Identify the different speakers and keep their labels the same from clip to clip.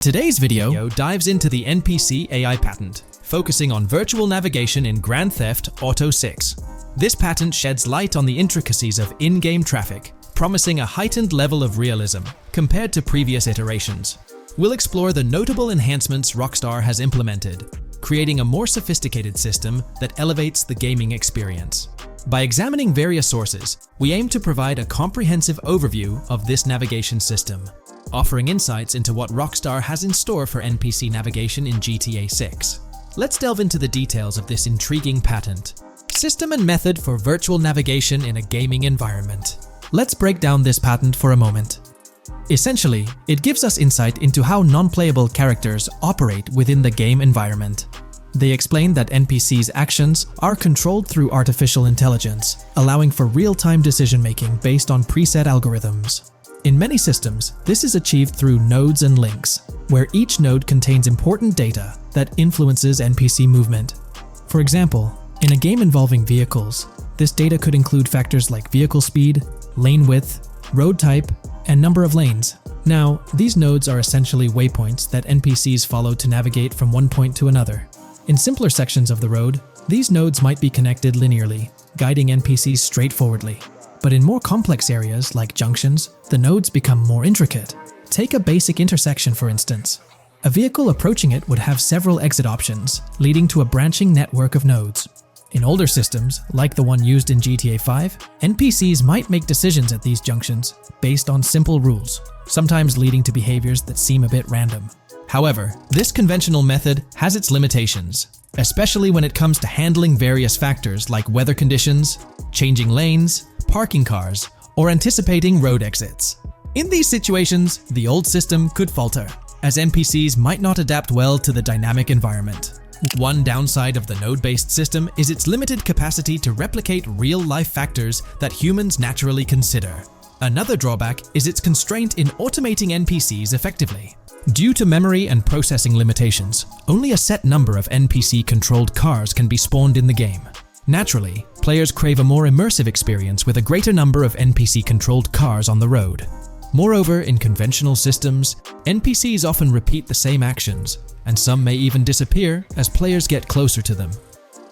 Speaker 1: Today's video dives into the NPC AI patent, focusing on virtual navigation in Grand Theft Auto 6. This patent sheds light on the intricacies of in-game traffic, promising a heightened level of realism compared to previous iterations. We'll explore the notable enhancements Rockstar has implemented, creating a more sophisticated system that elevates the gaming experience. By examining various sources, we aim to provide a comprehensive overview of this navigation system, offering insights into what Rockstar has in store for NPC navigation in GTA 6. Let's delve into the details of this intriguing patent. System and method for virtual navigation in a gaming environment. Let's break down this patent for a moment. Essentially, it gives us insight into how non-playable characters operate within the game environment. They explain that NPCs' actions are controlled through artificial intelligence, allowing for real-time decision-making based on preset algorithms. In many systems, this is achieved through nodes and links, where each node contains important data that influences NPC movement. For example, in a game involving vehicles, this data could include factors like vehicle speed, lane width, road type, and number of lanes. Now, these nodes are essentially waypoints that NPCs follow to navigate from one point to another. In simpler sections of the road, these nodes might be connected linearly, guiding NPCs straightforwardly. But in more complex areas, like junctions, the nodes become more intricate. Take a basic intersection, for instance. A vehicle approaching it would have several exit options, leading to a branching network of nodes. In older systems, like the one used in GTA 5, NPCs might make decisions at these junctions based on simple rules, sometimes leading to behaviors that seem a bit random. However, this conventional method has its limitations, especially when it comes to handling various factors like weather conditions, changing lanes, parking cars, or anticipating road exits. In these situations, the old system could falter, as NPCs might not adapt well to the dynamic environment. One downside of the node-based system is its limited capacity to replicate real-life factors that humans naturally consider. Another drawback is its constraint in automating NPCs effectively. Due to memory and processing limitations, only a set number of NPC-controlled cars can be spawned in the game. Naturally, players crave a more immersive experience with a greater number of NPC-controlled cars on the road. Moreover, in conventional systems, NPCs often repeat the same actions, and some may even disappear as players get closer to them.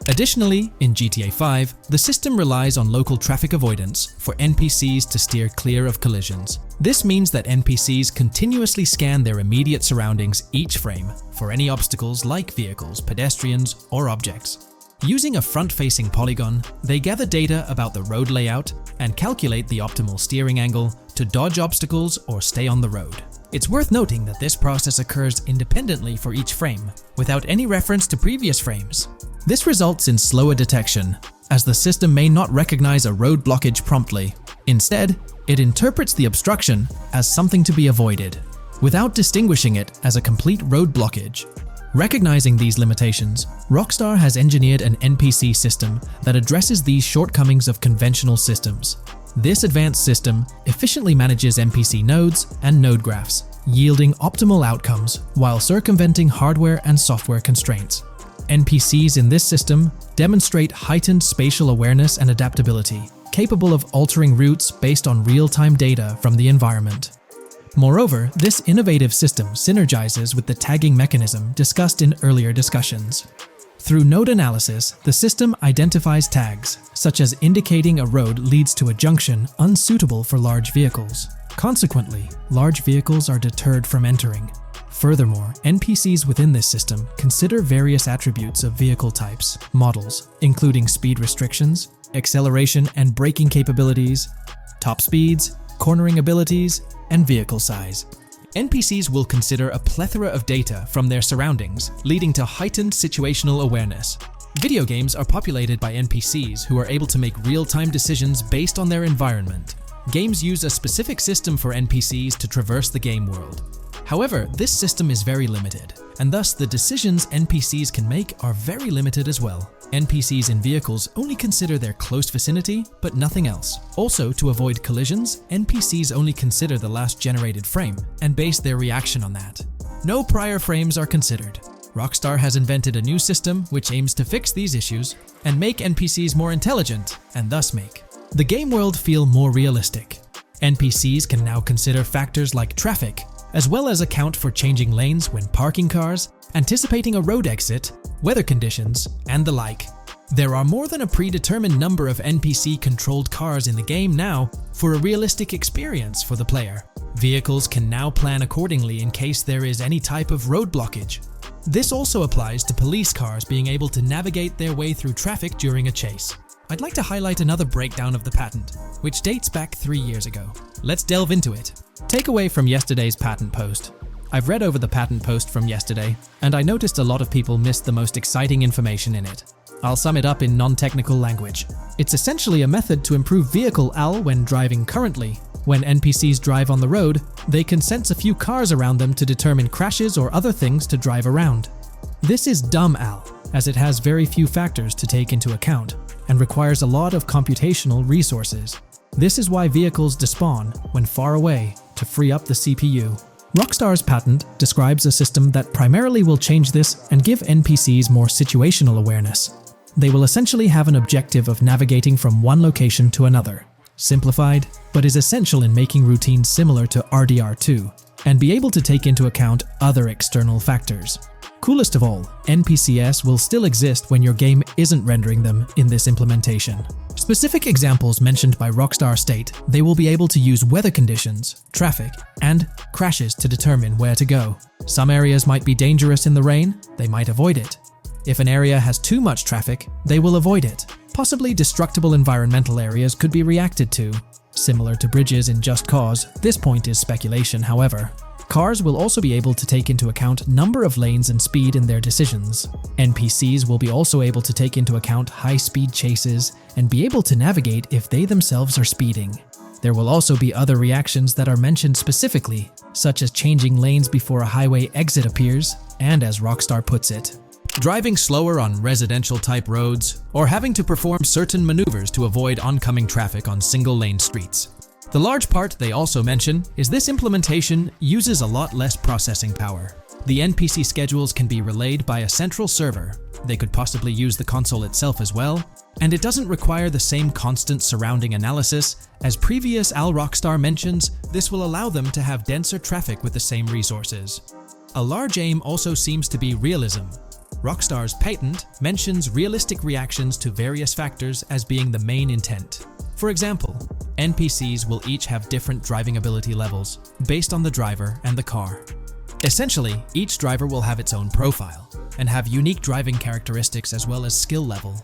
Speaker 1: Additionally, in GTA 5, the system relies on local traffic avoidance for NPCs to steer clear of collisions. This means that NPCs continuously scan their immediate surroundings each frame for any obstacles like vehicles, pedestrians, or objects. Using a front-facing polygon, they gather data about the road layout and calculate the optimal steering angle to dodge obstacles or stay on the road. It's worth noting that this process occurs independently for each frame, without any reference to previous frames. This results in slower detection, as the system may not recognize a road blockage promptly. Instead, it interprets the obstruction as something to be avoided, without distinguishing it as a complete road blockage. Recognizing these limitations, Rockstar has engineered an NPC system that addresses these shortcomings of conventional systems. This advanced system efficiently manages NPC nodes and node graphs, yielding optimal outcomes while circumventing hardware and software constraints. NPCs in this system demonstrate heightened spatial awareness and adaptability, capable of altering routes based on real-time data from the environment. Moreover, this innovative system synergizes with the tagging mechanism discussed in earlier discussions. Through node analysis, the system identifies tags, such as indicating a road leads to a junction unsuitable for large vehicles. Consequently, large vehicles are deterred from entering. Furthermore, NPCs within this system consider various attributes of vehicle types, models, including speed restrictions, acceleration and braking capabilities, top speeds, cornering abilities, and vehicle size. NPCs will consider a plethora of data from their surroundings, leading to heightened situational awareness. Video games are populated by NPCs who are able to make real-time decisions based on their environment. Games use a specific system for NPCs to traverse the game world. However, this system is very limited, and thus the decisions NPCs can make are very limited as well. NPCs in vehicles only consider their close vicinity, but nothing else. Also, to avoid collisions, NPCs only consider the last generated frame and base their reaction on that. No prior frames are considered. Rockstar has invented a new system which aims to fix these issues and make NPCs more intelligent, and thus make the game world feel more realistic. NPCs can now consider factors like traffic, as well as account for changing lanes when parking cars, anticipating a road exit, weather conditions, and the like. There are more than a predetermined number of NPC-controlled cars in the game now for a realistic experience for the player. Vehicles can now plan accordingly in case there is any type of road blockage. This also applies to police cars being able to navigate their way through traffic during a chase. I'd like to highlight another breakdown of the patent, which dates back 3 years ago. Let's delve into it. Takeaway from yesterday's patent post. I've read over the patent post from yesterday, and I noticed a lot of people missed the most exciting information in it. I'll sum it up in non-technical language. It's essentially a method to improve vehicle AL when driving currently. When NPCs drive on the road, they can sense a few cars around them to determine crashes or other things to drive around. This is dumb AL, as it has very few factors to take into account, and requires a lot of computational resources. This is why vehicles despawn when far away to free up the CPU. Rockstar's patent describes a system that primarily will change this and give NPCs more situational awareness. They will essentially have an objective of navigating from one location to another. Simplified, but is essential in making routines similar to RDR2, and be able to take into account other external factors. Coolest of all, NPCs will still exist when your game isn't rendering them in this implementation. Specific examples mentioned by Rockstar state they will be able to use weather conditions, traffic, and crashes to determine where to go. Some areas might be dangerous in the rain, they might avoid it. If an area has too much traffic, they will avoid it. Possibly destructible environmental areas could be reacted to. Similar to bridges in Just Cause, this point is speculation, however. Cars will also be able to take into account number of lanes and speed in their decisions. NPCs will be also able to take into account high-speed chases and be able to navigate if they themselves are speeding. There will also be other reactions that are mentioned specifically, such as changing lanes before a highway exit appears, and as Rockstar puts it, driving slower on residential-type roads, or having to perform certain maneuvers to avoid oncoming traffic on single-lane streets. The large part they also mention is this implementation uses a lot less processing power. The NPC schedules can be relayed by a central server. They could possibly use the console itself as well, and it doesn't require the same constant surrounding analysis. As previous Rockstar mentions, this will allow them to have denser traffic with the same resources. A large aim also seems to be realism. Rockstar's patent mentions realistic reactions to various factors as being the main intent. For example, NPCs will each have different driving ability levels based on the driver and the car. Essentially, each driver will have its own profile and have unique driving characteristics as well as skill level.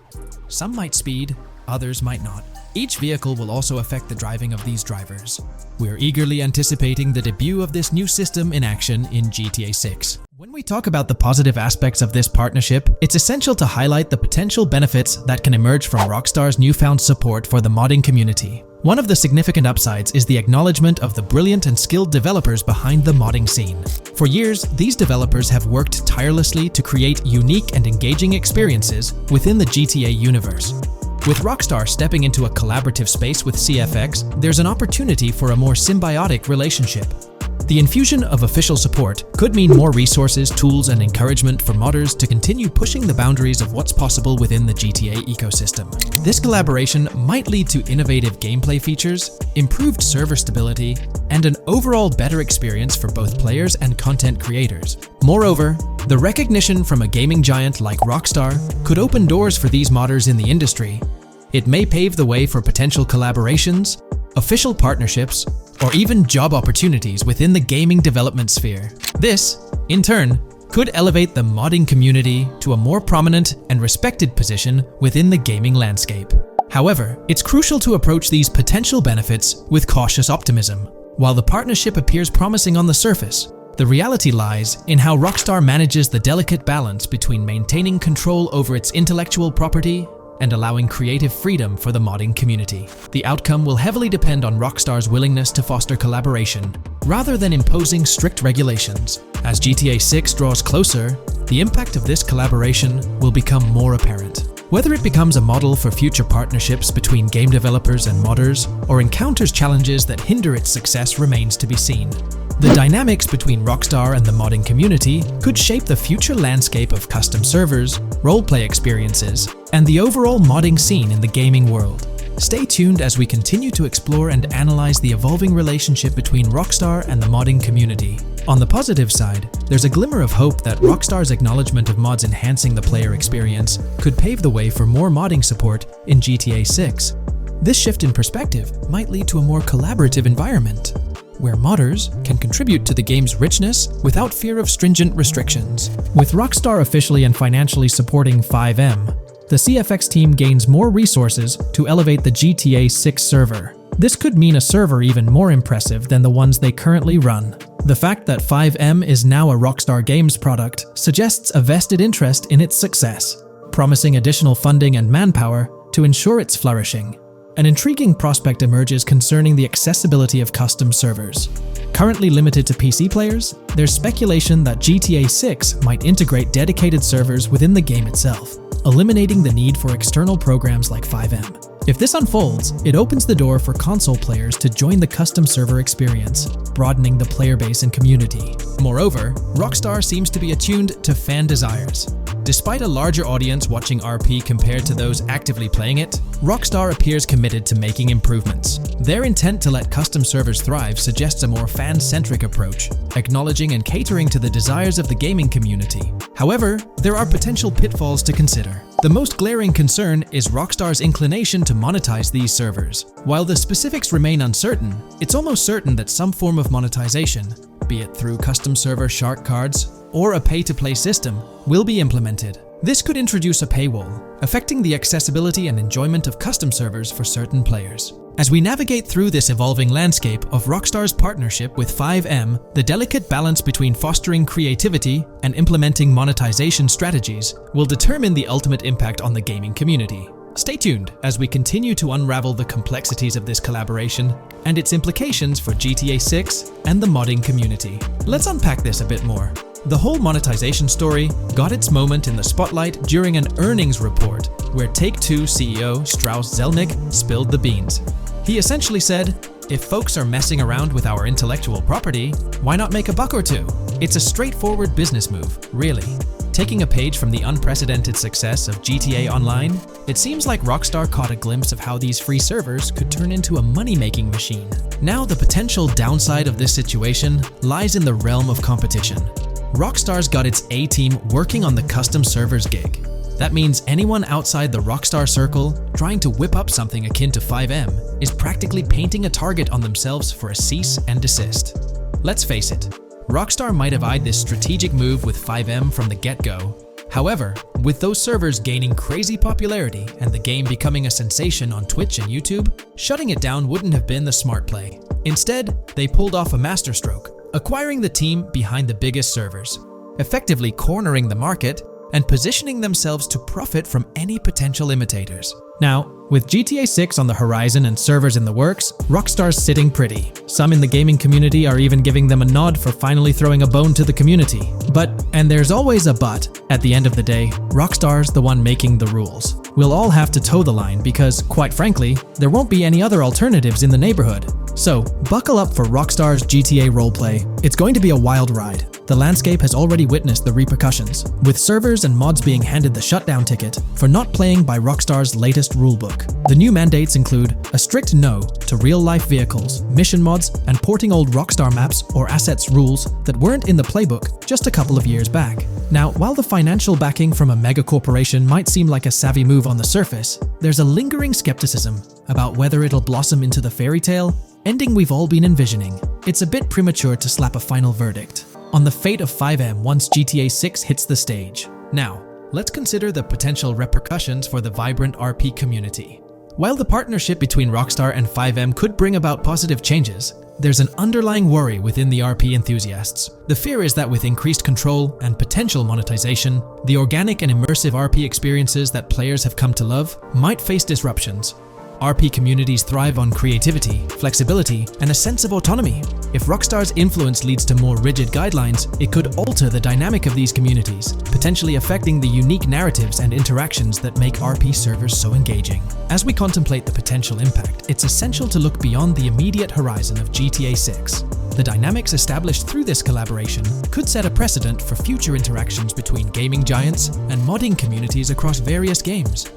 Speaker 1: Some might speed, others might not. Each vehicle will also affect the driving of these drivers. We're eagerly anticipating the debut of this new system in action in GTA 6. When we talk about the positive aspects of this partnership, it's essential to highlight the potential benefits that can emerge from Rockstar's newfound support for the modding community. One of the significant upsides is the acknowledgement of the brilliant and skilled developers behind the modding scene. For years, these developers have worked tirelessly to create unique and engaging experiences within the GTA universe. With Rockstar stepping into a collaborative space with CFX, there's an opportunity for a more symbiotic relationship. The infusion of official support could mean more resources, tools, and encouragement for modders to continue pushing the boundaries of what's possible within the GTA ecosystem. This collaboration might lead to innovative gameplay features, improved server stability, and an overall better experience for both players and content creators. Moreover, the recognition from a gaming giant like Rockstar could open doors for these modders in the industry. It may pave the way for potential collaborations, official partnerships, or even job opportunities within the gaming development sphere. This, in turn, could elevate the modding community to a more prominent and respected position within the gaming landscape. However, it's crucial to approach these potential benefits with cautious optimism. While the partnership appears promising on the surface, the reality lies in how Rockstar manages the delicate balance between maintaining control over its intellectual property and allowing creative freedom for the modding community. The outcome will heavily depend on Rockstar's willingness to foster collaboration, rather than imposing strict regulations. As GTA 6 draws closer, the impact of this collaboration will become more apparent. Whether it becomes a model for future partnerships between game developers and modders, or encounters challenges that hinder its success remains to be seen. The dynamics between Rockstar and the modding community could shape the future landscape of custom servers, roleplay experiences, and the overall modding scene in the gaming world. Stay tuned as we continue to explore and analyze the evolving relationship between Rockstar and the modding community. On the positive side, there's a glimmer of hope that Rockstar's acknowledgement of mods enhancing the player experience could pave the way for more modding support in GTA 6. This shift in perspective might lead to a more collaborative environment, where modders can contribute to the game's richness without fear of stringent restrictions. With Rockstar officially and financially supporting FiveM, the CFX team gains more resources to elevate the GTA 6 server. This could mean a server even more impressive than the ones they currently run. The fact that FiveM is now a Rockstar Games product suggests a vested interest in its success, promising additional funding and manpower to ensure its flourishing. An intriguing prospect emerges concerning the accessibility of custom servers. Currently limited to PC players, there's speculation that GTA 6 might integrate dedicated servers within the game itself, eliminating the need for external programs like FiveM. If this unfolds, it opens the door for console players to join the custom server experience, broadening the player base and community. Moreover, Rockstar seems to be attuned to fan desires. Despite a larger audience watching RP compared to those actively playing it, Rockstar appears committed to making improvements. Their intent to let custom servers thrive suggests a more fan-centric approach, acknowledging and catering to the desires of the gaming community. However, there are potential pitfalls to consider. The most glaring concern is Rockstar's inclination to monetize these servers. While the specifics remain uncertain, it's almost certain that some form of monetization, be it through custom server shark cards or a pay-to-play system, will be implemented. This could introduce a paywall, affecting the accessibility and enjoyment of custom servers for certain players. As we navigate through this evolving landscape of Rockstar's partnership with FiveM, the delicate balance between fostering creativity and implementing monetization strategies will determine the ultimate impact on the gaming community. Stay tuned as we continue to unravel the complexities of this collaboration and its implications for GTA 6 and the modding community. Let's unpack this a bit more. The whole monetization story got its moment in the spotlight during an earnings report where Take-Two CEO Strauss Zelnick spilled the beans. He essentially said, "If folks are messing around with our intellectual property, why not make a buck or two?" It's a straightforward business move, really. Taking a page from the unprecedented success of GTA Online, it seems like Rockstar caught a glimpse of how these free servers could turn into a money-making machine. Now, the potential downside of this situation lies in the realm of competition. Rockstar's got its A-team working on the custom servers gig. That means anyone outside the Rockstar circle trying to whip up something akin to FiveM is practically painting a target on themselves for a cease and desist. Let's face it, Rockstar might have eyed this strategic move with FiveM from the get-go. However, with those servers gaining crazy popularity and the game becoming a sensation on Twitch and YouTube, shutting it down wouldn't have been the smart play. Instead, they pulled off a masterstroke, acquiring the team behind the biggest servers, effectively cornering the market and positioning themselves to profit from any potential imitators. Now, with GTA 6 on the horizon and servers in the works, Rockstar's sitting pretty. Some in the gaming community are even giving them a nod for finally throwing a bone to the community. But, and there's always a but, at the end of the day, Rockstar's the one making the rules. We'll all have to toe the line because, quite frankly, there won't be any other alternatives in the neighborhood. So, buckle up for Rockstar's GTA roleplay. It's going to be a wild ride. The landscape has already witnessed the repercussions, with servers and mods being handed the shutdown ticket for not playing by Rockstar's latest rulebook. The new mandates include a strict no to real-life vehicles, mission mods, and porting old Rockstar maps or assets rules that weren't in the playbook just a couple of years back. Now, while the financial backing from a mega corporation might seem like a savvy move on the surface, there's a lingering skepticism about whether it'll blossom into the fairy tale ending we've all been envisioning. It's a bit premature to slap a final verdict on the fate of FiveM once GTA 6 hits the stage. Now, let's consider the potential repercussions for the vibrant RP community. While the partnership between Rockstar and FiveM could bring about positive changes, there's an underlying worry within the RP enthusiasts. The fear is that with increased control and potential monetization, the organic and immersive RP experiences that players have come to love might face disruptions. RP communities thrive on creativity, flexibility, and a sense of autonomy. If Rockstar's influence leads to more rigid guidelines, it could alter the dynamic of these communities, potentially affecting the unique narratives and interactions that make RP servers so engaging. As we contemplate the potential impact, it's essential to look beyond the immediate horizon of GTA 6. The dynamics established through this collaboration could set a precedent for future interactions between gaming giants and modding communities across various games.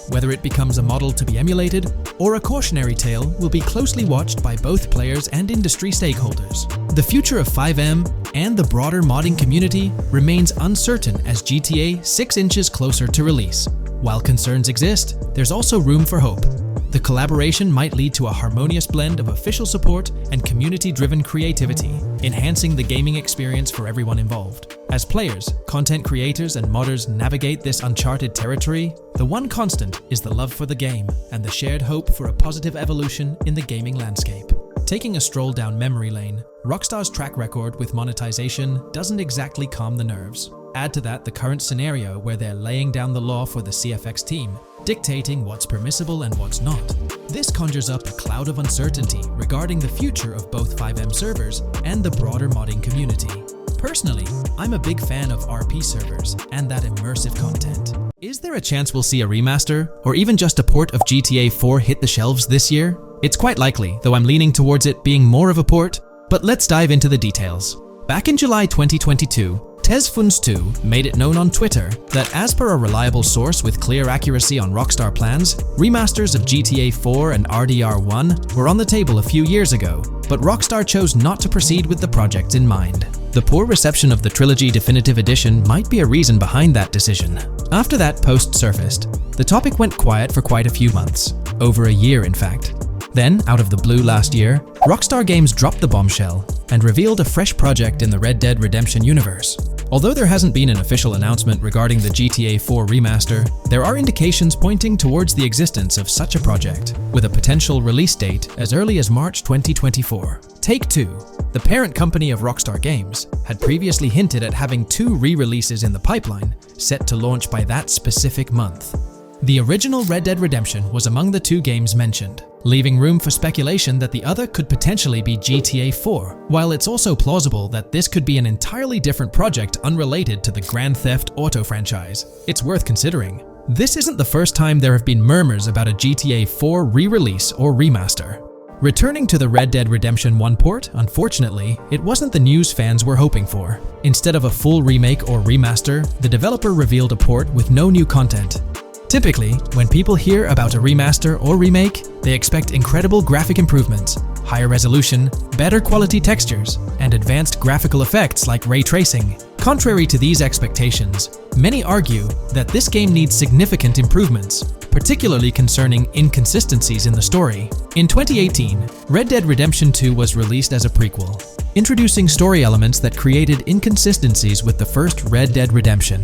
Speaker 1: whether it becomes a model to be emulated or a cautionary tale will be closely watched by both players and industry stakeholders. The future of FiveM and the broader modding community remains uncertain as GTA 6 inches closer to release. While concerns exist, there's also room for hope. The collaboration might lead to a harmonious blend of official support and community-driven creativity, enhancing the gaming experience for everyone involved. As players, content creators, and modders navigate this uncharted territory, the one constant is the love for the game and the shared hope for a positive evolution in the gaming landscape. Taking a stroll down memory lane, Rockstar's track record with monetization doesn't exactly calm the nerves. Add to that the current scenario where they're laying down the law for the CFX team, dictating what's permissible and what's not. This conjures up a cloud of uncertainty regarding the future of both FiveM servers and the broader modding community. Personally, I'm a big fan of RP servers and that immersive content. Is there a chance we'll see a remaster or even just a port of GTA 4 hit the shelves this year? It's quite likely, though I'm leaning towards it being more of a port, but let's dive into the details. Back in July 2022, TezFuns2 made it known on Twitter that as per a reliable source with clear accuracy on Rockstar plans, remasters of GTA 4 and RDR1 were on the table a few years ago, but Rockstar chose not to proceed with the project in mind. The poor reception of the Trilogy Definitive Edition might be a reason behind that decision. After that post surfaced, the topic went quiet for quite a few months, over a year in fact. Then, out of the blue last year, Rockstar Games dropped the bombshell and revealed a fresh project in the Red Dead Redemption universe. Although there hasn't been an official announcement regarding the GTA 4 remaster, there are indications pointing towards the existence of such a project, with a potential release date as early as March 2024. Take-Two, the parent company of Rockstar Games, had previously hinted at having 2 re-releases in the pipeline, set to launch by that specific month. The original Red Dead Redemption was among the 2 games mentioned, leaving room for speculation that the other could potentially be GTA 4, while it's also plausible that this could be an entirely different project unrelated to the Grand Theft Auto franchise. It's worth considering. This isn't the first time there have been murmurs about a GTA 4 re-release or remaster. Returning to the Red Dead Redemption 1 port, unfortunately, it wasn't the news fans were hoping for. Instead of a full remake or remaster, the developer revealed a port with no new content. Typically, when people hear about a remaster or remake, they expect incredible graphic improvements, higher resolution, better quality textures, and advanced graphical effects like ray tracing. Contrary to these expectations, many argue that this game needs significant improvements, particularly concerning inconsistencies in the story. In 2018, Red Dead Redemption 2 was released as a prequel, introducing story elements that created inconsistencies with the first Red Dead Redemption,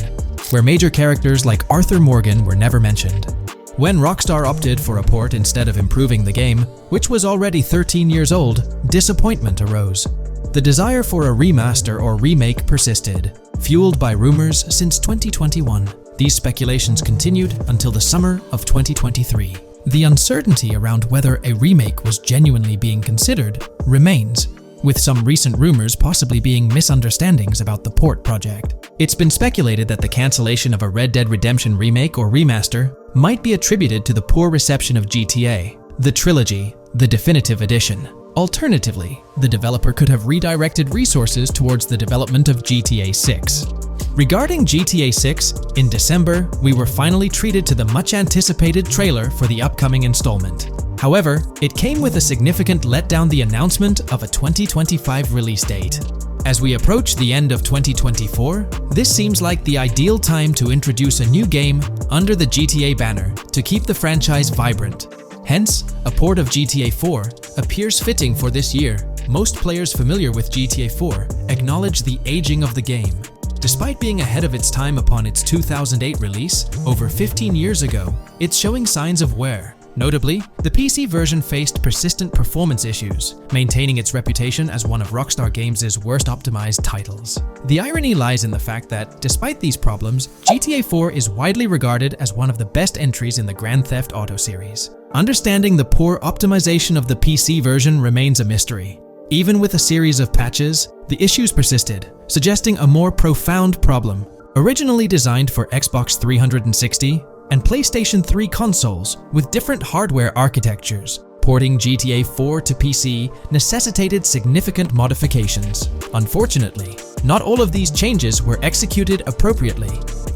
Speaker 1: where major characters like Arthur Morgan were never mentioned. When Rockstar opted for a port instead of improving the game, which was already 13 years old, disappointment arose. The desire for a remaster or remake persisted, fueled by rumors since 2021. These speculations continued until the summer of 2023. The uncertainty around whether a remake was genuinely being considered remains, with some recent rumors possibly being misunderstandings about the port project. It's been speculated that the cancellation of a Red Dead Redemption remake or remaster might be attributed to the poor reception of GTA, the Trilogy, the Definitive Edition. Alternatively, the developer could have redirected resources towards the development of GTA 6. Regarding GTA 6, in December, we were finally treated to the much-anticipated trailer for the upcoming installment. However, it came with a significant letdown: the announcement of a 2025 release date. As we approach the end of 2024, this seems like the ideal time to introduce a new game under the GTA banner to keep the franchise vibrant. Hence, a port of GTA 4 appears fitting for this year. Most players familiar with GTA 4 acknowledge the aging of the game. Despite being ahead of its time upon its 2008 release, over 15 years ago, it's showing signs of wear. Notably, the PC version faced persistent performance issues, maintaining its reputation as one of Rockstar Games' worst optimized titles. The irony lies in the fact that, despite these problems, GTA 4 is widely regarded as one of the best entries in the Grand Theft Auto series. Understanding the poor optimization of the PC version remains a mystery. Even with a series of patches, the issues persisted, suggesting a more profound problem. Originally designed for Xbox 360, and PlayStation 3 consoles with different hardware architectures, porting GTA 4 to PC necessitated significant modifications. Unfortunately, not all of these changes were executed appropriately.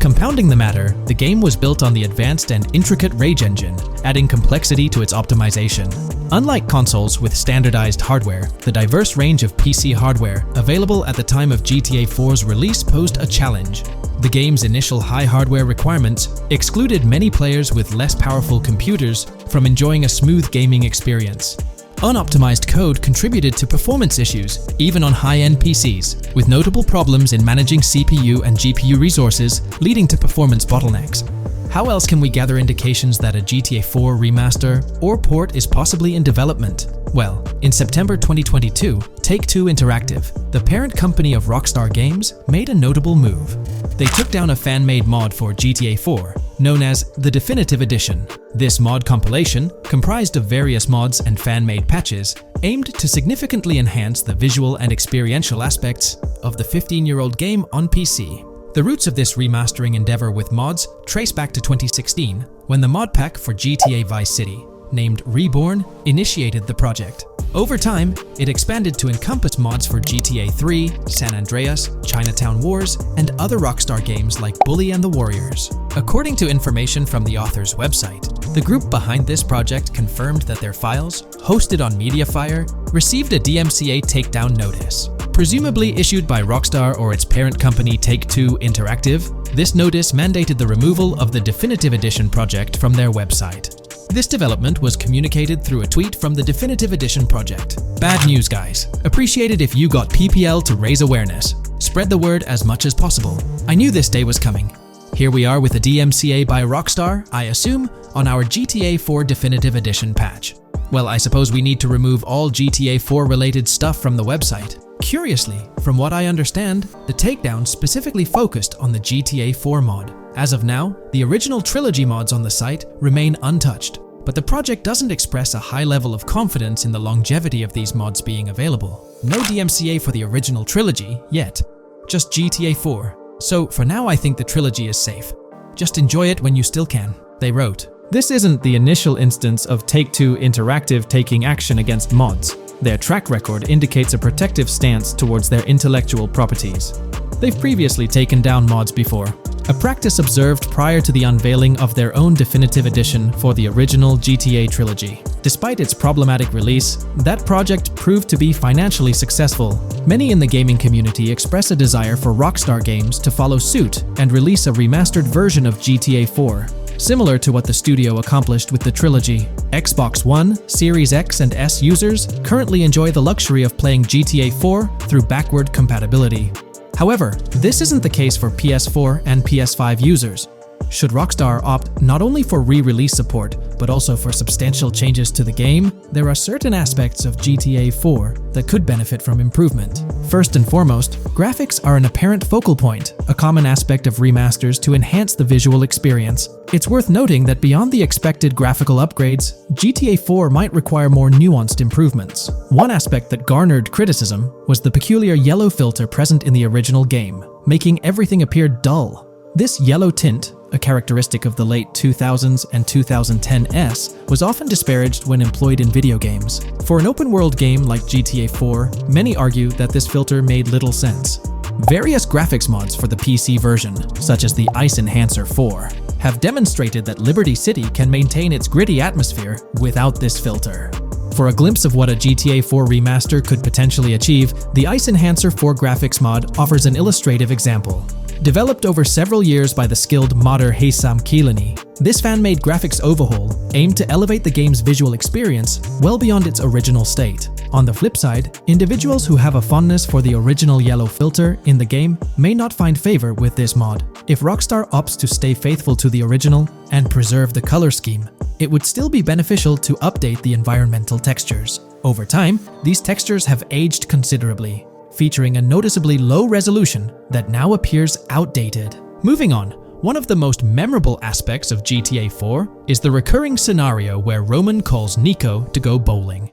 Speaker 1: Compounding the matter, the game was built on the advanced and intricate Rage engine, adding complexity to its optimization. Unlike consoles with standardized hardware, the diverse range of PC hardware available at the time of GTA 4's release posed a challenge. The game's initial high hardware requirements excluded many players with less powerful computers from enjoying a smooth gaming experience. Unoptimized code contributed to performance issues, even on high-end PCs, with notable problems in managing CPU and GPU resources, leading to performance bottlenecks. How else can we gather indications that a GTA 4 remaster or port is possibly in development? Well, in September 2022, Take-Two Interactive, the parent company of Rockstar Games, made a notable move. They took down a fan-made mod for GTA 4, known as the Definitive Edition. This mod compilation, comprised of various mods and fan-made patches, aimed to significantly enhance the visual and experiential aspects of the 15-year-old game on PC. The roots of this remastering endeavor with mods trace back to 2016, when the mod pack for GTA Vice City, named Reborn, initiated the project. Over time, it expanded to encompass mods for GTA 3, San Andreas, Chinatown Wars, and other Rockstar games like Bully and the Warriors. According to information from the author's website, the group behind this project confirmed that their files, hosted on Mediafire, received a DMCA takedown notice. Presumably issued by Rockstar or its parent company Take-Two Interactive, this notice mandated the removal of the Definitive Edition project from their website. This development was communicated through a tweet from the Definitive Edition project. Bad news, guys. Appreciated if you got PPL to raise awareness. Spread the word as much as possible. I knew this day was coming. Here we are with a DMCA by Rockstar, I assume, on our GTA 4 Definitive Edition patch. Well, I suppose we need to remove all GTA 4 related stuff from the website. Curiously, from what I understand, the takedown specifically focused on the GTA 4 mod. As of now, the original trilogy mods on the site remain untouched, but the project doesn't express a high level of confidence in the longevity of these mods being available. No DMCA for the original trilogy yet, just GTA 4. So for now I think the trilogy is safe. Just enjoy it when you still can, they wrote. This isn't the initial instance of Take-Two Interactive taking action against mods. Their track record indicates a protective stance towards their intellectual properties. They've previously taken down mods before, a practice observed prior to the unveiling of their own Definitive Edition for the original GTA trilogy. Despite its problematic release, that project proved to be financially successful. Many in the gaming community express a desire for Rockstar Games to follow suit and release a remastered version of GTA 4. Similar to what the studio accomplished with the trilogy. Xbox One, Series X and S users currently enjoy the luxury of playing GTA 4 through backward compatibility. However, this isn't the case for PS4 and PS5 users. Should Rockstar opt not only for re-release support, but also for substantial changes to the game, there are certain aspects of GTA 4 that could benefit from improvement. First and foremost, graphics are an apparent focal point, a common aspect of remasters to enhance the visual experience. It's worth noting that beyond the expected graphical upgrades, GTA 4 might require more nuanced improvements. One aspect that garnered criticism was the peculiar yellow filter present in the original game, making everything appear dull. This yellow tint, a characteristic of the late 2000s and 2010s, was often disparaged when employed in video games. For an open-world game like GTA 4, many argue that this filter made little sense. Various graphics mods for the PC version, such as the Ice Enhancer 4, have demonstrated that Liberty City can maintain its gritty atmosphere without this filter. For a glimpse of what a GTA 4 remaster could potentially achieve, the Ice Enhancer 4 graphics mod offers an illustrative example. Developed over several years by the skilled modder Heysam Keelani, this fan-made graphics overhaul aimed to elevate the game's visual experience well beyond its original state. On the flip side, individuals who have a fondness for the original yellow filter in the game may not find favor with this mod. If Rockstar opts to stay faithful to the original and preserve the color scheme, it would still be beneficial to update the environmental textures. Over time, these textures have aged considerably, featuring a noticeably low resolution that now appears outdated. Moving on, one of the most memorable aspects of GTA 4 is the recurring scenario where Roman calls Nico to go bowling.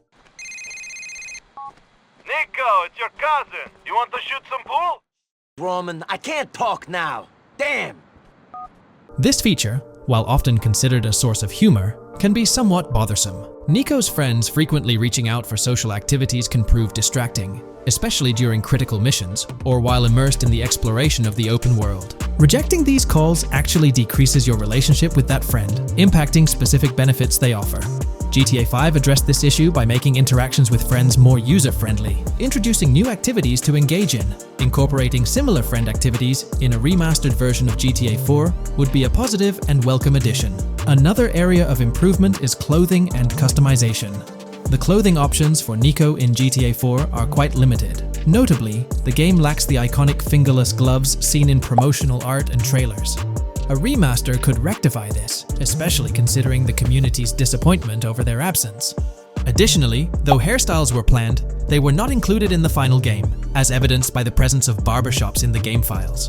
Speaker 2: Nico, it's your cousin. You want to shoot some pool?
Speaker 3: Roman, I can't talk now. Damn!
Speaker 1: This feature, while often considered a source of humor, can be somewhat bothersome. Nico's friends frequently reaching out for social activities can prove distracting, especially during critical missions or while immersed in the exploration of the open world. Rejecting these calls actually decreases your relationship with that friend, impacting specific benefits they offer. GTA 5 addressed this issue by making interactions with friends more user-friendly, introducing new activities to engage in. Incorporating similar friend activities in a remastered version of GTA 4 would be a positive and welcome addition. Another area of improvement is clothing and customization. The clothing options for Nico in GTA 4 are quite limited. Notably, the game lacks the iconic fingerless gloves seen in promotional art and trailers. A remaster could rectify this, especially considering the community's disappointment over their absence. Additionally, though hairstyles were planned, they were not included in the final game, as evidenced by the presence of barbershops in the game files.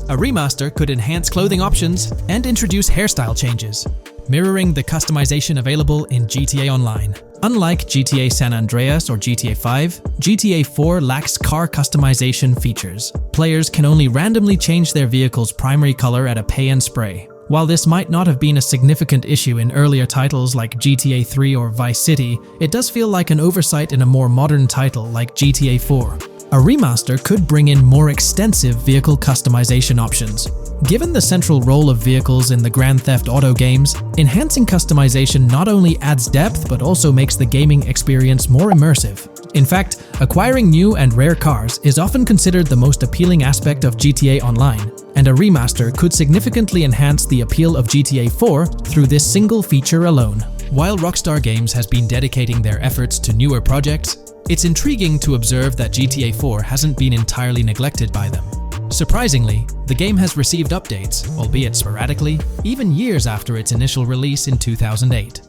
Speaker 1: A remaster could enhance clothing options and introduce hairstyle changes, mirroring the customization available in GTA Online. Unlike GTA San Andreas or GTA 5, GTA 4 lacks car customization features. Players can only randomly change their vehicle's primary color at a pay and spray. While this might not have been a significant issue in earlier titles like GTA 3 or Vice City, it does feel like an oversight in a more modern title like GTA 4. A remaster could bring in more extensive vehicle customization options. Given the central role of vehicles in the Grand Theft Auto games, enhancing customization not only adds depth but also makes the gaming experience more immersive. In fact, acquiring new and rare cars is often considered the most appealing aspect of GTA Online, and a remaster could significantly enhance the appeal of GTA 4 through this single feature alone. While Rockstar Games has been dedicating their efforts to newer projects, it's intriguing to observe that GTA 4 hasn't been entirely neglected by them. Surprisingly, the game has received updates, albeit sporadically, even years after its initial release in 2008.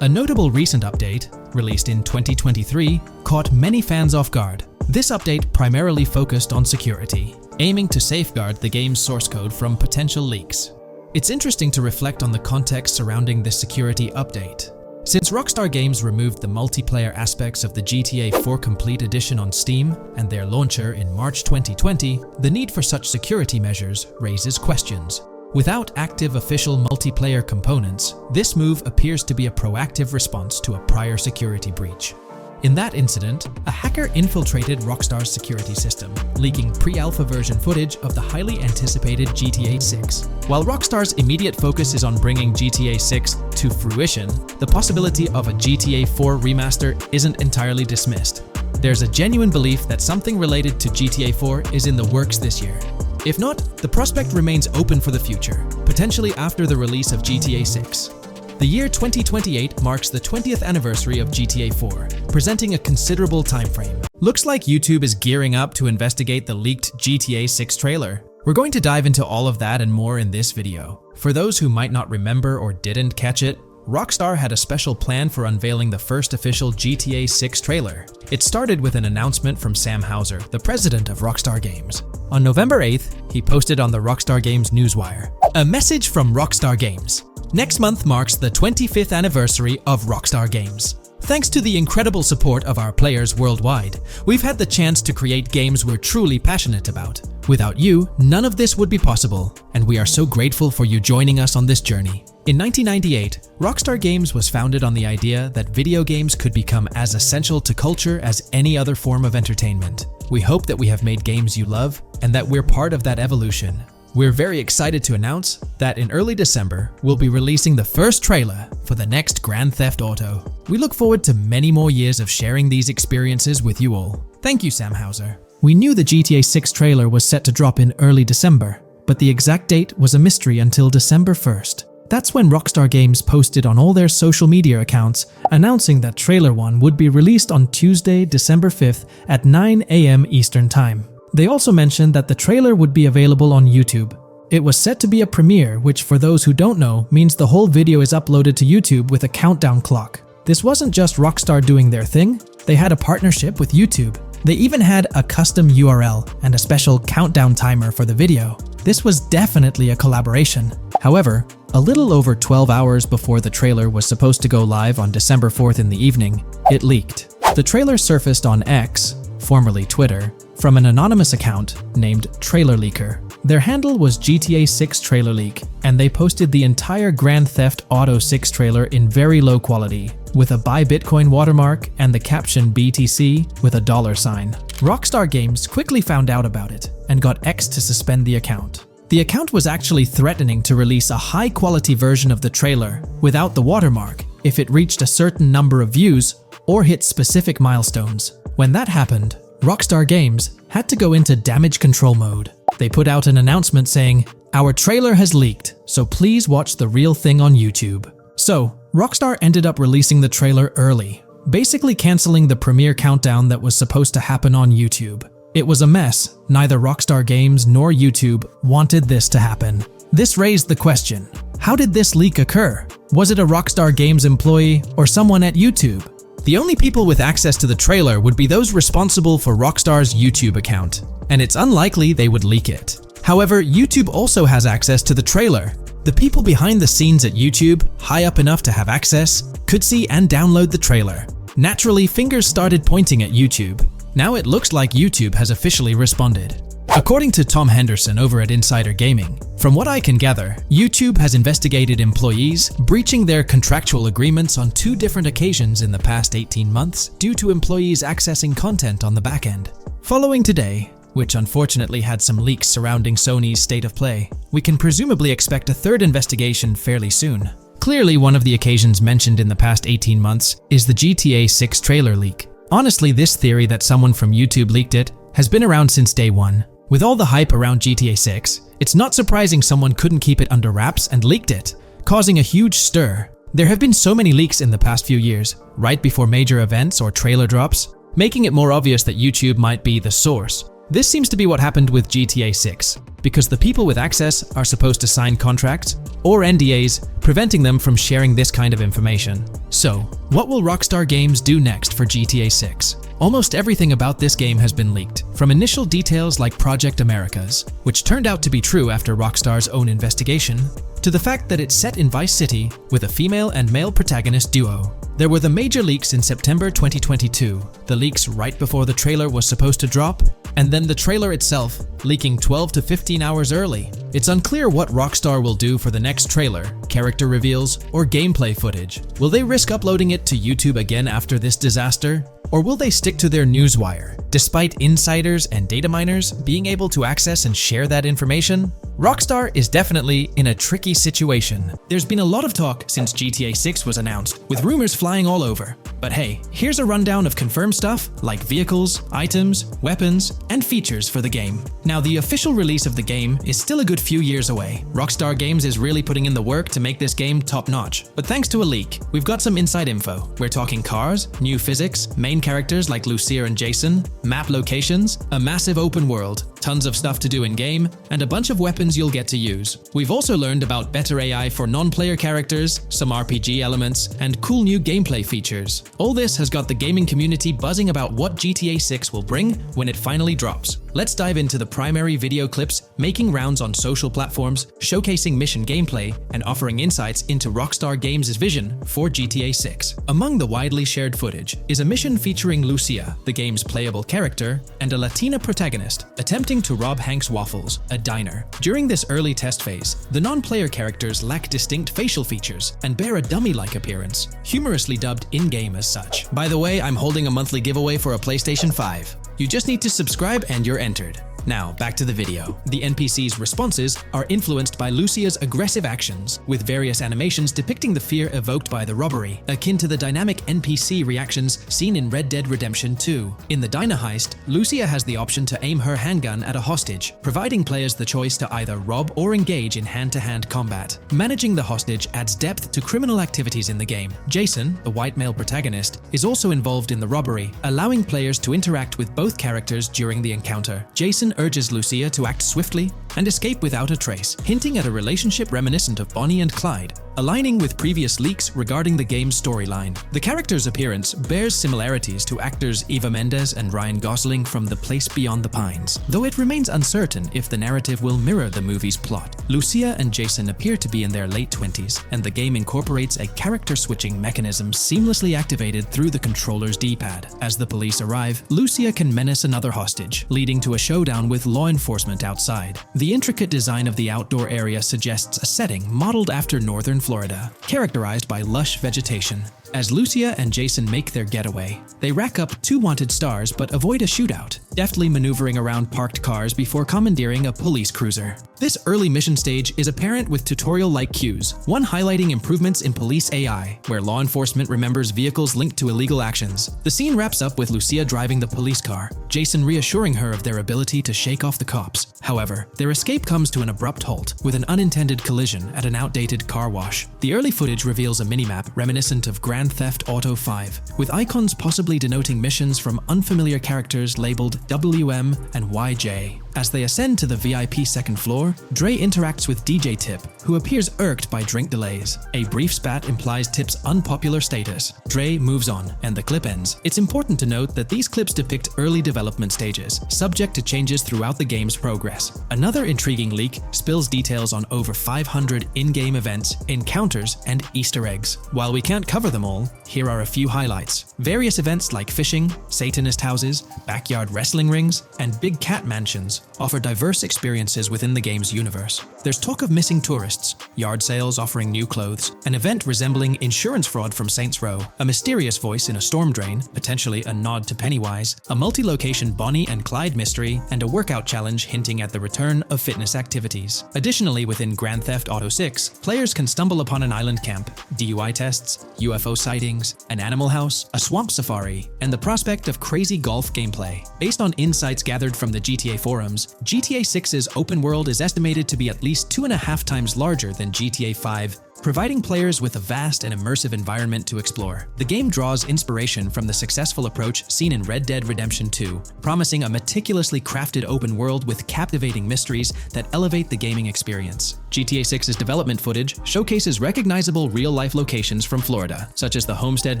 Speaker 1: A notable recent update, released in 2023, caught many fans off guard. This update primarily focused on security, aiming to safeguard the game's source code from potential leaks. It's interesting to reflect on the context surrounding this security update. Since Rockstar Games removed the multiplayer aspects of the GTA 4 Complete Edition on Steam and their launcher in March 2020, the need for such security measures raises questions. Without active official multiplayer components, this move appears to be a proactive response to a prior security breach. In that incident, a hacker infiltrated Rockstar's security system, leaking pre-alpha version footage of the highly anticipated GTA 6. While Rockstar's immediate focus is on bringing GTA 6 to fruition, the possibility of a GTA 4 remaster isn't entirely dismissed. There's a genuine belief that something related to GTA 4 is in the works this year. If not, the prospect remains open for the future, potentially after the release of GTA 6. The year 2028 marks the 20th anniversary of GTA 4, presenting a considerable time frame. Looks like YouTube is gearing up to investigate the leaked GTA 6 trailer. We're going to dive into all of that and more in this video. For those who might not remember or didn't catch it, Rockstar had a special plan for unveiling the first official GTA 6 trailer. It started with an announcement from Sam Houser, the president of Rockstar Games. On November 8th, he posted on the Rockstar Games newswire, "A message from Rockstar Games. Next month marks the 25th anniversary of Rockstar Games. Thanks to the incredible support of our players worldwide, we've had the chance to create games we're truly passionate about. Without you, none of this would be possible, and we are so grateful for you joining us on this journey." In 1998, Rockstar Games was founded on the idea that video games could become as essential to culture as any other form of entertainment. We hope that we have made games you love, and that we're part of that evolution. We're very excited to announce that in early December, we'll be releasing the first trailer for the next Grand Theft Auto. We look forward to many more years of sharing these experiences with you all. Thank you, Sam Houser. We knew the GTA 6 trailer was set to drop in early December, but the exact date was a mystery until December 1st. That's when Rockstar Games posted on all their social media accounts announcing that Trailer 1 would be released on Tuesday, December 5th at 9 AM Eastern Time. They also mentioned that the trailer would be available on YouTube. It was set to be a premiere, which for those who don't know, means the whole video is uploaded to YouTube with a countdown clock. This wasn't just Rockstar doing their thing, they had a partnership with YouTube. They even had a custom URL and a special countdown timer for the video. This was definitely a collaboration. However, a little over 12 hours before the trailer was supposed to go live on December 4th in the evening, it leaked. The trailer surfaced on X, formerly Twitter, from an anonymous account named Trailer Leaker. Their handle was GTA 6 Trailer Leak, and they posted the entire Grand Theft Auto 6 trailer in very low quality, with a Buy Bitcoin watermark and the caption BTC with a $sign. Rockstar Games quickly found out about it and got X to suspend the account. The account was actually threatening to release a high-quality version of the trailer without the watermark if it reached a certain number of views or hit specific milestones. When that happened, Rockstar Games had to go into damage control mode. They put out an announcement saying, "Our trailer has leaked, so please watch the real thing on YouTube." So, Rockstar ended up releasing the trailer early, basically canceling the premiere countdown that was supposed to happen on YouTube. It was a mess. Neither Rockstar Games nor YouTube wanted this to happen. This raised the question, how did this leak occur? Was it a Rockstar Games employee or someone at YouTube? The only people with access to the trailer would be those responsible for Rockstar's YouTube account, and it's unlikely they would leak it. However, YouTube also has access to the trailer. The people behind the scenes at YouTube, high up enough to have access, could see and download the trailer. Naturally, fingers started pointing at YouTube. Now it looks like YouTube has officially responded. According to Tom Henderson over at Insider Gaming, from what I can gather, YouTube has investigated employees breaching their contractual agreements on 2 different occasions in the past 18 months due to employees accessing content on the back end. Following today, which unfortunately had some leaks surrounding Sony's state of play, we can presumably expect a 3rd investigation fairly soon. Clearly, one of the occasions mentioned in the past 18 months is the GTA 6 trailer leak. Honestly, this theory that someone from YouTube leaked it has been around since day one. With all the hype around GTA 6, it's not surprising someone couldn't keep it under wraps and leaked it, causing a huge stir. There have been so many leaks in the past few years, right before major events or trailer drops, making it more obvious that YouTube might be the source. This seems to be what happened with GTA 6, because the people with access are supposed to sign contracts or NDAs, preventing them from sharing this kind of information. So, what will Rockstar Games do next for GTA 6? Almost everything about this game has been leaked, from initial details like Project Americas, which turned out to be true after Rockstar's own investigation, to the fact that it's set in Vice City with a female and male protagonist duo. There were the major leaks in September 2022, the leaks right before the trailer was supposed to drop, and then the trailer itself leaking 12 to 15 hours early. It's unclear what Rockstar will do for the next trailer, character reveals, or gameplay footage. Will they risk uploading it to YouTube again after this disaster? Or will they stick to their newswire, despite insiders and data miners being able to access and share that information? Rockstar is definitely in a tricky situation. There's been a lot of talk since GTA 6 was announced, with rumors flying all over. But hey, here's a rundown of confirmed stuff like vehicles, items, weapons, and features for the game. Now, the official release of the game is still a good few years away. Rockstar Games is really putting in the work to make this game top-notch. But thanks to a leak, we've got some inside info. We're talking cars, new physics, main characters like Lucia and Jason, map locations, a massive open world, tons of stuff to do in-game, and a bunch of weapons you'll get to use. We've also learned about better AI for non-player characters, some RPG elements, and cool new gameplay features. All this has got the gaming community buzzing about what GTA 6 will bring when it finally drops. Let's dive into the primary video clips making rounds on social platforms, showcasing mission gameplay, and offering insights into Rockstar Games' vision for GTA 6. Among the widely shared footage is a mission featuring Lucia, the game's playable character, and a Latina protagonist attempting to rob Hank's Waffles, a diner. During this early test phase, the non-player characters lack distinct facial features and bear a dummy-like appearance, humorously dubbed in-game as such. By the way, I'm holding a monthly giveaway for a PlayStation 5. You just need to subscribe and you're entered. Now, back to the video. The NPCs' responses are influenced by Lucia's aggressive actions, with various animations depicting the fear evoked by the robbery, akin to the dynamic NPC reactions seen in Red Dead Redemption 2. In the diner heist, Lucia has the option to aim her handgun at a hostage, providing players the choice to either rob or engage in hand-to-hand combat. Managing the hostage adds depth to criminal activities in the game. Jason, the white male protagonist, is also involved in the robbery, allowing players to interact with both characters during the encounter. Jason urges Lucia to act swiftly and escape without a trace, hinting at a relationship reminiscent of Bonnie and Clyde, aligning with previous leaks regarding the game's storyline. The character's appearance bears similarities to actors Eva Mendes and Ryan Gosling from The Place Beyond the Pines, though it remains uncertain if the narrative will mirror the movie's plot. Lucia and Jason appear to be in their late 20s, and the game incorporates a character switching mechanism seamlessly activated through the controller's D-pad. As the police arrive, Lucia can menace another hostage, leading to a showdown with law enforcement outside. The intricate design of the outdoor area suggests a setting modeled after northern Florida, characterized by lush vegetation. As Lucia and Jason make their getaway, they rack up 2 wanted stars but avoid a shootout, deftly maneuvering around parked cars before commandeering a police cruiser. This early mission stage is apparent with tutorial-like cues, one highlighting improvements in police AI, where law enforcement remembers vehicles linked to illegal actions. The scene wraps up with Lucia driving the police car, Jason reassuring her of their ability to shake off the cops. However, their escape comes to an abrupt halt, with an unintended collision at an outdated car wash. The early footage reveals a minimap reminiscent of Grand Theft Auto 5, with icons possibly denoting missions from unfamiliar characters labeled WM and YJ. As they ascend to the VIP second floor, Dre interacts with DJ Tip, who appears irked by drink delays. A brief spat implies Tip's unpopular status. Dre moves on, and the clip ends. It's important to note that these clips depict early development stages, subject to changes throughout the game's progress. Another intriguing leak spills details on over 500 in-game events, encounters, and Easter eggs. While we can't cover them all, here are a few highlights. Various events like fishing, Satanist houses, backyard wrestling rings, and big cat mansions offer diverse experiences within the game's universe. There's talk of missing tourists, yard sales offering new clothes, an event resembling insurance fraud from Saints Row, a mysterious voice in a storm drain, potentially a nod to Pennywise, a multi-location Bonnie and Clyde mystery, and a workout challenge hinting at the return of fitness activities. Additionally, within Grand Theft Auto 6, players can stumble upon an island camp, DUI tests, UFO sightings, an animal house, a swamp safari, and the prospect of crazy golf gameplay. Based on insights gathered from the GTA forums, GTA 6's open world is estimated to be at least 2.5 times larger than GTA 5, providing players with a vast and immersive environment to explore. The game draws inspiration from the successful approach seen in Red Dead Redemption 2, promising a meticulously crafted open world with captivating mysteries that elevate the gaming experience. GTA 6's development footage showcases recognizable real-life locations from Florida, such as the Homestead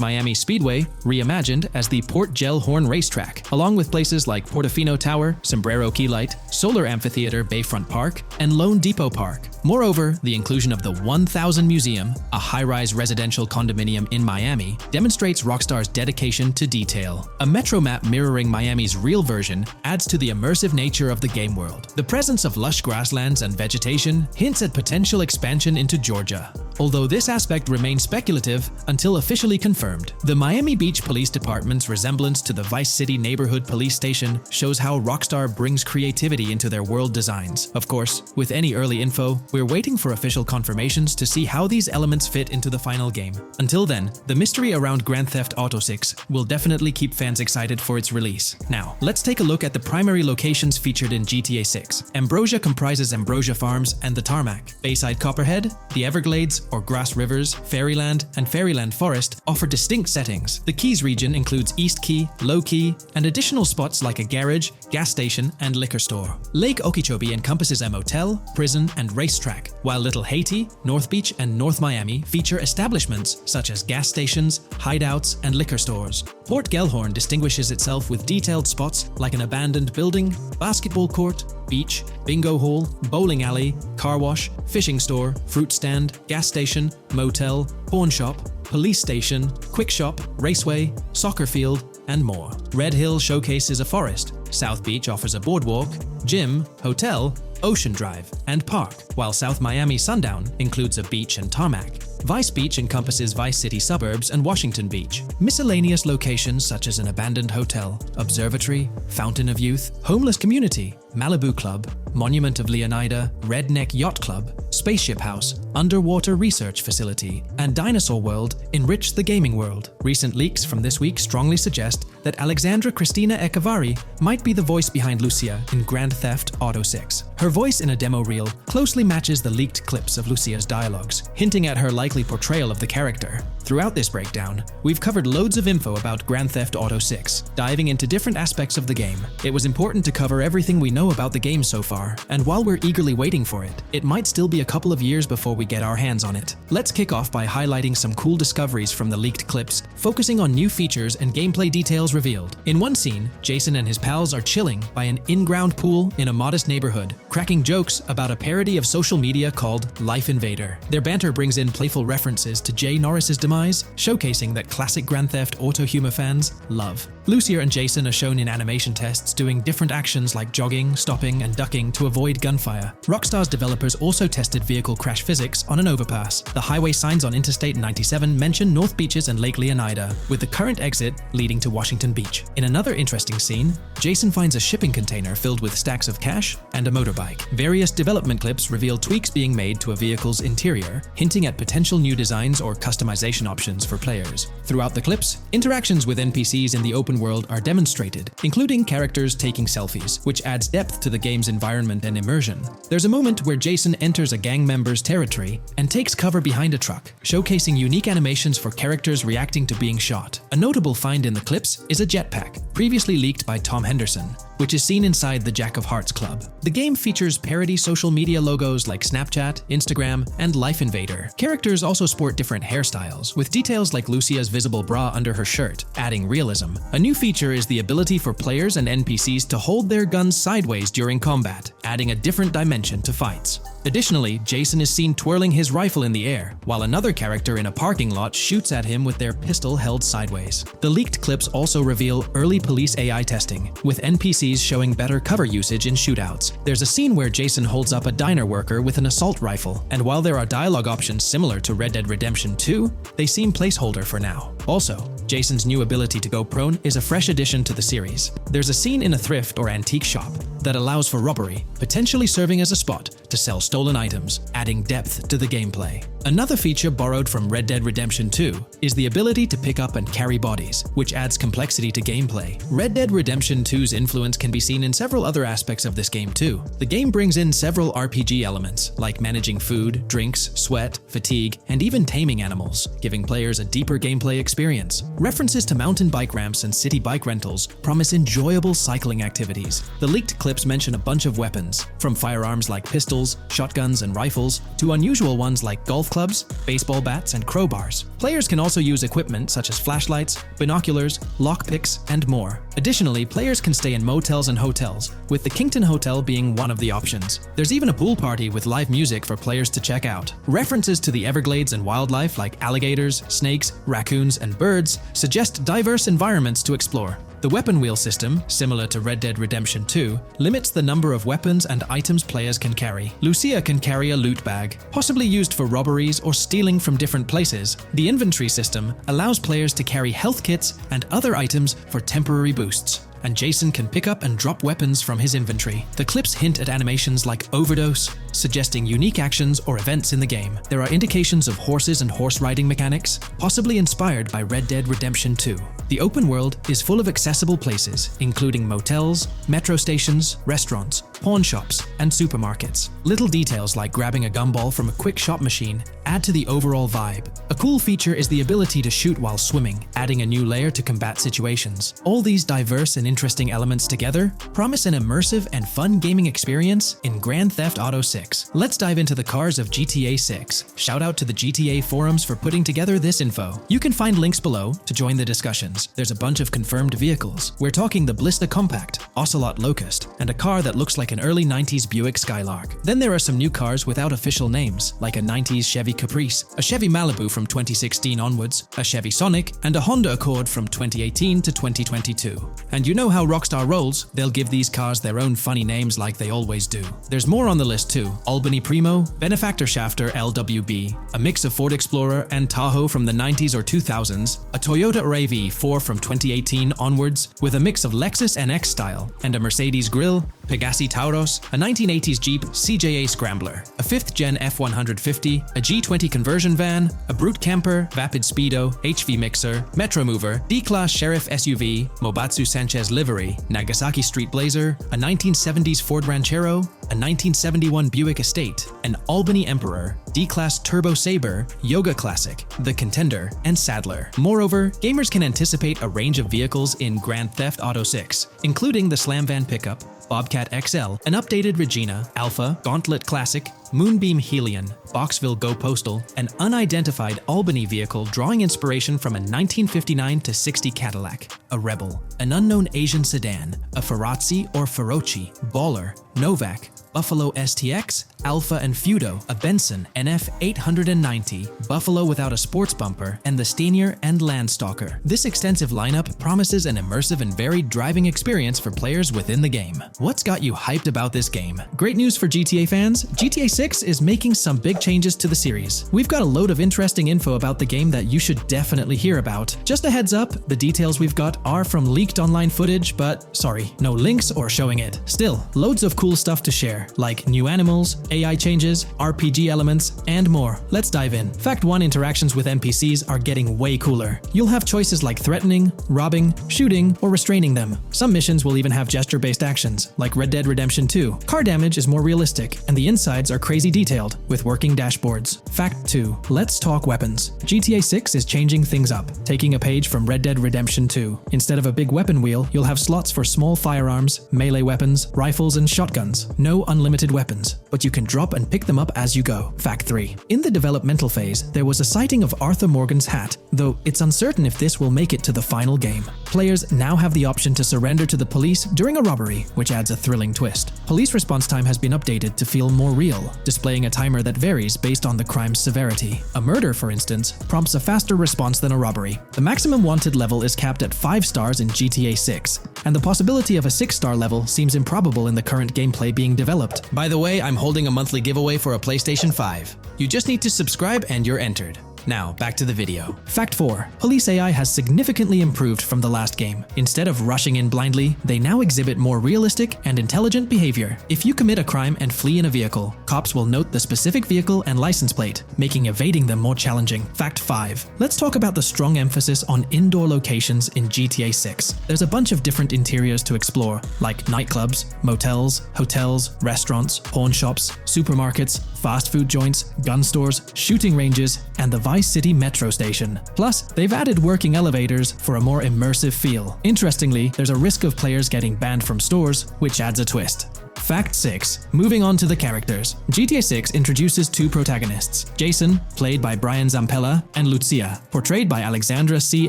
Speaker 1: Miami Speedway, reimagined as the Port Gel-Horn Racetrack, along with places like Portofino Tower, Sombrero Key Light, Solar Amphitheater Bayfront Park, and Lone Depot Park. Moreover, the inclusion of the 1000 Museum, a high-rise residential condominium in Miami, demonstrates Rockstar's dedication to detail. A metro map mirroring Miami's real version adds to the immersive nature of the game world. The presence of lush grasslands and vegetation hints at potential expansion into Georgia, although this aspect remains speculative until officially confirmed. The Miami Beach Police Department's resemblance to the Vice City Neighborhood Police Station shows how Rockstar brings creativity into their world designs. Of course, with any early info, we're waiting for official confirmations to see how these elements fit into the final game. Until then, the mystery around Grand Theft Auto 6 will definitely keep fans excited for its release. Now, let's take a look at the primary locations featured in GTA 6. Ambrosia comprises Ambrosia Farms and the Tarmac. Bayside Copperhead, the Everglades, or Grass Rivers, Fairyland, and Fairyland Forest offer distinct settings. The Keys region includes East Key, Low Key, and additional spots like a garage, gas station, and liquor store. Lake Okeechobee encompasses a motel, prison, and racetrack, while Little Haiti, North Beach, and North Miami feature establishments such as gas stations, hideouts, and liquor stores. Port Gellhorn distinguishes itself with detailed spots like an abandoned building, basketball court, beach, bingo hall, bowling alley, car wash, fishing store, fruit stand, gas station, motel, pawn shop, police station, quick shop, raceway, soccer field, and more. Red Hill showcases a forest. South Beach offers a boardwalk, gym, hotel, Ocean Drive, and park, while South Miami Sundown includes a beach and tarmac. Vice Beach encompasses Vice City suburbs and Washington Beach. Miscellaneous locations such as an abandoned hotel, observatory, Fountain of Youth, homeless community, Malibu Club, Monument of Leonida, Redneck Yacht Club, Spaceship House, Underwater Research Facility, and Dinosaur World enrich the gaming world. Recent leaks from this week strongly suggest that Alexandra Christina Echevarri might be the voice behind Lucia in Grand Theft Auto 6. Her voice in a demo reel closely matches the leaked clips of Lucia's dialogues, hinting at her likely portrayal of the character. Throughout this breakdown, we've covered loads of info about Grand Theft Auto 6, diving into different aspects of the game. It was important to cover everything we know about the game so far, and while we're eagerly waiting for it, it might still be a couple of years before we get our hands on it. Let's kick off by highlighting some cool discoveries from the leaked clips, focusing on new features and gameplay details revealed. In one scene, Jason and his pals are chilling by an in-ground pool in a modest neighborhood, cracking jokes about a parody of social media called Life Invader. Their banter brings in playful references to Jay Norris's demise, showcasing that classic Grand Theft Auto humor fans love. Lucia and Jason are shown in animation tests doing different actions like jogging, stopping, and ducking to avoid gunfire. Rockstar's developers also tested vehicle crash physics on an overpass. The highway signs on Interstate 97 mention North Beaches and Lake Leonida, with the current exit leading to Washington Beach. In another interesting scene, Jason finds a shipping container filled with stacks of cash and a motorbike. Various development clips reveal tweaks being made to a vehicle's interior, hinting at potential new designs or customization options for players. Throughout the clips, interactions with NPCs in the open world are demonstrated, including characters taking selfies, which adds depth to the game's environment and immersion. There's a moment where Jason enters a gang member's territory and takes cover behind a truck, showcasing unique animations for characters reacting to being shot. A notable find in the clips is a jetpack, previously leaked by Tom Henderson, which is seen inside the Jack of Hearts Club. The game features parody social media logos like Snapchat, Instagram, and Life Invader. Characters also sport different hairstyles, with details like Lucia's visible bra under her shirt, adding realism. A new feature is the ability for players and NPCs to hold their guns sideways during combat, adding a different dimension to fights. Additionally, Jason is seen twirling his rifle in the air, while another character in a parking lot shoots at him with their pistol held sideways. The leaked clips also reveal early police AI testing, with NPCs showing better cover usage in shootouts. There's a scene where Jason holds up a diner worker with an assault rifle, and while there are dialogue options similar to Red Dead Redemption 2, they seem placeholder for now. Also, Jason's new ability to go prone is a fresh addition to the series. There's a scene in a thrift or antique shop that allows for robbery, potentially serving as a spot to sell stolen items, adding depth to the gameplay. Another feature borrowed from Red Dead Redemption 2 is the ability to pick up and carry bodies, which adds complexity to gameplay. Red Dead Redemption 2's influence can be seen in several other aspects of this game too. The game brings in several RPG elements, like managing food, drinks, sweat, fatigue, and even taming animals, giving players a deeper gameplay experience. References to mountain bike ramps and city bike rentals promise enjoyable cycling activities. The leaked clips mention a bunch of weapons, from firearms like pistols, shotguns, and rifles, to unusual ones like golf clubs, baseball bats, and crowbars. Players can also use equipment such as flashlights, binoculars, lockpicks, and more. Additionally, players can stay in motels and hotels, with the Kington Hotel being one of the options. There's even a pool party with live music for players to check out. References to the Everglades and wildlife like alligators, snakes, raccoons, and birds suggest diverse environments to explore. The weapon wheel system, similar to Red Dead Redemption 2, limits the number of weapons and items players can carry. Lucia can carry a loot bag, possibly used for robberies or stealing from different places. The inventory system allows players to carry health kits and other items for temporary boosts, and Jason can pick up and drop weapons from his inventory. The clips hint at animations like overdose, suggesting unique actions or events in the game. There are indications of horses and horse riding mechanics, possibly inspired by Red Dead Redemption 2. The open world is full of accessible places, including motels, metro stations, restaurants, pawn shops, and supermarkets. Little details like grabbing a gumball from a quick shop machine add to the overall vibe. A cool feature is the ability to shoot while swimming, adding a new layer to combat situations. All these diverse and interesting elements together promise an immersive and fun gaming experience in Grand Theft Auto 6. Let's dive into the cars of GTA 6. Shout out to the GTA forums for putting together this info. You can find links below to join the discussions. There's a bunch of confirmed vehicles. We're talking the Blista Compact, Ocelot Locust, and a car that looks like an early 90s Buick Skylark. Then there are some new cars without official names, like a 90s Chevy Caprice, a Chevy Malibu from 2016 onwards, a Chevy Sonic, and a Honda Accord from 2018 to 2022. And you know how Rockstar rolls, they'll give these cars their own funny names like they always do. There's more on the list too. Albany Primo, Benefactor Shafter LWB, a mix of Ford Explorer and Tahoe from the 90s or 2000s, a Toyota RAV 4 from 2018 onwards, with a mix of Lexus NX style, and a Mercedes Grill, Pegassi Tauros, a 1980s Jeep CJA Scrambler, a 5th Gen F150, a G20 conversion van, a Brute Camper, Vapid Speedo, HV Mixer, Metro Mover, D-Class Sheriff SUV, Mobatsu Sanchez Livery, Nagasaki Street Blazer, a 1970s Ford Ranchero, a 1971 Buick Estate, an Albany Emperor, D-Class Turbo Sabre, Yoga Classic, the Contender, and Sadler. Moreover, gamers can anticipate a range of vehicles in Grand Theft Auto 6, including the Slam Van pickup, Bobcat XL, an updated Regina, Alpha, Gauntlet Classic, Moonbeam Helion, Boxville Go Postal, an unidentified Albany vehicle drawing inspiration from a 1959-60 Cadillac, a Rebel, an unknown Asian sedan, a Ferrazzi or Feroci, Baller, Novak, Buffalo STX, Alpha and Feudo, a Benson NF 890, Buffalo without a sports bumper, and the Steyr and Landstalker. This extensive lineup promises an immersive and varied driving experience for players within the game. What's got you hyped about this game? Great news for GTA fans, GTA 6 is making some big changes to the series. We've got a load of interesting info about the game that you should definitely hear about. Just a heads up, the details we've got are from leaked online footage, but sorry, no links or showing it. Still, loads of cool stuff to share, like new animals, AI changes, RPG elements, and more. Let's dive in. Fact 1: interactions with NPCs are getting way cooler. You'll have choices like threatening, robbing, shooting, or restraining them. Some missions will even have gesture-based actions, like Red Dead Redemption 2. Car damage is more realistic, and the insides are crazy detailed, with working dashboards. Fact 2: let's talk weapons. GTA 6 is changing things up, taking a page from Red Dead Redemption 2. Instead of a big weapon wheel, you'll have slots for small firearms, melee weapons, rifles, and shotguns. No unlimited weapons, but you can drop and pick them up as you go. Fact 3: in the developmental phase, there was a sighting of Arthur Morgan's hat, though it's uncertain if this will make it to the final game. Players now have the option to surrender to the police during a robbery, which adds a thrilling twist. Police response time has been updated to feel more real, displaying a timer that varies based on the crime's severity. A murder, for instance, prompts a faster response than a robbery. The maximum wanted level is capped at 5 stars in GTA 6, and the possibility of a 6-star level seems improbable in the current gameplay being developed. By the way, I'm holding a monthly giveaway for a PlayStation 5. You just need to subscribe and you're entered. Now, back to the video. Fact 4: police AI has significantly improved from the last game. Instead of rushing in blindly, they now exhibit more realistic and intelligent behavior. If you commit a crime and flee in a vehicle, cops will note the specific vehicle and license plate, making evading them more challenging. Fact 5: let's talk about the strong emphasis on indoor locations in GTA 6. There's a bunch of different interiors to explore, like nightclubs, motels, hotels, restaurants, pawn shops, supermarkets, fast food joints, gun stores, shooting ranges, and the Vice City metro station. Plus, they've added working elevators for a more immersive feel. Interestingly, there's a risk of players getting banned from stores, which adds a twist. Fact 6: moving on to the characters. GTA 6 introduces 2 protagonists, Jason, played by Brian Zampella, and Lucia, portrayed by Alexandra C.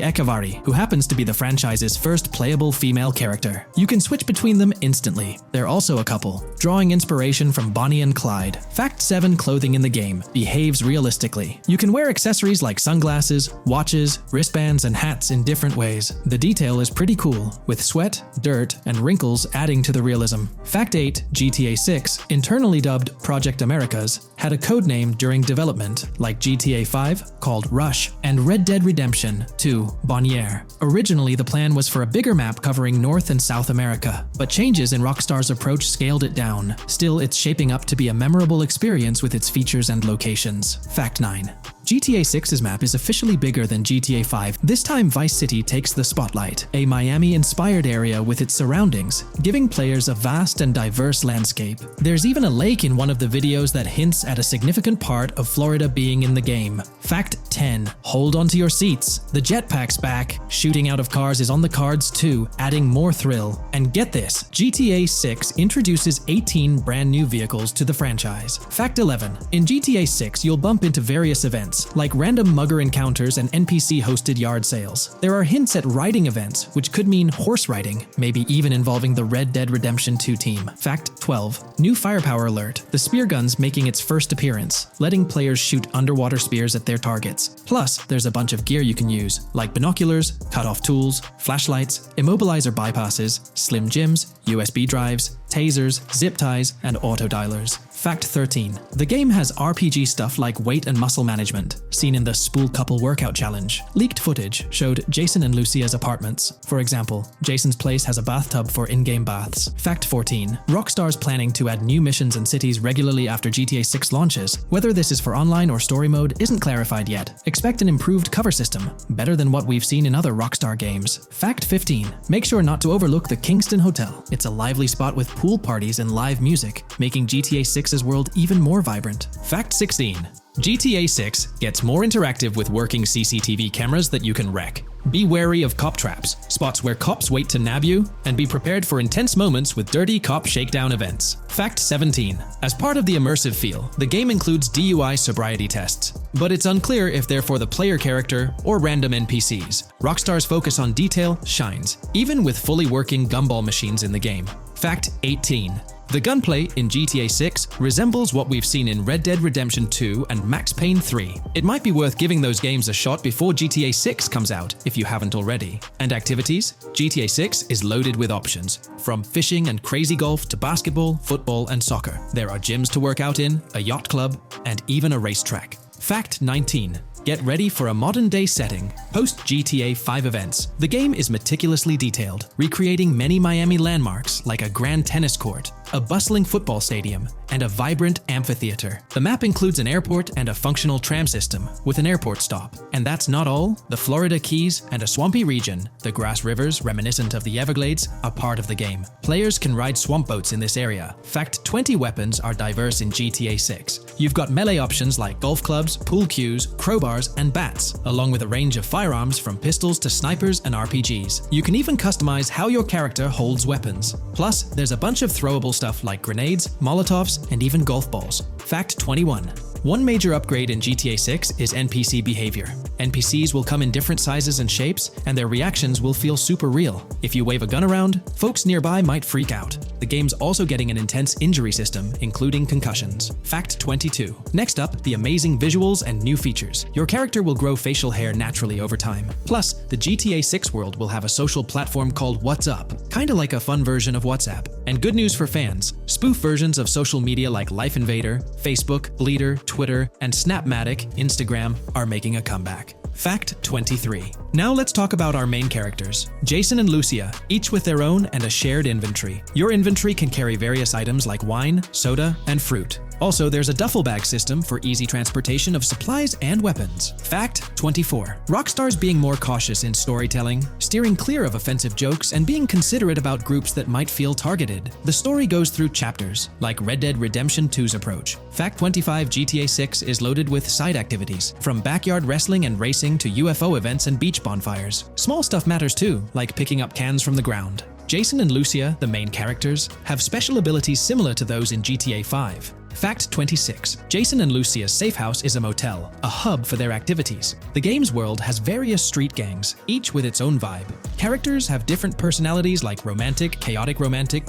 Speaker 1: Echevarri, who happens to be the franchise's first playable female character. You can switch between them instantly. They're also a couple, drawing inspiration from Bonnie and Clyde. Fact 7: clothing in the game behaves realistically. You can wear accessories like sunglasses, watches, wristbands, and hats in different ways. The detail is pretty cool, with sweat, dirt, and wrinkles adding to the realism. Fact 8: GTA 6, internally dubbed Project Americas, had a codename during development, like GTA 5, called Rush, and Red Dead Redemption 2, Bonnier. Originally, the plan was for a bigger map covering North and South America, but changes in Rockstar's approach scaled it down. Still, it's shaping up to be a memorable experience with its features and locations. Fact 9: GTA 6's map is officially bigger than GTA 5. This time, Vice City takes the spotlight, a Miami-inspired area with its surroundings, giving players a vast and diverse landscape. There's even a lake in one of the videos that hints at a significant part of Florida being in the game. Fact 10: hold onto your seats. The jetpack's back. Shooting out of cars is on the cards too, adding more thrill. And get this, GTA 6 introduces 18 brand new vehicles to the franchise. Fact 11: in GTA 6, you'll bump into various events, like random mugger encounters and NPC-hosted yard sales. There are hints at riding events, which could mean horse riding, maybe even involving the Red Dead Redemption 2 team. Fact 12: new firepower alert. The spear gun's making its first appearance, letting players shoot underwater spears at their targets. Plus, there's a bunch of gear you can use, like binoculars, cut-off tools, flashlights, immobilizer bypasses, slim jims, USB drives, tasers, zip ties, and auto-dialers. Fact 13: the game has RPG stuff like weight and muscle management, seen in the Spool Couple Workout Challenge. Leaked footage showed Jason and Lucia's apartments. For example, Jason's place has a bathtub for in-game baths. Fact 14: Rockstar's planning to add new missions and cities regularly after GTA 6 launches. Whether this is for online or story mode isn't clarified yet. Expect an improved cover system, better than what we've seen in other Rockstar games. Fact 15: make sure not to overlook the Kingston Hotel. It's a lively spot with pool parties and live music, making GTA 6's world even more vibrant. Fact 16: GTA 6 gets more interactive with working CCTV cameras that you can wreck. Be wary of cop traps, spots where cops wait to nab you, and be prepared for intense moments with dirty cop shakedown events. Fact 17: as part of the immersive feel, the game includes DUI sobriety tests, but it's unclear if they're for the player character or random NPCs. Rockstar's focus on detail shines, even with fully working gumball machines in the game. Fact 18. The gunplay in GTA 6 resembles what we've seen in Red Dead Redemption 2 and Max Payne 3. It might be worth giving those games a shot before GTA 6 comes out, if you haven't already. And activities? GTA 6 is loaded with options, from fishing and crazy golf to basketball, football, and soccer. There are gyms to work out in, a yacht club, and even a racetrack. Fact 19. Get ready for a modern-day setting. Post-GTA 5 events, the game is meticulously detailed, recreating many Miami landmarks like a grand tennis court, a bustling football stadium, and a vibrant amphitheater. The map includes an airport and a functional tram system with an airport stop. And that's not all. The Florida Keys and a swampy region, the grass rivers reminiscent of the Everglades, are part of the game. Players can ride swamp boats in this area. Fact 20 weapons are diverse in GTA 6. You've got melee options like golf clubs, pool cues, crowbars, and bats, along with a range of firearms from pistols to snipers and RPGs. You can even customize how your character holds weapons. Plus, there's a bunch of throwable stuff like grenades, molotovs, and even golf balls. Fact 21. One major upgrade in GTA 6 is NPC behavior. NPCs will come in different sizes and shapes, and their reactions will feel super real. If you wave a gun around, folks nearby might freak out. The game's also getting an intense injury system, including concussions. Fact 22. Next up, the amazing visuals and new features. Your character will grow facial hair naturally over time. Plus, the GTA 6 world will have a social platform called What's Up, kinda like a fun version of WhatsApp. And good news for fans, spoof versions of social media like Life Invader, Facebook, Bleeder, Twitter, and Snapmatic, Instagram, are making a comeback. Fact 23. Now let's talk about our main characters, Jason and Lucia, each with their own and a shared inventory. Your inventory can carry various items like wine, soda, and fruit. Also, there's a duffel bag system for easy transportation of supplies and weapons. Fact 24. Rockstar's being more cautious in storytelling, steering clear of offensive jokes, and being considerate about groups that might feel targeted. The story goes through chapters, like Red Dead Redemption 2's approach. Fact 25. GTA 6 is loaded with side activities, from backyard wrestling and racing to UFO events and beach bonfires. Small stuff matters too, like picking up cans from the ground. Jason and Lucia, the main characters, have special abilities similar to those in GTA 5. Fact 26. Jason and Lucia's safe house is a motel, a hub for their activities. The game's world has various street gangs, each with its own vibe. Characters have different personalities like romantic,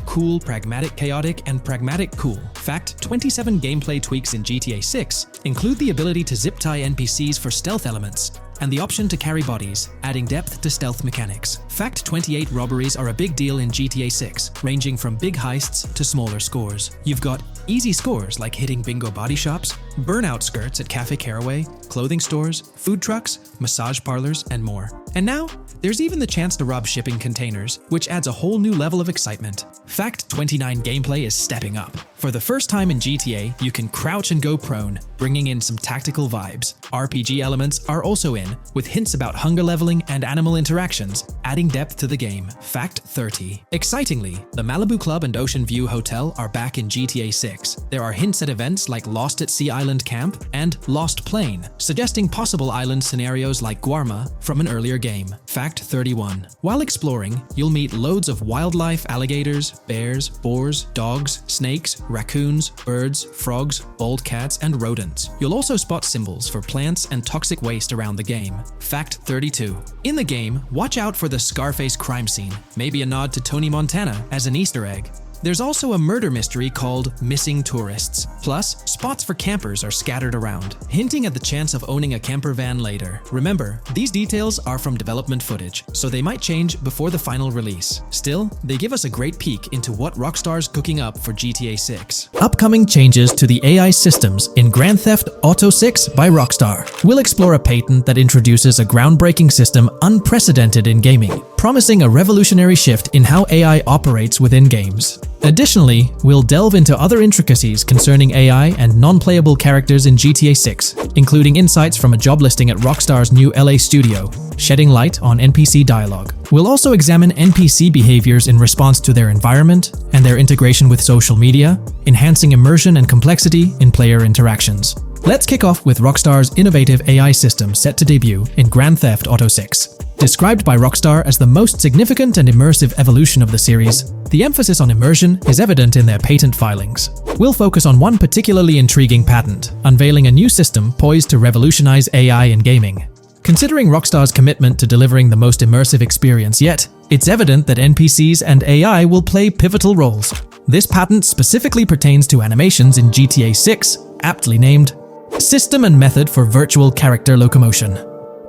Speaker 1: cool, pragmatic, chaotic, and pragmatic cool. Fact 27. Gameplay tweaks in GTA 6 include the ability to zip tie NPCs for stealth elements, and the option to carry bodies, adding depth to stealth mechanics. Fact 28. Robberies are a big deal in GTA 6, ranging from big heists to smaller scores. You've got easy scores like hitting bingo body shops, burnout skirts at Cafe Caraway, clothing stores, food trucks, massage parlors, and more. And now, there's even the chance to rob shipping containers, which adds a whole new level of excitement. Fact 29. Gameplay is stepping up. For the first time in GTA, you can crouch and go prone, bringing in some tactical vibes. RPG elements are also in, with hints about hunger leveling and animal interactions, adding depth to the game. Fact 30. Excitingly, the Malibu Club and Ocean View Hotel are back in GTA 6. There are hints at events like Lost at Sea Island Camp and Lost Plane, suggesting possible island scenarios like Guarma from an earlier game. Fact 31. While exploring, you'll meet loads of wildlife, alligators, bears, boars, dogs, snakes, raccoons, birds, frogs, bald cats, and rodents. You'll also spot symbols for plants and toxic waste around the game. Fact 32. In the game, watch out for the Scarface crime scene, maybe a nod to Tony Montana as an Easter egg. There's also a murder mystery called Missing Tourists. Plus, spots for campers are scattered around, hinting at the chance of owning a camper van later. Remember, these details are from development footage, so they might change before the final release. Still, they give us a great peek into what Rockstar's cooking up for GTA 6. Upcoming changes to the AI systems in Grand Theft Auto 6 by Rockstar. We'll explore a patent that introduces a groundbreaking system unprecedented in gaming, promising a revolutionary shift in how AI operates within games. Additionally, we'll delve into other intricacies concerning AI and non-playable characters in GTA 6, including insights from a job listing at Rockstar's new LA studio, shedding light on NPC dialogue. We'll also examine NPC behaviors in response to their environment and their integration with social media, enhancing immersion and complexity in player interactions. Let's kick off with Rockstar's innovative AI system set to debut in Grand Theft Auto 6. Described by Rockstar as the most significant and immersive evolution of the series, the emphasis on immersion is evident in their patent filings. We'll focus on one particularly intriguing patent, unveiling a new system poised to revolutionize AI in gaming. Considering Rockstar's commitment to delivering the most immersive experience yet, it's evident that NPCs and AI will play pivotal roles. This patent specifically pertains to animations in GTA 6, aptly named System and Method for Virtual Character Locomotion.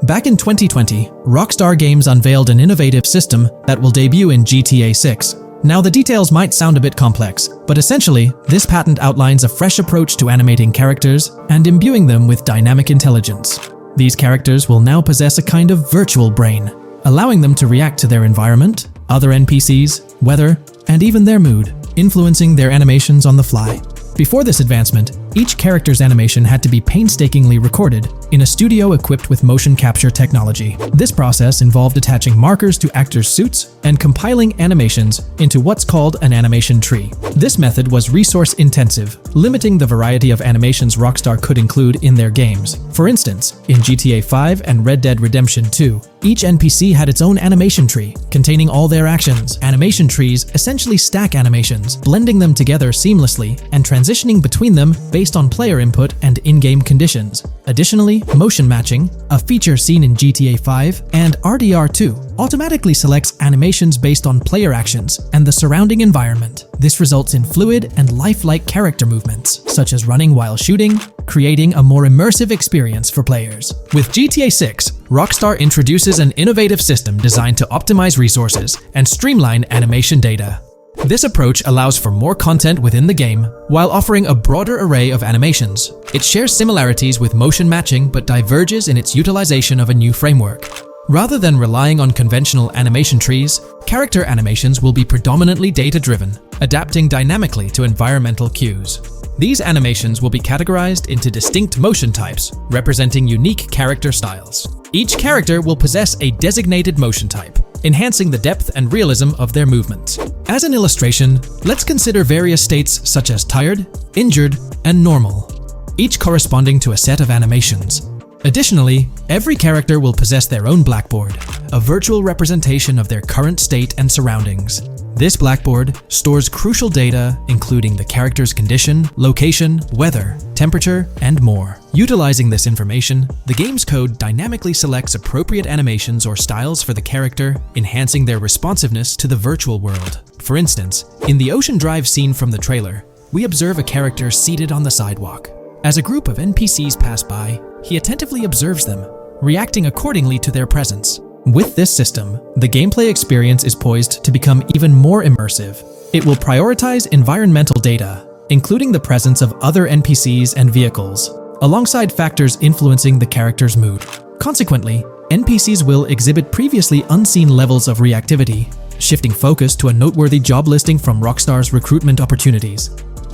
Speaker 1: Back in 2020, Rockstar Games unveiled an innovative system that will debut in GTA 6. Now, the details might sound a bit complex, but essentially, this patent outlines a fresh approach to animating characters and imbuing them with dynamic intelligence. These characters will now possess a kind of virtual brain, allowing them to react to their environment, other NPCs, weather, and even their mood, influencing their animations on the fly. Before this advancement, each character's animation had to be painstakingly recorded in a studio equipped with motion capture technology. This process involved attaching markers to actors' suits and compiling animations into what's called an animation tree. This method was resource-intensive, limiting the variety of animations Rockstar could include in their games. For instance, in GTA 5 and Red Dead Redemption 2, each NPC had its own animation tree, containing all their actions. Animation trees essentially stack animations, blending them together seamlessly and transitioning between them based on player input and in-game conditions. Additionally, motion matching, a feature seen in GTA 5 and RDR2, automatically selects animations based on player actions and the surrounding environment. This results in fluid and lifelike character movements, such as running while shooting, creating a more immersive experience for players. With GTA 6, Rockstar introduces an innovative system designed to optimize resources and streamline animation data. This approach allows for more content within the game while offering a broader array of animations. It shares similarities with motion matching but diverges in its utilization of a new framework. Rather than relying on conventional animation trees, character animations will be predominantly data-driven, adapting dynamically to environmental cues. These animations will be categorized into distinct motion types, representing unique character styles. Each character will possess a designated motion type, enhancing the depth and realism of their movements. As an illustration, let's consider various states such as tired, injured, and normal, each corresponding to a set of animations. Additionally, every character will possess their own Blackboard, a virtual representation of their current state and surroundings. This Blackboard stores crucial data including the character's condition, location, weather, temperature, and more. Utilizing this information, the game's code dynamically selects appropriate animations or styles for the character, enhancing their responsiveness to the virtual world. For instance, in the Ocean Drive scene from the trailer, we observe a character seated on the sidewalk. As a group of NPCs pass by, he attentively observes them, reacting accordingly to their presence. With this system, the gameplay experience is poised to become even more immersive. It will prioritize environmental data, including the presence of other NPCs and vehicles, alongside factors influencing the character's mood. Consequently, NPCs will exhibit previously unseen levels of reactivity, shifting focus to a noteworthy job listing from Rockstar's recruitment opportunities.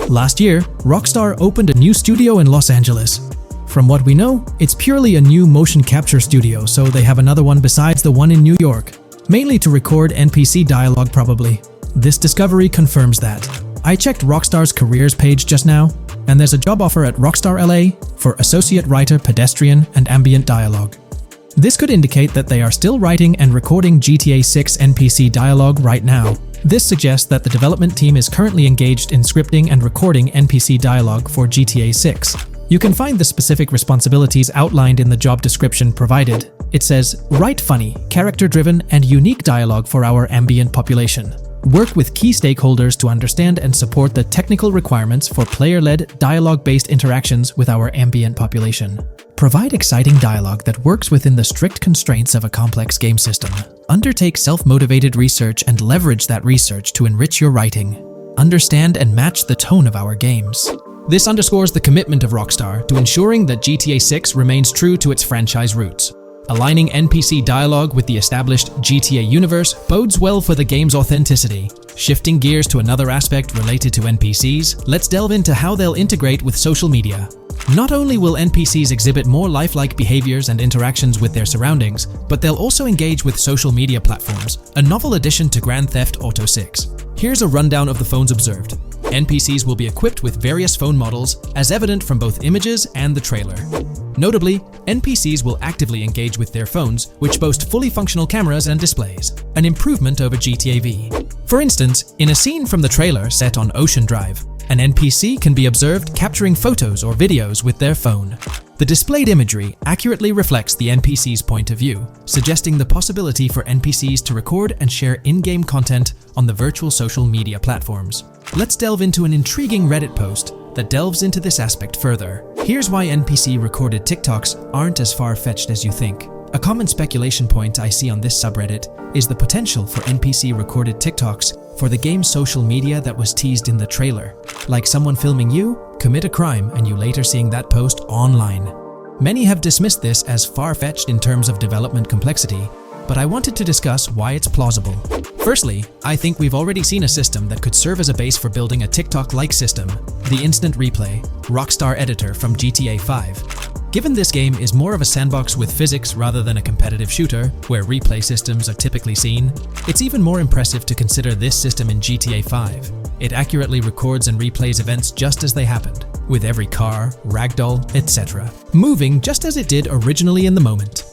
Speaker 1: Last year, Rockstar opened a new studio in Los Angeles. From what we know, it's purely a new motion capture studio, so they have another one besides the one in New York, mainly to record NPC dialogue probably. This discovery confirms that. I checked Rockstar's careers page just now, and there's a job offer at Rockstar LA for Associate Writer Pedestrian and Ambient Dialogue. This could indicate that they are still writing and recording GTA 6 NPC dialogue right now. This suggests that the development team is currently engaged in scripting and recording NPC dialogue for GTA 6. You can find the specific responsibilities outlined in the job description provided. It says, write funny, character-driven, and unique dialogue for our ambient population. Work with key stakeholders to understand and support the technical requirements for player-led, dialogue-based interactions with our ambient population. Provide exciting dialogue that works within the strict constraints of a complex game system. Undertake self-motivated research and leverage that research to enrich your writing. Understand and match the tone of our games. This underscores the commitment of Rockstar to ensuring that GTA 6 remains true to its franchise roots. Aligning NPC dialogue with the established GTA universe bodes well for the game's authenticity. Shifting gears to another aspect related to NPCs, let's delve into how they'll integrate with social media. Not only will NPCs exhibit more lifelike behaviors and interactions with their surroundings, but they'll also engage with social media platforms, a novel addition to Grand Theft Auto 6. Here's a rundown of the phones observed. NPCs will be equipped with various phone models, as evident from both images and the trailer. Notably, NPCs will actively engage with their phones, which boast fully functional cameras and displays, an improvement over GTA V. For instance, in a scene from the trailer set on Ocean Drive, An NPC can be observed capturing photos or videos with their phone. The displayed imagery accurately reflects the NPC's point of view, suggesting the possibility for NPCs to record and share in-game content on the virtual social media platforms. Let's delve into an intriguing Reddit post that delves into this aspect further. Here's why NPC-recorded TikToks aren't as far-fetched as you think. A common speculation point I see on this subreddit is the potential for NPC-recorded TikToks for the game's social media that was teased in the trailer. Like someone filming you, commit a crime, and you later seeing that post online. Many have dismissed this as far-fetched in terms of development complexity, but I wanted to discuss why it's plausible. Firstly, I think we've already seen a system that could serve as a base for building a TikTok-like system, the Instant Replay, Rockstar editor from GTA 5. Given this game is more of a sandbox with physics rather than a competitive shooter, where replay systems are typically seen, it's even more impressive to consider this system in GTA 5. It accurately records and replays events just as they happened, with every car, ragdoll, etc., moving just as it did originally in the moment.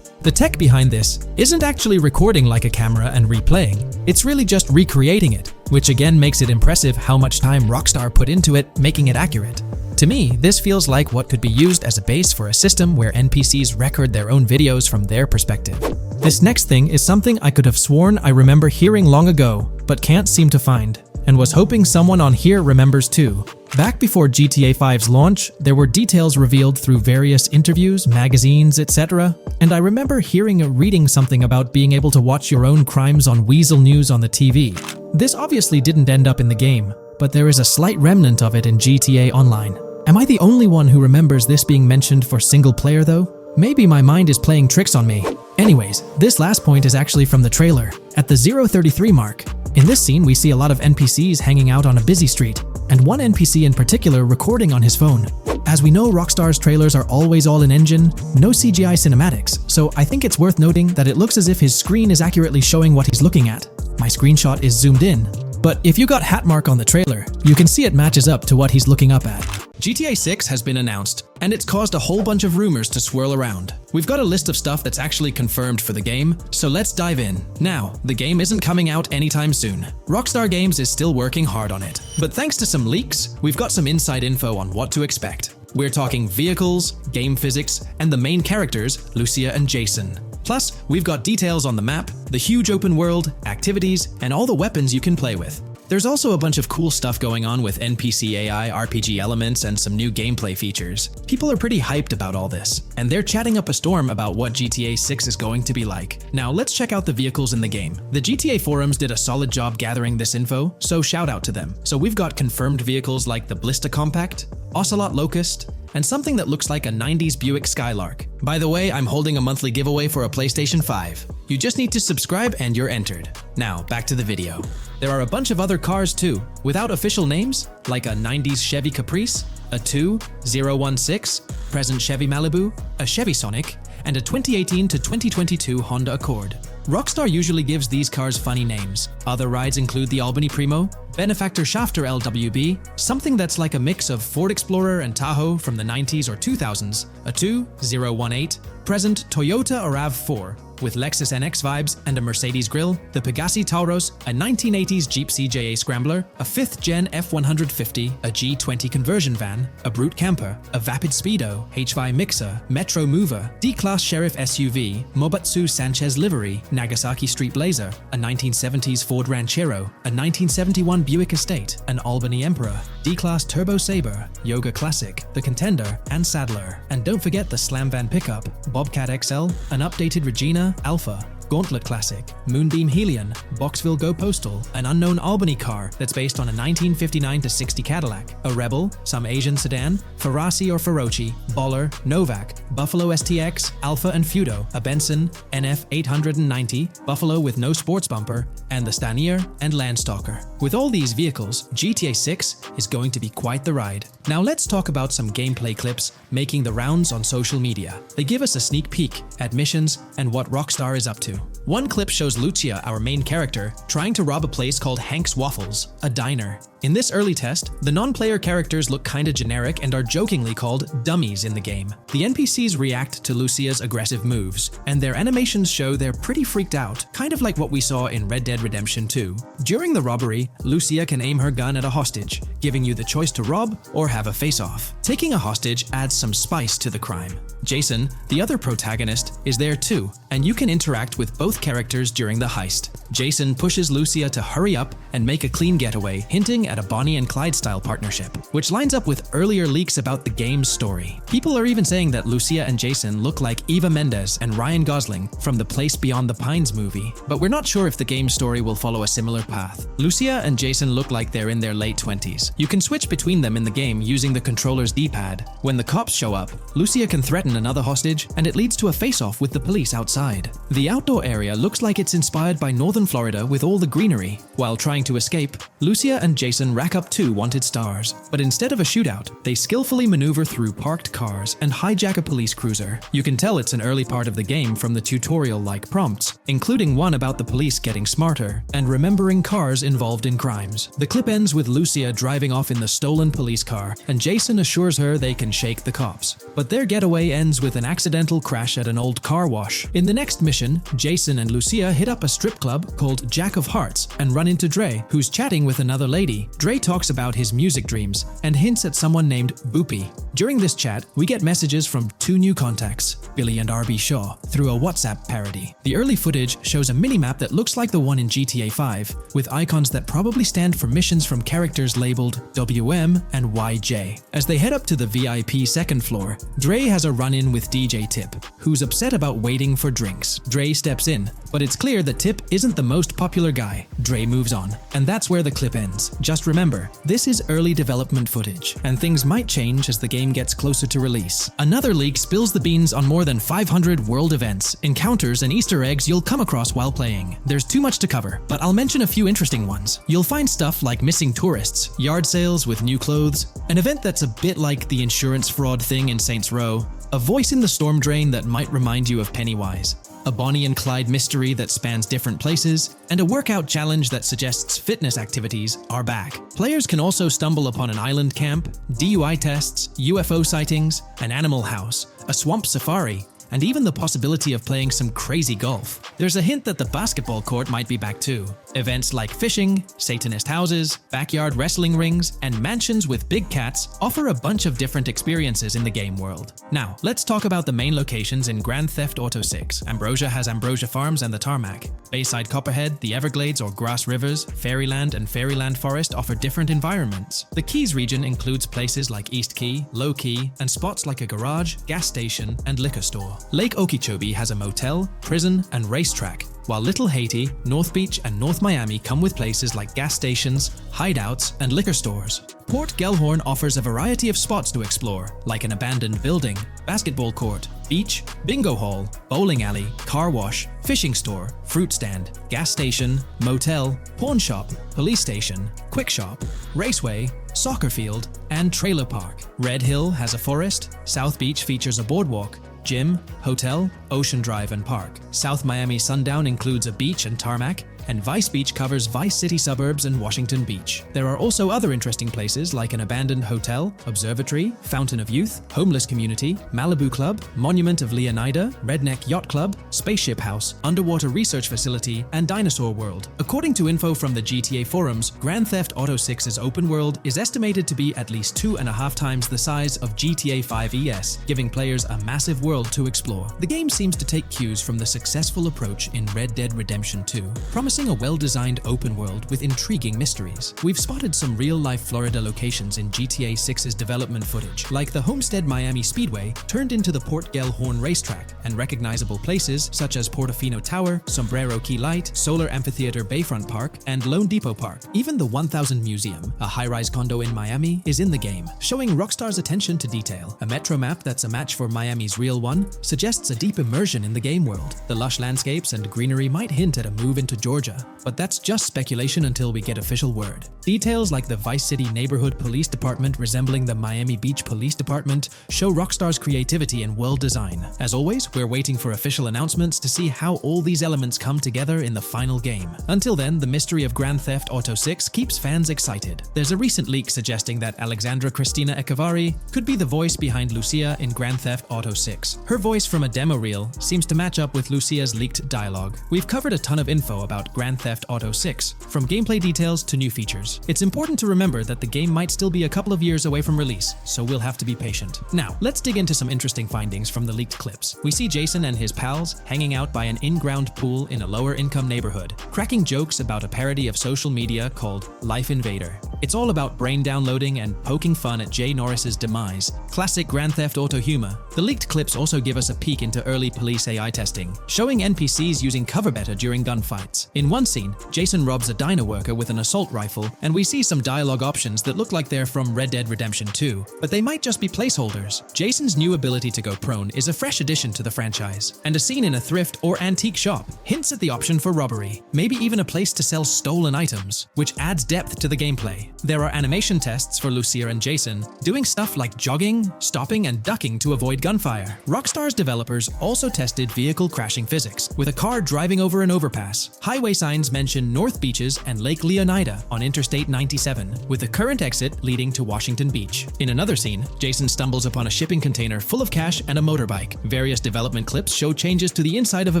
Speaker 1: The tech behind this isn't actually recording like a camera and replaying, it's really just recreating it, which again makes it impressive how much time Rockstar put into it, making it accurate. To me, this feels like what could be used as a base for a system where NPCs record their own videos from their perspective. This next thing is something I could have sworn I remember hearing long ago, but can't seem to find, and was hoping someone on here remembers too. Back before GTA 5's launch, there were details revealed through various interviews, magazines, etc., and I remember hearing or reading something about being able to watch your own crimes on Weasel News on the TV. This obviously didn't end up in the game, but there is a slight remnant of it in GTA Online. Am I the only one who remembers this being mentioned for single player though? Maybe my mind is playing tricks on me. Anyways, this last point is actually from the trailer, at the 0:33 mark. In this scene, we see a lot of NPCs hanging out on a busy street, and one NPC in particular recording on his phone. As we know, Rockstar's trailers are always all in engine, no CGI cinematics, so I think it's worth noting that it looks as if his screen is accurately showing what he's looking at. My screenshot is zoomed in, but if you got Hatmark on the trailer, you can see it matches up to what he's looking up at. GTA 6 has been announced, and it's caused a whole bunch of rumors to swirl around. We've got a list of stuff that's actually confirmed for the game, so let's dive in. Now, the game isn't coming out anytime soon. Rockstar Games is still working hard on it, but thanks to some leaks, we've got some inside info on what to expect. We're talking vehicles, game physics, and the main characters, Lucia and Jason. Plus, we've got details on the map, the huge open world, activities, and all the weapons you can play with. There's also a bunch of cool stuff going on with NPC AI, RPG elements, and some new gameplay features. People are pretty hyped about all this, and they're chatting up a storm about what GTA 6 is going to be like. Now let's check out the vehicles in the game. The GTA forums did a solid job gathering this info, so shout out to them. So we've got confirmed vehicles like the Blista Compact, Ocelot Locust, and something that looks like a 90s Buick Skylark. By the way, I'm holding a monthly giveaway for a PlayStation 5. You just need to subscribe and you're entered. Now, back to the video. There are a bunch of other cars too, without official names, like a 90s Chevy Caprice, a 2016 present Chevy Malibu, a Chevy Sonic, and a 2018 to 2022 Honda Accord. Rockstar usually gives these cars funny names. Other rides include the Albany Primo, Benefactor Shafter LWB, something that's like a mix of Ford Explorer and Tahoe from the 90s or 2000s, a 2018 present Toyota RAV4, with Lexus NX vibes and a Mercedes grille, the Pegassi Tauros, a 1980s Jeep CJA Scrambler, a 5th gen F150, a G20 conversion van, a Brute Camper, a Vapid Speedo, HY Mixer, Metro Mover, D-Class Sheriff SUV, Mobatsu Sanchez Livery, Nagasaki Street Blazer, a 1970s Ford Ranchero, a 1971 Buick Estate, an Albany Emperor, D-Class Turbo Sabre, Yoga Classic, the Contender, and Sadler. And don't forget the Slam Van Pickup, Bobcat XL, an updated Regina Alpha, Gauntlet Classic, Moonbeam Helion, Boxville Go Postal, an unknown Albany car that's based on a 1959-60 Cadillac, a Rebel, some Asian sedan, Ferrari or Feroci, Baller, Novak, Buffalo STX, Alpha and Feudo, a Benson, NF 890, Buffalo with no sports bumper, and the Stanier and Landstalker. With all these vehicles, GTA 6 is going to be quite the ride. Now let's talk about some gameplay clips making the rounds on social media. They give us a sneak peek at missions and what Rockstar is up to. to. One clip shows Lucia, our main character, trying to rob a place called Hank's Waffles, a diner. In this early test, the non-player characters look kinda generic and are jokingly called dummies in the game. The NPCs react to Lucia's aggressive moves, and their animations show they're pretty freaked out, kind of like what we saw in Red Dead Redemption 2. During the robbery, Lucia can aim her gun at a hostage, giving you the choice to rob or have a face-off. Taking a hostage adds some spice to the crime. Jason, the other protagonist, is there too, and you can interact with both characters during the heist. Jason pushes Lucia to hurry up and make a clean getaway, hinting at a Bonnie and Clyde-style partnership, which lines up with earlier leaks about the game's story. People are even saying that Lucia and Jason look like Eva Mendes and Ryan Gosling from the Place Beyond the Pines movie, but we're not sure if the game's story will follow a similar path. Lucia and Jason look like they're in their late 20s. You can switch between them in the game using the controller's D-pad. When the cops show up, Lucia can threaten another hostage, and it leads to a face-off with the police outside. The outdoor area looks like it's inspired by northern Florida with all the greenery. While trying to escape, Lucia and Jason rack up 2 wanted stars, but instead of a shootout, they skillfully maneuver through parked cars and hijack a police cruiser. You can tell it's an early part of the game from the tutorial-like prompts, including one about the police getting smarter and remembering cars involved in crimes. The clip ends with Lucia driving off in the stolen police car, and Jason assures her they can shake the cops. But their getaway ends with an accidental crash at an old car wash. In the next mission, Jason and Lucia hit up a strip club called Jack of Hearts and run into Dre, who's chatting with another lady. Dre talks about his music dreams and hints at someone named Boopy. During this chat, we get messages from 2 new contacts, Billy and RB Shaw, through a WhatsApp parody. The early footage shows a minimap that looks like the one in GTA 5, with icons that probably stand for missions from characters labeled WM and YJ. As they head up to the VIP second floor, Dre has a run-in with DJ Tip, who's upset about waiting for drinks. Dre steps in, but it's clear that Tip isn't the most popular guy. Dre moves on, and that's where the clip ends. Just remember, this is early development footage, and things might change as the game gets closer to release. Another leak spills the beans on more than 500 world events, encounters, and Easter eggs you'll come across while playing. There's too much to cover, but I'll mention a few interesting ones. You'll find stuff like missing tourists, yard sales with new clothes, an event that's a bit like the insurance fraud thing in Saints Row, a voice in the storm drain that might remind you of Pennywise, a Bonnie and Clyde mystery that spans different places, and a workout challenge that suggests fitness activities are back. Players can also stumble upon an island camp, DUI tests, UFO sightings, an animal house, a swamp safari, and even the possibility of playing some crazy golf. There's a hint that the basketball court might be back too. Events like fishing, Satanist houses, backyard wrestling rings, and mansions with big cats offer a bunch of different experiences in the game world. Now, let's talk about the main locations in Grand Theft Auto 6. Ambrosia has Ambrosia Farms and the Tarmac. Bayside Copperhead, the Everglades or Grass Rivers, Fairyland and Fairyland Forest offer different environments. The Keys region includes places like East Key, Low Key, and spots like a garage, gas station, and liquor store. Lake Okeechobee has a motel, prison, and racetrack, while Little Haiti, North Beach, and North Miami come with places like gas stations, hideouts, and liquor stores. Port Gellhorn offers a variety of spots to explore, like an abandoned building, basketball court, beach, bingo hall, bowling alley, car wash, fishing store, fruit stand, gas station, motel, pawn shop, police station, quick shop, raceway, soccer field, and trailer park. Red Hill has a forest, South Beach features a boardwalk, gym, hotel, Ocean Drive, and park. South Miami Sundown includes a beach and tarmac, and Vice Beach covers Vice City suburbs and Washington Beach. There are also other interesting places like an abandoned hotel, observatory, Fountain of Youth, homeless community, Malibu Club, Monument of Leonida, Redneck Yacht Club, Spaceship House, underwater research facility, and Dinosaur World. According to info from the GTA forums, Grand Theft Auto 6's open world is estimated to be at least 2.5 times the size of GTA 5 ES, giving players a massive world to explore. The game seems to take cues from the successful approach in Red Dead Redemption 2, promising a well-designed open world with intriguing mysteries. We've spotted some real-life Florida locations in GTA 6's development footage, like the Homestead Miami Speedway turned into the Port Gellhorn racetrack, and recognizable places such as Portofino Tower, Sombrero Key Light, Solar Amphitheater Bayfront Park, and Lone Depot Park. Even the 1000 Museum, a high-rise condo in Miami, is in the game, showing Rockstar's attention to detail. A metro map that's a match for Miami's real one suggests a deep immersion in the game world. The lush landscapes and greenery might hint at a move into Georgia Georgia, but that's just speculation until we get official word. Details like the Vice City Neighborhood Police Department resembling the Miami Beach Police Department show Rockstar's creativity and world design. As always, we're waiting for official announcements to see how all these elements come together in the final game. Until then, the mystery of Grand Theft Auto 6 keeps fans excited. There's a recent leak suggesting that Alexandra Christina Echevarri could be the voice behind Lucia in Grand Theft Auto 6. Her voice from a demo reel seems to match up with Lucia's leaked dialogue. We've covered a ton of info about Grand Theft Auto 6, from gameplay details to new features. It's important to remember that the game might still be a couple of years away from release, so we'll have to be patient. Now, let's dig into some interesting findings from the leaked clips. We see Jason and his pals hanging out by an in-ground pool in a lower-income neighborhood, cracking jokes about a parody of social media called Life Invader. It's all about brain downloading and poking fun at Jay Norris's demise. Classic Grand Theft Auto humor. The leaked clips also give us a peek into early police AI testing, showing NPCs using cover better during gunfights. In one scene, Jason robs a diner worker with an assault rifle, and we see some dialogue options that look like they're from Red Dead Redemption 2, but they might just be placeholders. Jason's new ability to go prone is a fresh addition to the franchise, and a scene in a thrift or antique shop hints at the option for robbery, maybe even a place to sell stolen items, which adds depth to the gameplay. There are animation tests for Lucia and Jason, doing stuff like jogging, stopping, and ducking to avoid gunfire. Rockstar's developers also tested vehicle crashing physics, with a car driving over an overpass. Highway signs mention North Beaches and Lake Leonida on Interstate 97, with the current exit leading to Washington Beach. In another scene, Jason stumbles upon a shipping container full of cash and a motorbike. Various development clips show changes to the inside of a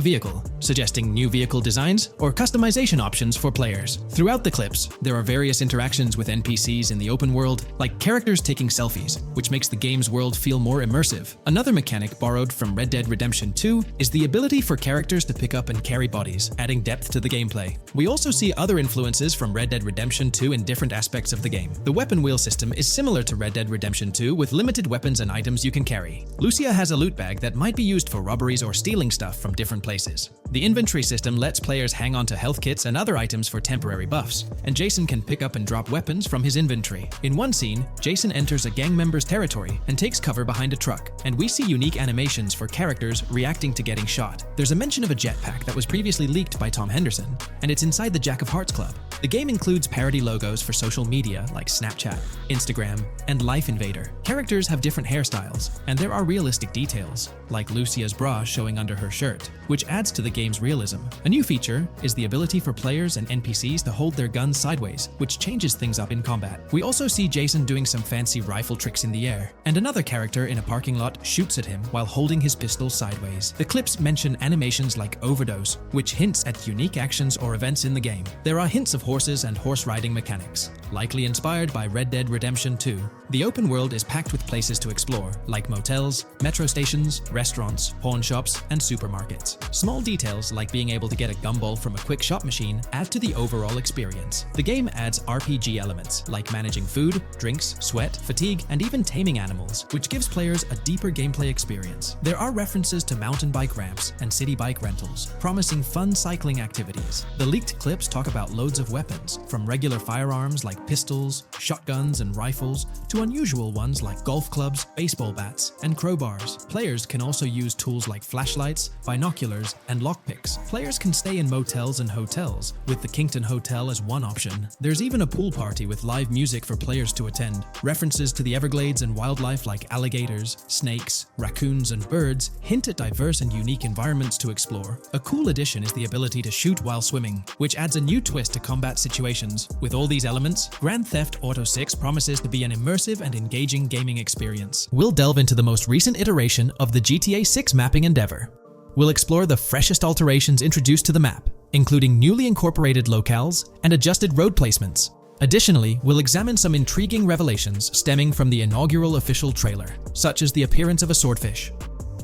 Speaker 1: vehicle, suggesting new vehicle designs or customization options for players. Throughout the clips, there are various interactions with NPCs in the open world, like characters taking selfies, which makes the game's world feel more immersive. Another mechanic borrowed from Red Dead Redemption 2 is the ability for characters to pick up and carry bodies, adding depth to the gameplay. We also see other influences from Red Dead Redemption 2 in different aspects of the game. The weapon wheel system is similar to Red Dead Redemption 2 with limited weapons and items you can carry. Lucia has a loot bag that might be used for robberies or stealing stuff from different places. The inventory system lets players hang on to health kits and other items for temporary buffs, and Jason can pick up and drop weapons from his inventory. In one scene, Jason enters a gang member's territory and takes cover behind a truck, and we see unique animations for characters reacting to getting shot. There's a mention of a jetpack that was previously leaked by Tom Henderson, and it's inside the Jack of Hearts Club. The game includes parody logos for social media like Snapchat, Instagram, and Life Invader. Characters have different hairstyles, and there are realistic details, like Lucia's bra showing under her shirt, which adds to the game's realism. A new feature is the ability for players and NPCs to hold their guns sideways, which changes things up in combat. We also see Jason doing some fancy rifle tricks in the air, and another character in a parking lot shoots at him while holding his pistol sideways. The clips mention animations like overdose, which hints at unique actions or events in the game. There are hints of horses and horse riding mechanics, likely inspired by Red Dead Redemption 2. The open world is packed with places to explore, like motels, metro stations, restaurants, pawn shops, and supermarkets. Small details like being able to get a gumball from a quick shop machine add to the overall experience. The game adds RPG elements, like managing food, drinks, sweat, fatigue, and even taming animals, which gives players a deeper gameplay experience. There are references to mountain bike ramps and city bike rentals, promising fun cycling activities. The leaked clips talk about loads of weapons, from regular firearms like pistols, shotguns, and rifles, to unusual ones like golf clubs, baseball bats, and crowbars. Players can also use tools like flashlights, binoculars, and lockpicks. Players can stay in motels and hotels, with the Kingston Hotel as one option. There's even a pool party with live music for players to attend. References to the Everglades and wildlife like alligators, snakes, raccoons, and birds hint at diverse and unique environments to explore. A cool addition is the ability to shoot while swimming, which adds a new twist to combat situations. With all these elements, Grand Theft Auto 6 promises to be an immersive and engaging gaming experience. We'll delve into the most recent iteration of the GTA 6 mapping endeavor. We'll explore the freshest alterations introduced to the map, including newly incorporated locales and adjusted road placements. Additionally, we'll examine some intriguing revelations stemming from the inaugural official trailer, such as the appearance of a swordfish.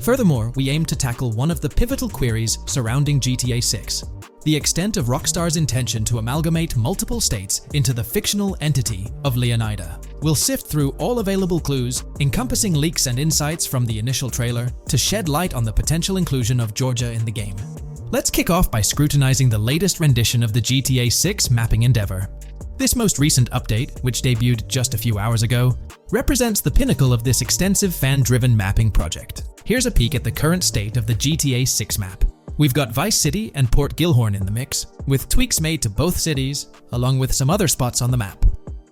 Speaker 1: Furthermore, we aim to tackle one of the pivotal queries surrounding GTA 6, the extent of Rockstar's intention to amalgamate multiple states into the fictional entity of Leonida. We'll sift through all available clues, encompassing leaks and insights from the initial trailer, to shed light on the potential inclusion of Georgia in the game. Let's kick off by scrutinizing the latest rendition of the GTA 6 mapping endeavor. This most recent update, which debuted just a few hours ago, represents the pinnacle of this extensive fan-driven mapping project. Here's a peek at the current state of the GTA 6 map. We've got Vice City and Port Gilhorn in the mix, with tweaks made to both cities, along with some other spots on the map.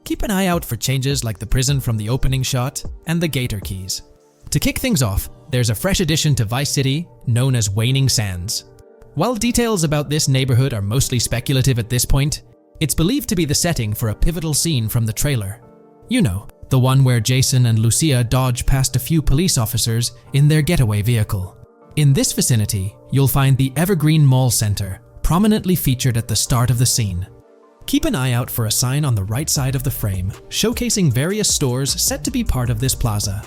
Speaker 1: Keep an eye out for changes like the prison from the opening shot and the Gator Keys. To kick things off, there's a fresh addition to Vice City known as Waning Sands. While details about this neighborhood are mostly speculative at this point, it's believed to be the setting for a pivotal scene from the trailer. You know, the one where Jason and Lucia dodge past a few police officers in their getaway vehicle. In this vicinity, you'll find the Evergreen Mall Center, prominently featured at the start of the scene. Keep an eye out for a sign on the right side of the frame, showcasing various stores set to be part of this plaza.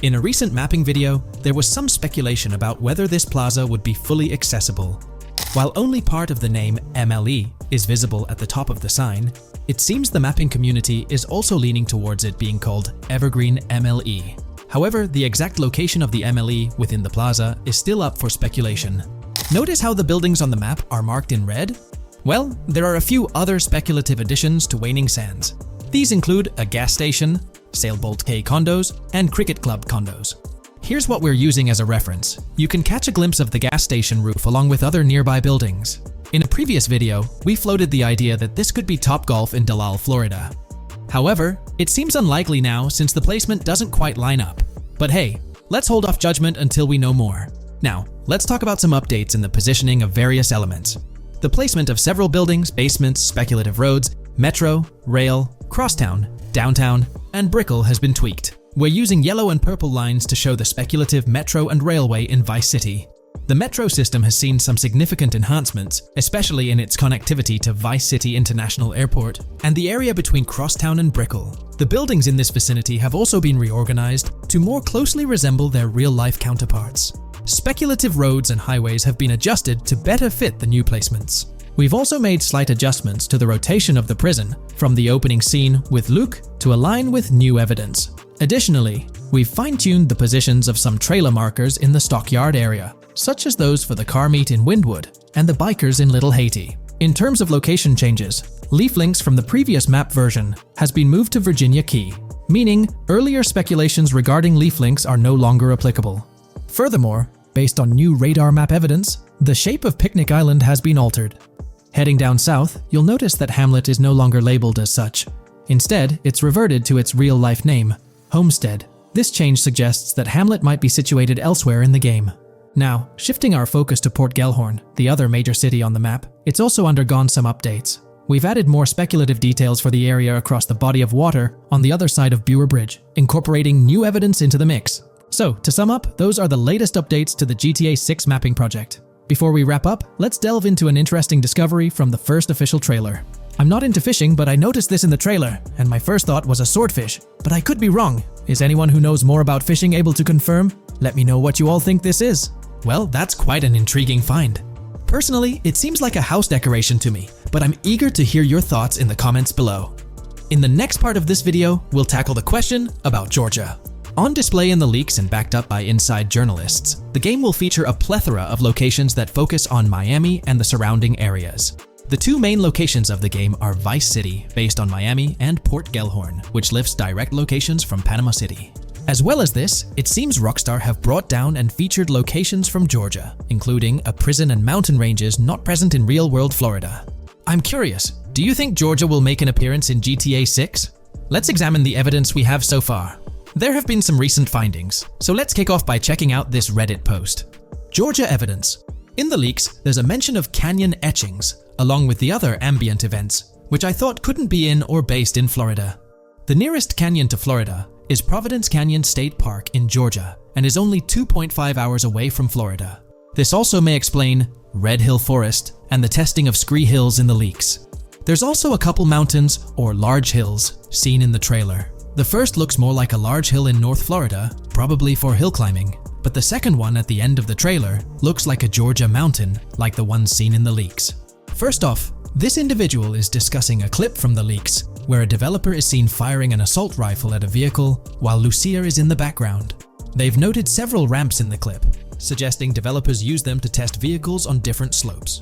Speaker 1: In a recent mapping video, there was some speculation about whether this plaza would be fully accessible. While only part of the name MLE is visible at the top of the sign, it seems the mapping community is also leaning towards it being called Evergreen MLE. However, the exact location of the MLE within the plaza is still up for speculation. Notice how the buildings on the map are marked in red? Well, there are a few other speculative additions to Waning Sands. These include a gas station, Sailbolt K condos, and Cricket Club condos. Here's what we're using as a reference. You can catch a glimpse of the gas station roof along with other nearby buildings. In a previous video, we floated the idea that this could be Topgolf in Dalal, Florida. However, it seems unlikely now since the placement doesn't quite line up. But hey, let's hold off judgment until we know more. Now, let's talk about some updates in the positioning of various elements. The placement of several buildings, basements, speculative roads, metro, rail, crosstown, downtown, and Brickell has been tweaked. We're using yellow and purple lines to show the speculative metro and railway in Vice City. The metro system has seen some significant enhancements, especially in its connectivity to Vice City International Airport and the area between Crosstown and Brickell. The buildings in this vicinity have also been reorganized to more closely resemble their real-life counterparts. Speculative roads and highways have been adjusted to better fit the new placements. We've also made slight adjustments to the rotation of the prison from the opening scene with Luke to align with new evidence. Additionally, we've fine-tuned the positions of some trailer markers in the stockyard area, such as those for the car meet in Windwood and the bikers in Little Haiti. In terms of location changes, leaf links from the previous map version has been moved to Virginia Key, meaning earlier speculations regarding leaf links are no longer applicable. Furthermore, based on new radar map evidence, the shape of Picnic Island has been altered. Heading down south, you'll notice that Hamlet is no longer labeled as such. Instead, it's reverted to its real-life name, Homestead. This change suggests that Hamlet might be situated elsewhere in the game. Now, shifting our focus to Port Gilhorn, the other major city on the map, it's also undergone some updates. We've added more speculative details for the area across the body of water on the other side of Buer Bridge, incorporating new evidence into the mix. So, to sum up, those are the latest updates to the GTA 6 mapping project. Before we wrap up, let's delve into an interesting discovery from the first official trailer. I'm not into fishing, but I noticed this in the trailer, and my first thought was a swordfish, but I could be wrong. Is anyone who knows more about fishing able to confirm? Let me know what you all think this is. Well, that's quite an intriguing find. Personally, it seems like a house decoration to me, but I'm eager to hear your thoughts in the comments below. In the next part of this video, we'll tackle the question about Georgia. On display in the leaks and backed up by inside journalists, the game will feature a plethora of locations that focus on Miami and the surrounding areas. The two main locations of the game are Vice City, based on Miami, and Port Gilhorn, which lifts direct locations from Panama City. As well as this, it seems Rockstar have brought down and featured locations from Georgia, including a prison and mountain ranges not present in real-world Florida. I'm curious, do you think Georgia will make an appearance in GTA 6? Let's examine the evidence we have so far. There have been some recent findings, so let's kick off by checking out this Reddit post. Georgia evidence. In the leaks, there's a mention of canyon etchings, along with the other ambient events, which I thought couldn't be in or based in Florida. The nearest canyon to Florida is Providence Canyon State Park in Georgia and is only 2.5 hours away from Florida. This also may explain Red Hill Forest and the testing of Scree Hills in the leaks. There's also a couple mountains or large hills seen in the trailer. The first looks more like a large hill in North Florida, probably for hill climbing, but the second one at the end of the trailer looks like a Georgia mountain, like the one seen in the leaks. First off, this individual is discussing a clip from the leaks, where a developer is seen firing an assault rifle at a vehicle while Lucia is in the background. They've noted several ramps in the clip, suggesting developers use them to test vehicles on different slopes.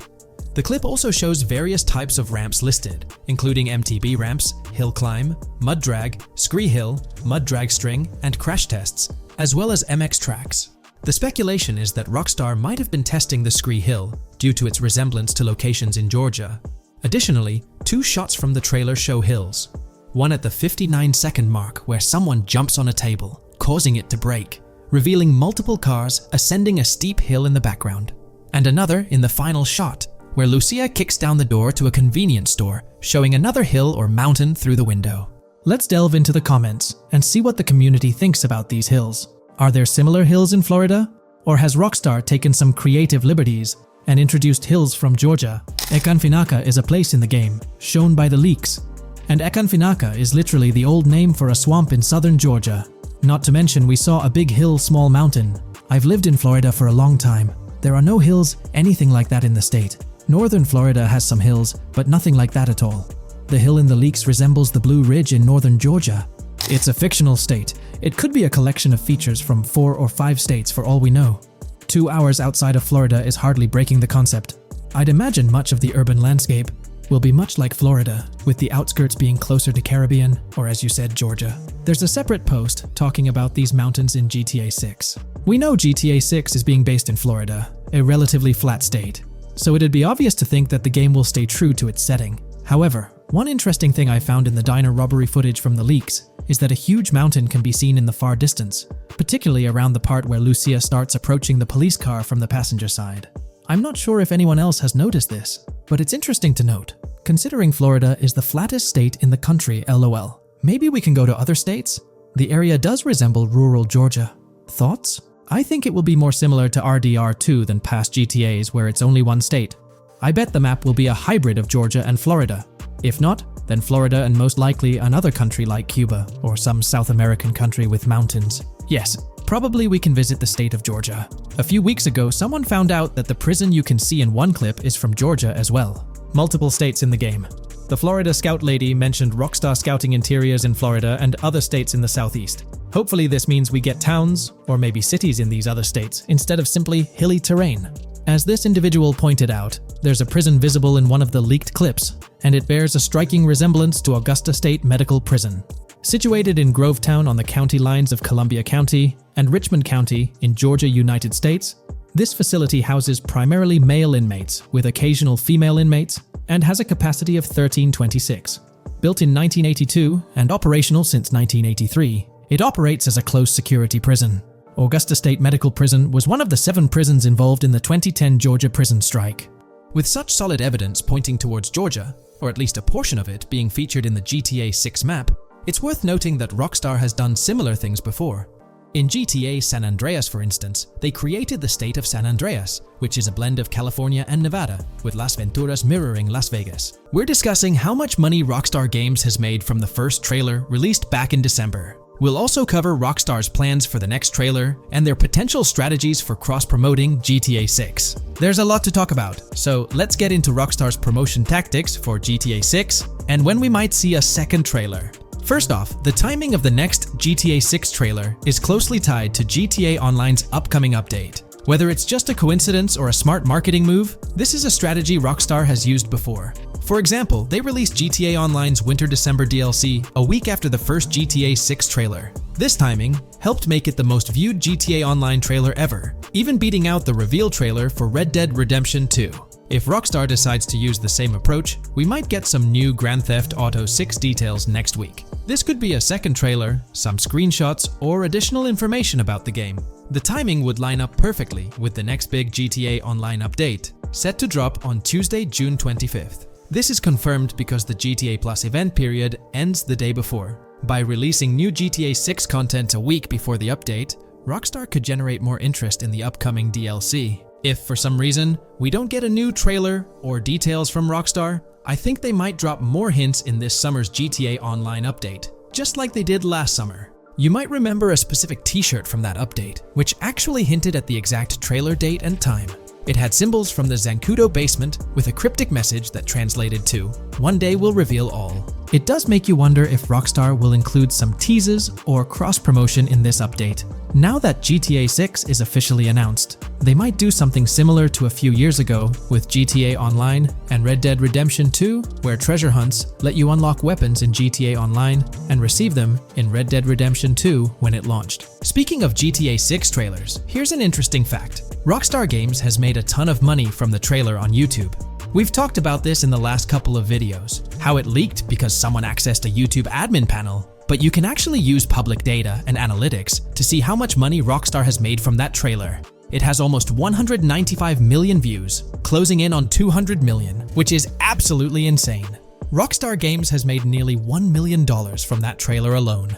Speaker 1: The clip also shows various types of ramps listed, including MTB ramps, hill climb, mud drag, Scree Hill, mud drag string, and crash tests, as well as MX tracks. The speculation is that Rockstar might have been testing the Scree Hill due to its resemblance to locations in Georgia. Additionally, 2 shots from the trailer show hills. One at the 59-second mark where someone jumps on a table, causing it to break, revealing multiple cars ascending a steep hill in the background. And another in the final shot, where Lucia kicks down the door to a convenience store, showing another hill or mountain through the window. Let's delve into the comments and see what the community thinks about these hills. Are there similar hills in Florida? Or has Rockstar taken some creative liberties and introduced hills from Georgia? Ekanfinaka is a place in the game, shown by the leaks. And Ekanfinaka is literally the old name for a swamp in southern Georgia. Not to mention we saw a big hill, small mountain. I've lived in Florida for a long time. There are no hills, anything like that in the state. Northern Florida has some hills, but nothing like that at all. The hill in the leaks resembles the Blue Ridge in northern Georgia. It's a fictional state. It could be a collection of features from 4 or 5 states for all we know. 2 hours outside of Florida is hardly breaking the concept. I'd imagine much of the urban landscape will be much like Florida, with the outskirts being closer to Caribbean, or as you said, Georgia. There's a separate post talking about these mountains in GTA 6. We know GTA 6 is being based in Florida, a relatively flat state, so it'd be obvious to think that the game will stay true to its setting. However, one interesting thing I found in the diner robbery footage from the leaks is that a huge mountain can be seen in the far distance, particularly around the part where Lucia starts approaching the police car from the passenger side. I'm not sure if anyone else has noticed this, but it's interesting to note, considering Florida is the flattest state in the country, LOL. Maybe we can go to other states? The area does resemble rural Georgia. Thoughts? I think it will be more similar to RDR2 than past GTAs where it's only one state. I bet the map will be a hybrid of Georgia and Florida. If not, then Florida and most likely another country like Cuba or some South American country with mountains. Yes, probably we can visit the state of Georgia. A few weeks ago, someone found out that the prison you can see in one clip is from Georgia as well. Multiple states in the game. The Florida Scout lady mentioned Rockstar scouting interiors in Florida and other states in the southeast. Hopefully this means we get towns, or maybe cities in these other states, instead of simply hilly terrain. As this individual pointed out, there's a prison visible in one of the leaked clips, and it bears a striking resemblance to Augusta State Medical Prison. Situated in Grovetown on the county lines of Columbia County and Richmond County in Georgia, United States, this facility houses primarily male inmates with occasional female inmates and has a capacity of 1326. Built in 1982 and operational since 1983, it operates as a close-security prison. Augusta State Medical Prison was one of the 7 prisons involved in the 2010 Georgia prison strike. With such solid evidence pointing towards Georgia, or at least a portion of it being featured in the GTA 6 map, it's worth noting that Rockstar has done similar things before. In GTA San Andreas, for instance, they created the state of San Andreas, which is a blend of California and Nevada, with Las Venturas mirroring Las Vegas. We're discussing how much money Rockstar Games has made from the first trailer released back in December. We'll also cover Rockstar's plans for the next trailer and their potential strategies for cross-promoting GTA 6. There's a lot to talk about, so let's get into Rockstar's promotion tactics for GTA 6 and when we might see a second trailer. First off, the timing of the next GTA 6 trailer is closely tied to GTA Online's upcoming update. Whether it's just a coincidence or a smart marketing move, this is a strategy Rockstar has used before. For example, they released GTA Online's Winter-December DLC a week after the first GTA 6 trailer. This timing helped make it the most viewed GTA Online trailer ever, even beating out the reveal trailer for Red Dead Redemption 2. If Rockstar decides to use the same approach, we might get some new Grand Theft Auto 6 details next week. This could be a second trailer, some screenshots, or additional information about the game. The timing would line up perfectly with the next big GTA Online update, set to drop on Tuesday, June 25th. This is confirmed because the GTA Plus event period ends the day before. By releasing new GTA 6 content a week before the update, Rockstar could generate more interest in the upcoming DLC. If for some reason we don't get a new trailer or details from Rockstar, I think they might drop more hints in this summer's GTA Online update, just like they did last summer. You might remember a specific t-shirt from that update, which actually hinted at the exact trailer date and time. It had symbols from the Zancudo basement with a cryptic message that translated to, "One day we'll reveal all." It does make you wonder if Rockstar will include some teases or cross-promotion in this update, now that GTA 6 is officially announced. They might do something similar to a few years ago with GTA Online and Red Dead Redemption 2, where treasure hunts let you unlock weapons in GTA Online and receive them in Red Dead Redemption 2 when it launched. Speaking of GTA 6 trailers, here's an interesting fact. Rockstar Games has made a ton of money from the trailer on YouTube. We've talked about this in the last couple of videos, how it leaked because someone accessed a YouTube admin panel, but you can actually use public data and analytics to see how much money Rockstar has made from that trailer. It has almost 195 million views, closing in on 200 million, which is absolutely insane. Rockstar Games has made nearly $1 million from that trailer alone.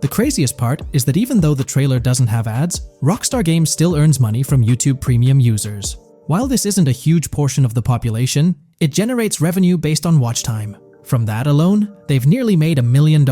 Speaker 1: The craziest part is that even though the trailer doesn't have ads, Rockstar Games still earns money from YouTube Premium users. While this isn't a huge portion of the population, it generates revenue based on watch time. From that alone, they've nearly made $1 million.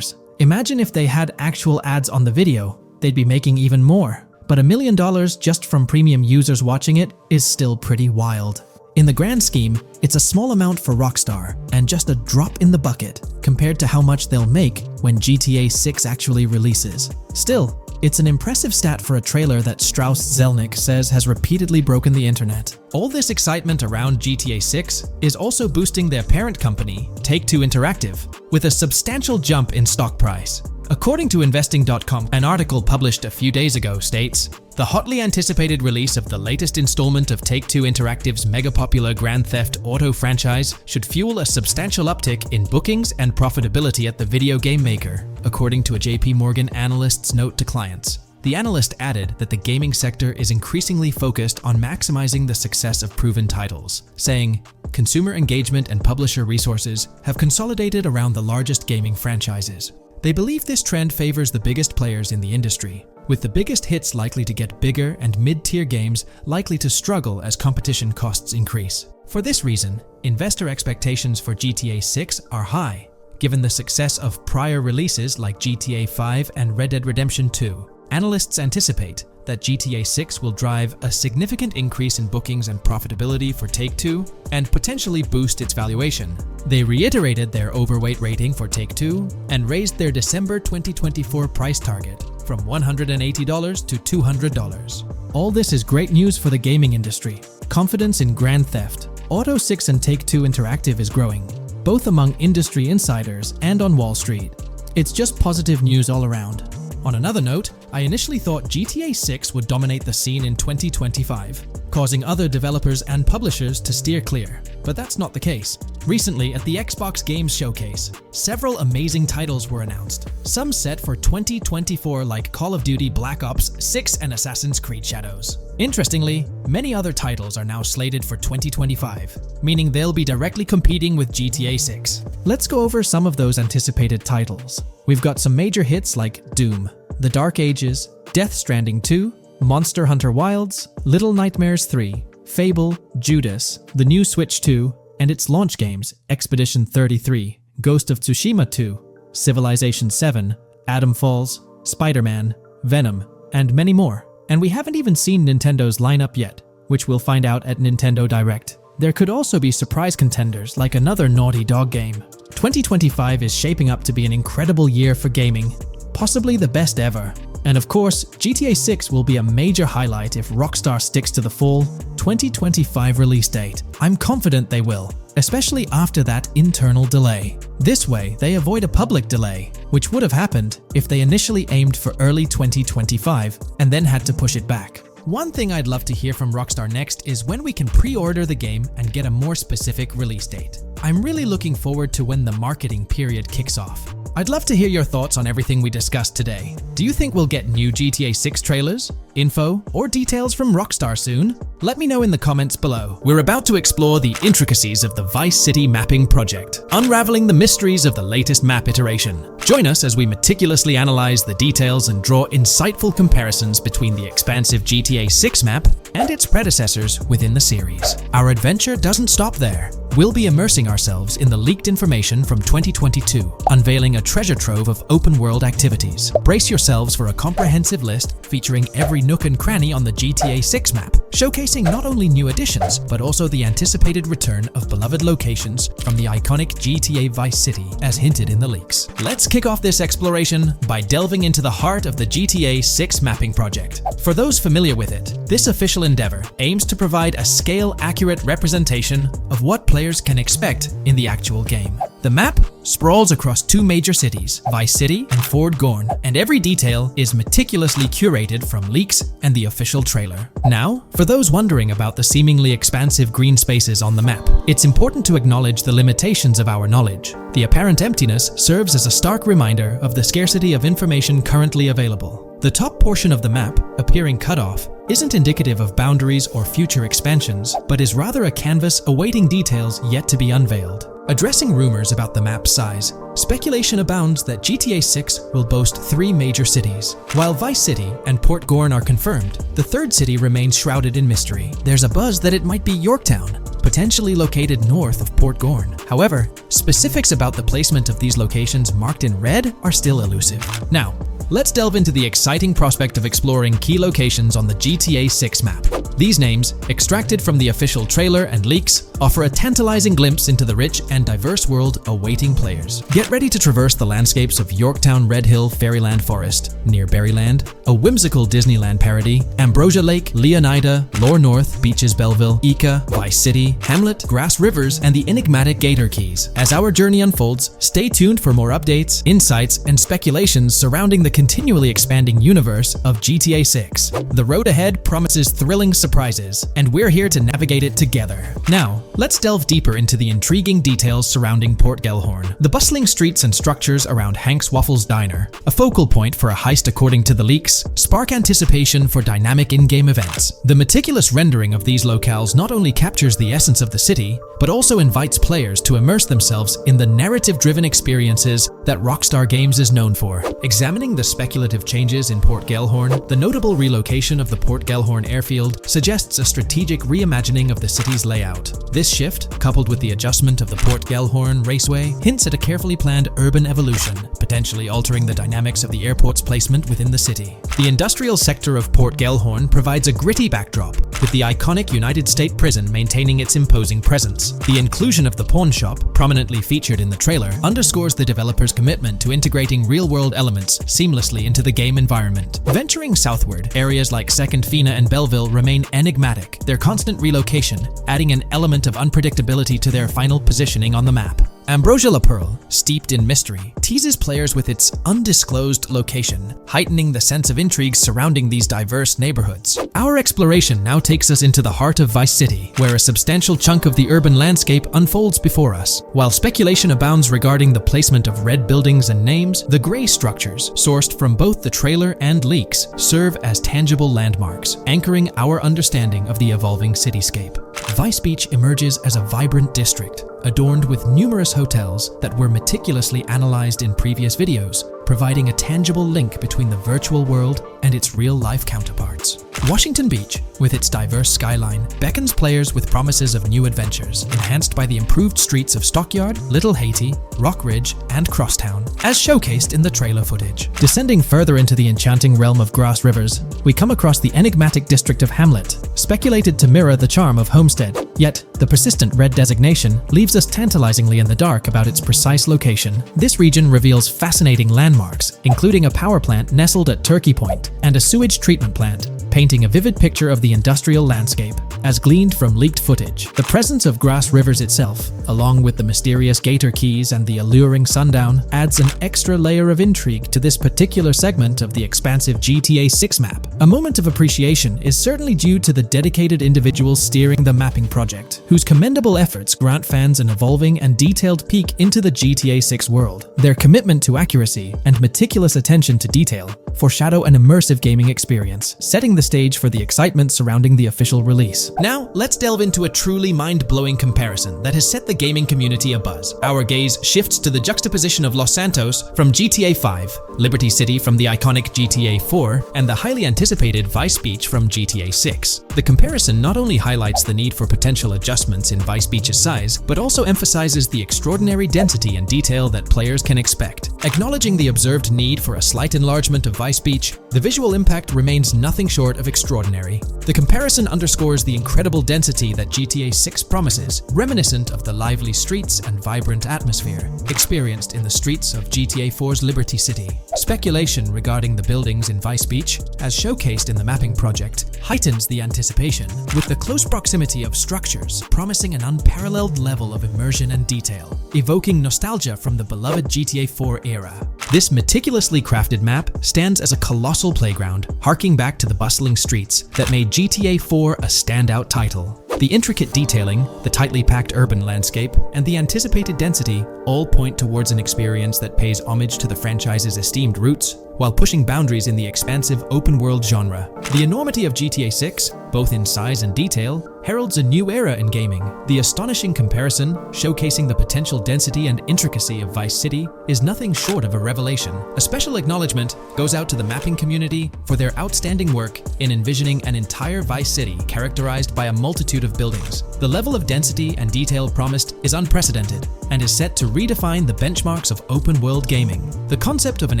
Speaker 1: Imagine if they had actual ads on the video, they'd be making even more. But $1 million just from premium users watching it is still pretty wild. In the grand scheme, it's a small amount for Rockstar and just a drop in the bucket compared to how much they'll make when GTA 6 actually releases. Still, it's an impressive stat for a trailer that Strauss Zelnick says has repeatedly broken the internet. All this excitement around GTA 6 is also boosting their parent company, Take-Two Interactive, with a substantial jump in stock price. According to Investing.com, an article published a few days ago states, the hotly anticipated release of the latest installment of Take-Two Interactive's mega-popular Grand Theft Auto franchise should fuel a substantial uptick in bookings and profitability at the video game maker, according to a JP Morgan analyst's note to clients. The analyst added that the gaming sector is increasingly focused on maximizing the success of proven titles, saying, consumer engagement and publisher resources have consolidated around the largest gaming franchises. They believe this trend favors the biggest players in the industry, with the biggest hits likely to get bigger and mid-tier games likely to struggle as competition costs increase. For this reason, investor expectations for GTA 6 are high, given the success of prior releases like GTA 5 and Red Dead Redemption 2. Analysts anticipate that GTA 6 will drive a significant increase in bookings and profitability for Take-Two and potentially boost its valuation. They reiterated their overweight rating for Take-Two and raised their December 2024 price target from $180 to $200. All this is great news for the gaming industry. Confidence in Grand Theft Auto 6 and Take-Two Interactive is growing, both among industry insiders and on Wall Street. It's just positive news all around. On another note, I initially thought GTA 6 would dominate the scene in 2025, causing other developers and publishers to steer clear, but that's not the case. Recently, at the Xbox Games Showcase, several amazing titles were announced, some set for 2024 like Call of Duty Black Ops 6 and Assassin's Creed Shadows. Interestingly, many other titles are now slated for 2025, meaning they'll be directly competing with GTA 6. Let's go over some of those anticipated titles. We've got some major hits like Doom, The Dark Ages, Death Stranding 2, Monster Hunter Wilds, Little Nightmares 3, Fable, Judas, the new Switch 2, and its launch games Expedition 33, Ghost of Tsushima 2, Civilization 7, Atom Falls, Spider-Man, Venom, and many more. And we haven't even seen Nintendo's lineup yet, which we'll find out at Nintendo Direct. There could also be surprise contenders like another Naughty Dog game. 2025 is shaping up to be an incredible year for gaming, possibly the best ever. And of course, GTA 6 will be a major highlight if Rockstar sticks to the fall 2025 release date. I'm confident they will, especially after that internal delay. This way, they avoid a public delay, which would have happened if they initially aimed for early 2025 and then had to push it back. One thing I'd love to hear from Rockstar next is when we can pre-order the game and get a more specific release date. I'm really looking forward to when the marketing period kicks off. I'd love to hear your thoughts on everything we discussed today. Do you think we'll get new GTA 6 trailers, info, or details from Rockstar soon? Let me know in the comments below. We're about to explore the intricacies of the Vice City mapping project, unraveling the mysteries of the latest map iteration. Join us as we meticulously analyze the details and draw insightful comparisons between the expansive GTA 6 map and its predecessors within the series. Our adventure doesn't stop there. We'll be immersing ourselves in the leaked information from 2022, unveiling a treasure trove of open-world activities. Brace yourselves for a comprehensive list featuring every nook and cranny on the GTA 6 map, showcasing not only new additions, but also the anticipated return of beloved locations from the iconic GTA Vice City, as hinted in the leaks. Let's kick off this exploration by delving into the heart of the GTA 6 mapping project. For those familiar with it, this official endeavor aims to provide a scale-accurate representation of what players can expect in the actual game. The map sprawls across two major cities, Vice City and Fort Gorn, and every detail is meticulously curated from leaks and the official trailer. Now, for those wondering about the seemingly expansive green spaces on the map, it's important to acknowledge the limitations of our knowledge. The apparent emptiness serves as a stark reminder of the scarcity of information currently available. The top portion of the map, appearing cut off, isn't indicative of boundaries or future expansions, but is rather a canvas awaiting details yet to be unveiled. Addressing rumors about the map's size, speculation abounds that GTA 6 will boast 3 major cities. While Vice City and Port Gorn are confirmed, the third city remains shrouded in mystery. There's a buzz that it might be Yorktown, potentially located north of Port Gorn. However, specifics about the placement of these locations marked in red are still elusive. Now, let's delve into the exciting prospect of exploring key locations on the GTA 6 map. These names, extracted from the official trailer and leaks, offer a tantalizing glimpse into the rich and diverse world awaiting players. Get ready to traverse the landscapes of Yorktown Red Hill Fairyland Forest, near Berryland, a whimsical Disneyland parody, Ambrosia Lake, Leonida, Lore North, Beaches Belleville, Ica, Vice City, Hamlet, Grass Rivers, and the enigmatic Gator Keys. As our journey unfolds, stay tuned for more updates, insights, and speculations surrounding the continually expanding universe of GTA 6. The road ahead promises thrilling surprises, and we're here to navigate it together. Now, let's delve deeper into the intriguing details surrounding Port Gellhorn. The bustling streets and structures around Hank's Waffles Diner, a focal point for a heist according to the leaks, spark anticipation for dynamic in-game events. The meticulous rendering of these locales not only captures the essence of the city, but also invites players to immerse themselves in the narrative-driven experiences that Rockstar Games is known for. Examining the speculative changes in Port Gellhorn, the notable relocation of the Port Gellhorn airfield suggests a strategic reimagining of the city's layout. This shift, coupled with the adjustment of the Port Gellhorn Raceway, hints at a carefully planned urban evolution, potentially altering the dynamics of the airport's placement within the city. The industrial sector of Port Gellhorn provides a gritty backdrop, with the iconic United States prison maintaining its imposing presence. The inclusion of the pawn shop, prominently featured in the trailer, underscores the developer's commitment to integrating real-world elements seamlessly into the game environment. Venturing southward, areas like Second Fina and Belleville remain enigmatic, their constant relocation adding an element of unpredictability to their final positioning on the map. Ambrosia La Pearl, steeped in mystery, teases players with its undisclosed location, heightening the sense of intrigue surrounding these diverse neighborhoods. Our exploration now takes us into the heart of Vice City, where a substantial chunk of the urban landscape unfolds before us. While speculation abounds regarding the placement of red buildings and names, the gray structures, sourced from both the trailer and leaks, serve as tangible landmarks, anchoring our understanding of the evolving cityscape. Vice Beach emerges as a vibrant district, adorned with numerous hotels that were meticulously analyzed in previous videos, providing a tangible link between the virtual world and its real-life counterparts. Washington Beach, with its diverse skyline, beckons players with promises of new adventures, enhanced by the improved streets of Stockyard, Little Haiti, Rock Ridge, and Crosstown, as showcased in the trailer footage. Descending further into the enchanting realm of Grass Rivers, we come across the enigmatic district of Hamlet, speculated to mirror the charm of Homestead. Yet, the persistent red designation leaves us tantalizingly in the dark about its precise location. This region reveals fascinating landmarks, including a power plant nestled at Turkey Point and a sewage treatment plant, painting a vivid picture of the industrial landscape, as gleaned from leaked footage. The presence of Grass Rivers itself, along with the mysterious Gator Keys and the alluring sundown, adds an extra layer of intrigue to this particular segment of the expansive GTA 6 map. A moment of appreciation is certainly due to the dedicated individuals steering the mapping project, whose commendable efforts grant fans an evolving and detailed peek into the GTA 6 world. Their commitment to accuracy and meticulous attention to detail foreshadow an immersive gaming experience, setting the stage for the excitement surrounding the official release. Now, let's delve into a truly mind-blowing comparison that has set the gaming community abuzz. Our gaze shifts to the juxtaposition of Los Santos from GTA 5, Liberty City from the iconic GTA 4, and the highly anticipated Vice Beach from GTA 6. The comparison not only highlights the need for potential adjustments in Vice Beach's size, but also emphasizes the extraordinary density and detail that players can expect. Acknowledging the observed need for a slight enlargement of Vice Beach, the visual impact remains nothing short of extraordinary. The comparison underscores the incredible density that GTA 6 promises, reminiscent of the lively streets and vibrant atmosphere experienced in the streets of GTA 4's Liberty City. Speculation regarding the buildings in Vice Beach, as showcased in the mapping project, heightens the anticipation, with the close proximity of structures promising an unparalleled level of immersion and detail, evoking nostalgia from the beloved GTA 4 era. This meticulously crafted map stands as a colossal playground, harking back to the bustling streets that made GTA 4 a standout title. The intricate detailing, the tightly packed urban landscape, and the anticipated density all point towards an experience that pays homage to the franchise's esteemed roots, while pushing boundaries in the expansive open-world genre. The enormity of GTA 6, both in size and detail, heralds a new era in gaming. The astonishing comparison, showcasing the potential density and intricacy of Vice City, is nothing short of a revelation. A special acknowledgement goes out to the mapping community for their outstanding work in envisioning an entire Vice City characterized by a multitude of buildings. The level of density and detail promised is unprecedented and is set to redefine the benchmarks of open-world gaming. The concept of an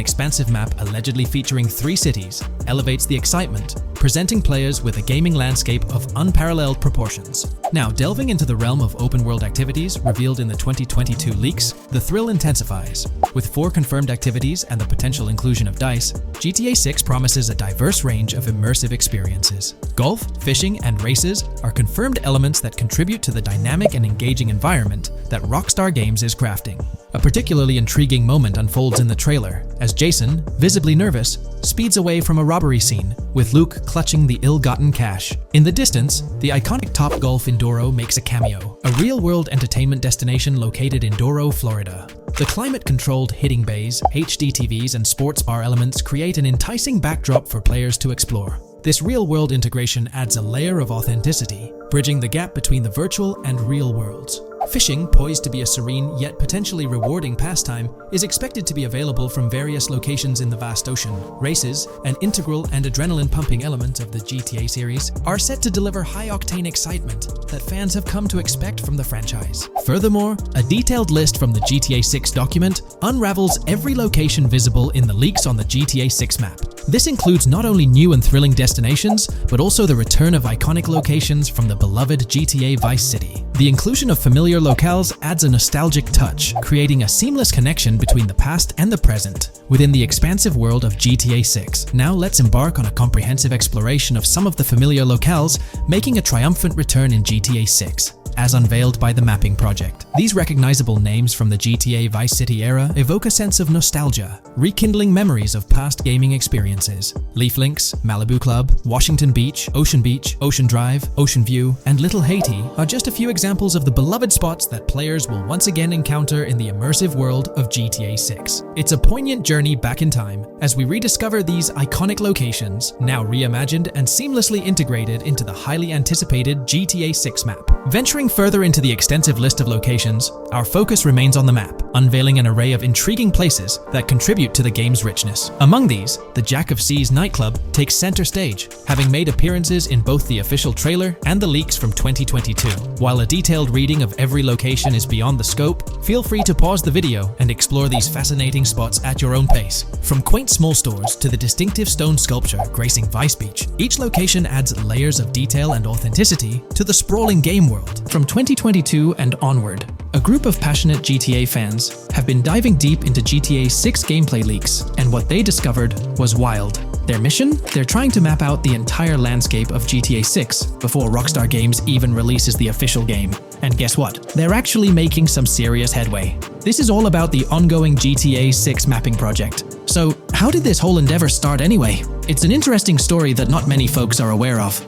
Speaker 1: expansive map allegedly featuring 3 cities elevates the excitement, presenting players with a gaming landscape of unparalleled proportions. Now, delving into the realm of open-world activities revealed in the 2022 leaks, the thrill intensifies. With 4 confirmed activities and the potential inclusion of DICE, GTA 6 promises a diverse range of immersive experiences. Golf, fishing, and races are confirmed elements that contribute to the dynamic and engaging environment that Rockstar Games is crafting. A particularly intriguing moment unfolds in the trailer, as Jason, visibly nervous, speeds away from a robbery scene, with Luke clutching the ill-gotten cash. In the distance, the iconic Topgolf in Doro makes a cameo, a real-world entertainment destination located in Doro, Florida. The climate-controlled hitting bays, HD TVs, and sports bar elements create an enticing backdrop for players to explore. This real-world integration adds a layer of authenticity, bridging the gap between the virtual and real worlds. Fishing, poised to be a serene yet potentially rewarding pastime, is expected to be available from various locations in the vast ocean. Races, an integral and adrenaline-pumping element of the GTA series, are set to deliver high-octane excitement that fans have come to expect from the franchise. Furthermore, a detailed list from the GTA 6 document unravels every location visible in the leaks on the GTA 6 map. This includes not only new and thrilling destinations, but also the return of iconic locations from the beloved GTA Vice City. The inclusion of familiar locales adds a nostalgic touch, creating a seamless connection between the past and the present within the expansive world of GTA 6. Now let's embark on a comprehensive exploration of some of the familiar locales, making a triumphant return in GTA 6. As unveiled by the mapping project. These recognizable names from the GTA Vice City era evoke a sense of nostalgia, rekindling memories of past gaming experiences. Leaf Links, Malibu Club, Washington Beach, Ocean Drive, Ocean View, and Little Haiti are just a few examples of the beloved spots that players will once again encounter in the immersive world of GTA 6. It's a poignant journey back in time as we rediscover these iconic locations, now reimagined and seamlessly integrated into the highly anticipated GTA 6 map. Venturing further into the extensive list of locations, our focus remains on the map, unveiling an array of intriguing places that contribute to the game's richness. Among these, the Jack of Seas nightclub takes center stage, having made appearances in both the official trailer and the leaks from 2022. While a detailed reading of every location is beyond the scope, feel free to pause the video and explore these fascinating spots at your own pace. From quaint small stores to the distinctive stone sculpture gracing Vice Beach, each location adds layers of detail and authenticity to the sprawling game world. From 2022 and onward, a group of passionate GTA fans have been diving deep into GTA 6 gameplay leaks, and what they discovered was wild. Their mission? They're trying to map out the entire landscape of GTA 6 before Rockstar Games even releases the official game. And guess what? They're actually making some serious headway. This is all about the ongoing GTA 6 mapping project. So, how did this whole endeavor start anyway? It's an interesting story that not many folks are aware of.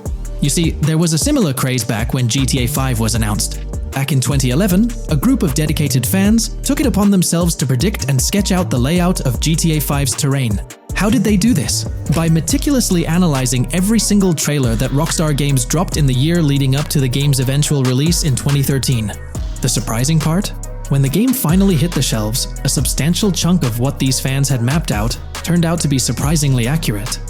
Speaker 1: You see, there was a similar craze back when GTA 5 was announced. Back in 2011, a group of dedicated fans took it upon themselves to predict and sketch out the layout of GTA 5's terrain. How did they do this? By meticulously analyzing every single trailer that Rockstar Games dropped in the year leading up to the game's eventual release in 2013. The surprising part? When the game finally hit the shelves, a substantial chunk of what these fans had mapped out turned out to be surprisingly accurate.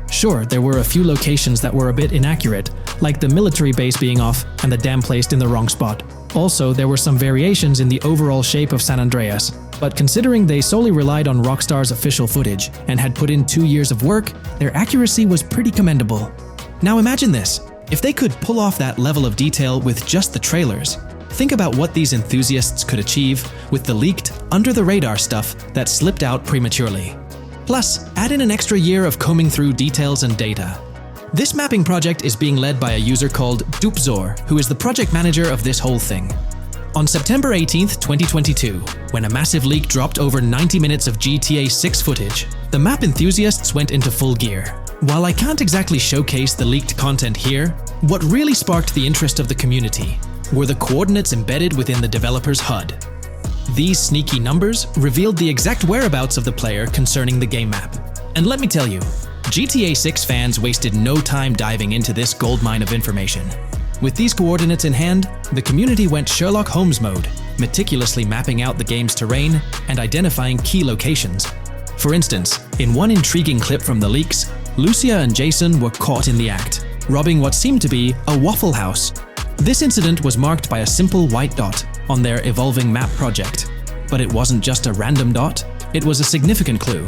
Speaker 1: Sure, there were a few locations that were a bit inaccurate, like the military base being off and the dam placed in the wrong spot. Also, there were some variations in the overall shape of San Andreas, but considering they solely relied on Rockstar's official footage and had put in 2 years of work, their accuracy was pretty commendable. Now imagine this, if they could pull off that level of detail with just the trailers, think about what these enthusiasts could achieve with the leaked, under-the-radar stuff that slipped out prematurely. Plus, add in an extra year of combing through details and data. This mapping project is being led by a user called Dupzor, who is the project manager of this whole thing. On September 18th, 2022, when a massive leak dropped over 90 minutes of GTA 6 footage, the map enthusiasts went into full gear. While I can't exactly showcase the leaked content here, what really sparked the interest of the community were the coordinates embedded within the developer's HUD. These sneaky numbers revealed the exact whereabouts of the player concerning the game map. And let me tell you, GTA 6 fans wasted no time diving into this goldmine of information. With these coordinates in hand, the community went Sherlock Holmes mode, meticulously mapping out the game's terrain and identifying key locations. For instance, in one intriguing clip from the leaks, Lucia and Jason were caught in the act, robbing what seemed to be a Waffle House. This incident was marked by a simple white dot on their evolving map project. But it wasn't just a random dot, it was a significant clue.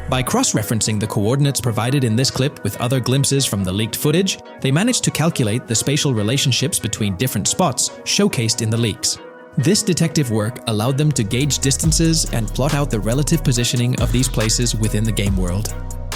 Speaker 1: By cross-referencing the coordinates provided in this clip with other glimpses from the leaked footage, they managed to calculate the spatial relationships between different spots showcased in the leaks. This detective work allowed them to gauge distances and plot out the relative positioning of these places within the game world.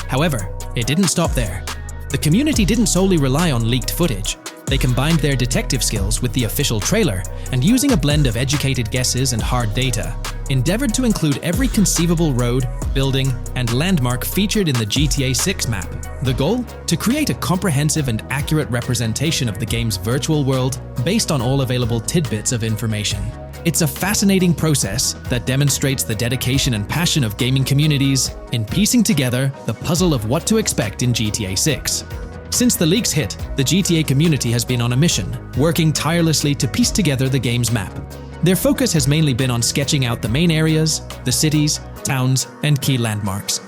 Speaker 1: However, it didn't stop there. The community didn't solely rely on leaked footage. They combined their detective skills with the official trailer and, using a blend of educated guesses and hard data, endeavored to include every conceivable road, building, and landmark featured in the GTA 6 map. The goal? To create a comprehensive and accurate representation of the game's virtual world based on all available tidbits of information. It's a fascinating process that demonstrates the dedication and passion of gaming communities in piecing together the puzzle of what to expect in GTA 6. Since the leaks hit, the GTA community has been on a mission, working tirelessly to piece together the game's map. Their focus has mainly been on sketching out the main areas, the cities, towns, and key landmarks.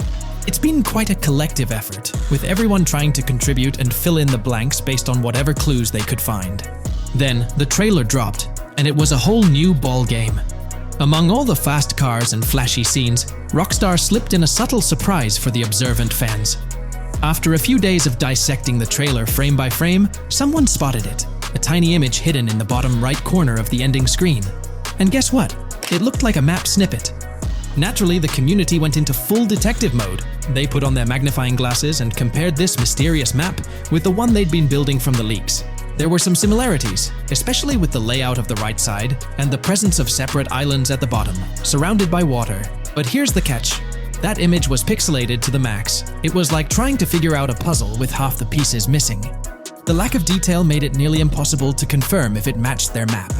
Speaker 1: It's been quite a collective effort, with everyone trying to contribute and fill in the blanks based on whatever clues they could find. Then, the trailer dropped, and it was a whole new ball game. Among all the fast cars and flashy scenes, Rockstar slipped in a subtle surprise for the observant fans. After a few days of dissecting the trailer frame by frame, someone spotted it, a tiny image hidden in the bottom right corner of the ending screen. And guess what? It looked like a map snippet. Naturally, the community went into full detective mode. They put on their magnifying glasses and compared this mysterious map with the one they'd been building from the leaks. There were some similarities, especially with the layout of the right side and the presence of separate islands at the bottom, surrounded by water. But here's the catch. That image was pixelated to the max. It was like trying to figure out a puzzle with half the pieces missing. The lack of detail made it nearly impossible to confirm if it matched their map.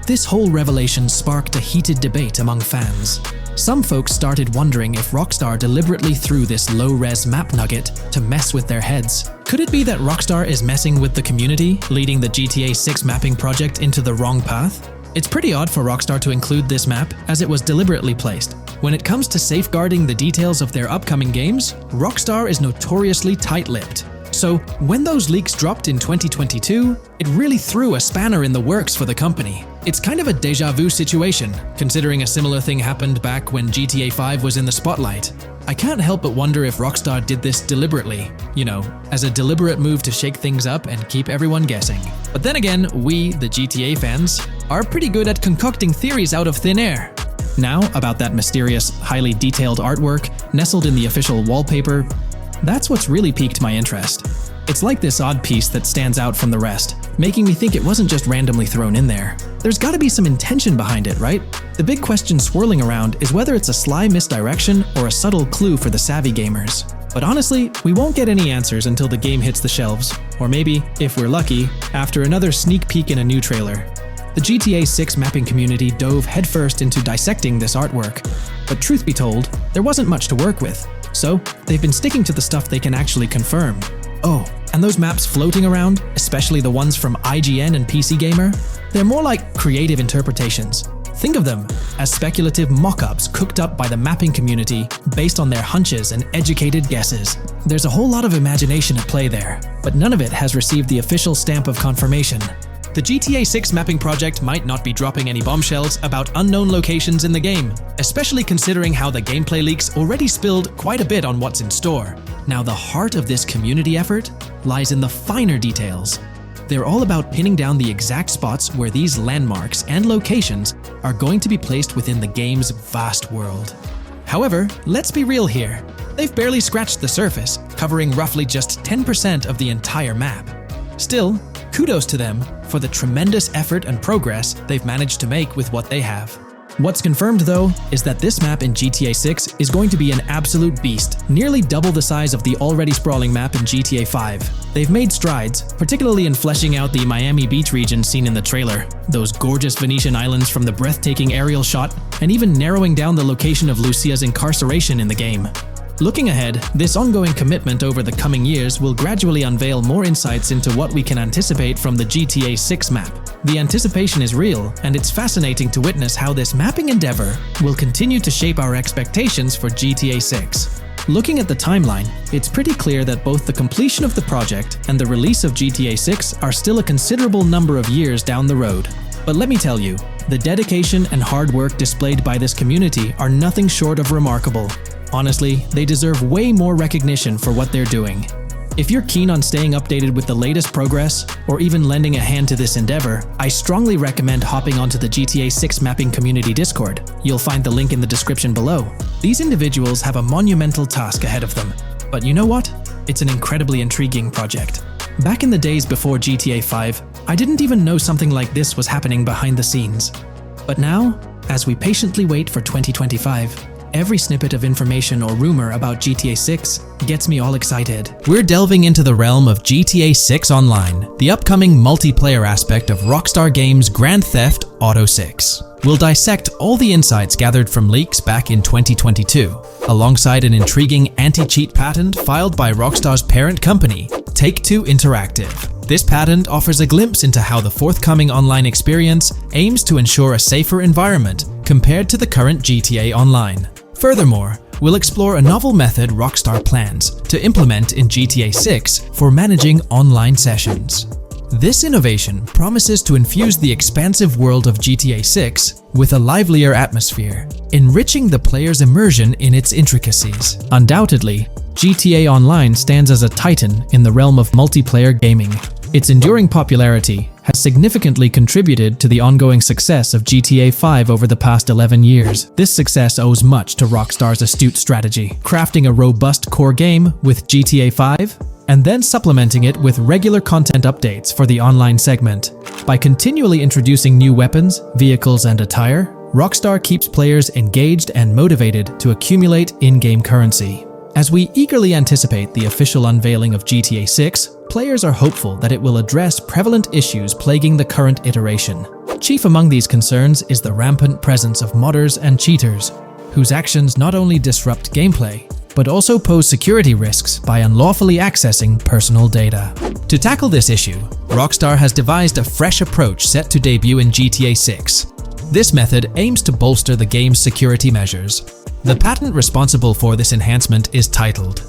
Speaker 1: This whole revelation sparked a heated debate among fans. Some folks started wondering if Rockstar deliberately threw this low-res map nugget to mess with their heads. Could it be that Rockstar is messing with the community, leading the GTA 6 mapping project into the wrong path? It's pretty odd for Rockstar to include this map, as it was deliberately placed. When it comes to safeguarding the details of their upcoming games, Rockstar is notoriously tight-lipped. So, when those leaks dropped in 2022, it really threw a spanner in the works for the company. It's kind of a déjà vu situation, considering a similar thing happened back when GTA 5 was in the spotlight. I can't help but wonder if Rockstar did this deliberately, as a deliberate move to shake things up and keep everyone guessing. But then again, we, the GTA fans, are pretty good at concocting theories out of thin air. Now, about that mysterious, highly detailed artwork nestled in the official wallpaper, that's what's really piqued my interest. It's like this odd piece that stands out from the rest, making me think it wasn't just randomly thrown in there. There's gotta be some intention behind it, right? The big question swirling around is whether it's a sly misdirection or a subtle clue for the savvy gamers. But honestly, we won't get any answers until the game hits the shelves, or maybe, if we're lucky, after another sneak peek in a new trailer. The GTA 6 mapping community dove headfirst into dissecting this artwork, but truth be told, there wasn't much to work with. So, they've been sticking to the stuff they can actually confirm. Oh, and those maps floating around, especially the ones from IGN and PC Gamer, they're more like creative interpretations. Think of them as speculative mock-ups cooked up by the mapping community based on their hunches and educated guesses. There's a whole lot of imagination at play there, but none of it has received the official stamp of confirmation. The GTA 6 mapping project might not be dropping any bombshells about unknown locations in the game, especially considering how the gameplay leaks already spilled quite a bit on what's in store. Now, the heart of this community effort lies in the finer details. They're all about pinning down the exact spots where these landmarks and locations are going to be placed within the game's vast world. However, let's be real here. They've barely scratched the surface, covering roughly just 10% of the entire map. Still, kudos to them for the tremendous effort and progress they've managed to make with what they have. What's confirmed, though, is that this map in GTA 6 is going to be an absolute beast, nearly double the size of the already sprawling map in GTA 5. They've made strides, particularly in fleshing out the Miami Beach region seen in the trailer, those gorgeous Venetian islands from the breathtaking aerial shot, and even narrowing down the location of Lucia's incarceration in the game. Looking ahead, this ongoing commitment over the coming years will gradually unveil more insights into what we can anticipate from the GTA 6 map. The anticipation is real, and it's fascinating to witness how this mapping endeavor will continue to shape our expectations for GTA 6. Looking at the timeline, it's pretty clear that both the completion of the project and the release of GTA 6 are still a considerable number of years down the road. But let me tell you, the dedication and hard work displayed by this community are nothing short of remarkable. Honestly, they deserve way more recognition for what they're doing. If you're keen on staying updated with the latest progress, or even lending a hand to this endeavor, I strongly recommend hopping onto the GTA 6 mapping community Discord. You'll find the link in the description below. These individuals have a monumental task ahead of them. But you know what? It's an incredibly intriguing project. Back in the days before GTA 5, I didn't even know something like this was happening behind the scenes. But now, as we patiently wait for 2025, every snippet of information or rumor about GTA 6 gets me all excited. We're delving into the realm of GTA 6 Online, the upcoming multiplayer aspect of Rockstar Games' Grand Theft Auto 6. We'll dissect all the insights gathered from leaks back in 2022, alongside an intriguing anti-cheat patent filed by Rockstar's parent company, Take-Two Interactive. This patent offers a glimpse into how the forthcoming online experience aims to ensure a safer environment compared to the current GTA Online. Furthermore, we'll explore a novel method Rockstar plans to implement in GTA 6 for managing online sessions. This innovation promises to infuse the expansive world of GTA 6 with a livelier atmosphere, enriching the player's immersion in its intricacies. Undoubtedly, GTA Online stands as a titan in the realm of multiplayer gaming. Its enduring popularity has significantly contributed to the ongoing success of GTA 5 over the past 11 years. This success owes much to Rockstar's astute strategy, crafting a robust core game with GTA 5 and then supplementing it with regular content updates for the online segment. By continually introducing new weapons, vehicles, and attire, Rockstar keeps players engaged and motivated to accumulate in-game currency. As we eagerly anticipate the official unveiling of GTA 6, players are hopeful that it will address prevalent issues plaguing the current iteration. Chief among these concerns is the rampant presence of modders and cheaters, whose actions not only disrupt gameplay, but also pose security risks by unlawfully accessing personal data. To tackle this issue, Rockstar has devised a fresh approach set to debut in GTA 6. This method aims to bolster the game's security measures. The patent responsible for this enhancement is titled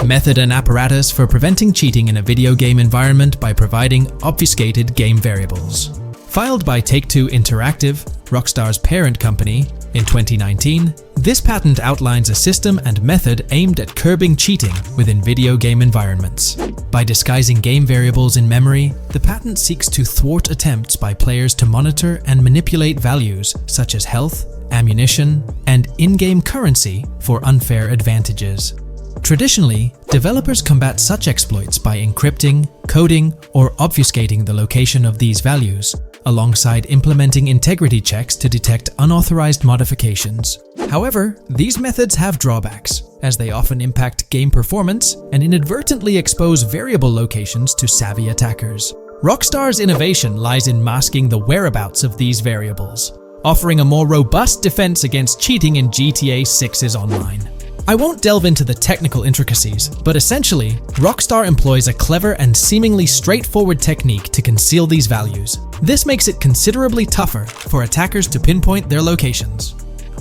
Speaker 1: Method and Apparatus for Preventing Cheating in a Video Game Environment by Providing Obfuscated Game Variables. Filed by Take-Two Interactive, Rockstar's parent company, in 2019, this patent outlines a system and method aimed at curbing cheating within video game environments. By disguising game variables in memory, the patent seeks to thwart attempts by players to monitor and manipulate values such as health, ammunition, and in-game currency for unfair advantages. Traditionally, developers combat such exploits by encrypting, coding, or obfuscating the location of these values, alongside implementing integrity checks to detect unauthorized modifications. However, these methods have drawbacks, as they often impact game performance and inadvertently expose variable locations to savvy attackers. Rockstar's innovation lies in masking the whereabouts of these variables, offering a more robust defense against cheating in GTA 6's online. I won't delve into the technical intricacies, but essentially, Rockstar employs a clever and seemingly straightforward technique to conceal these values. This makes it considerably tougher for attackers to pinpoint their locations.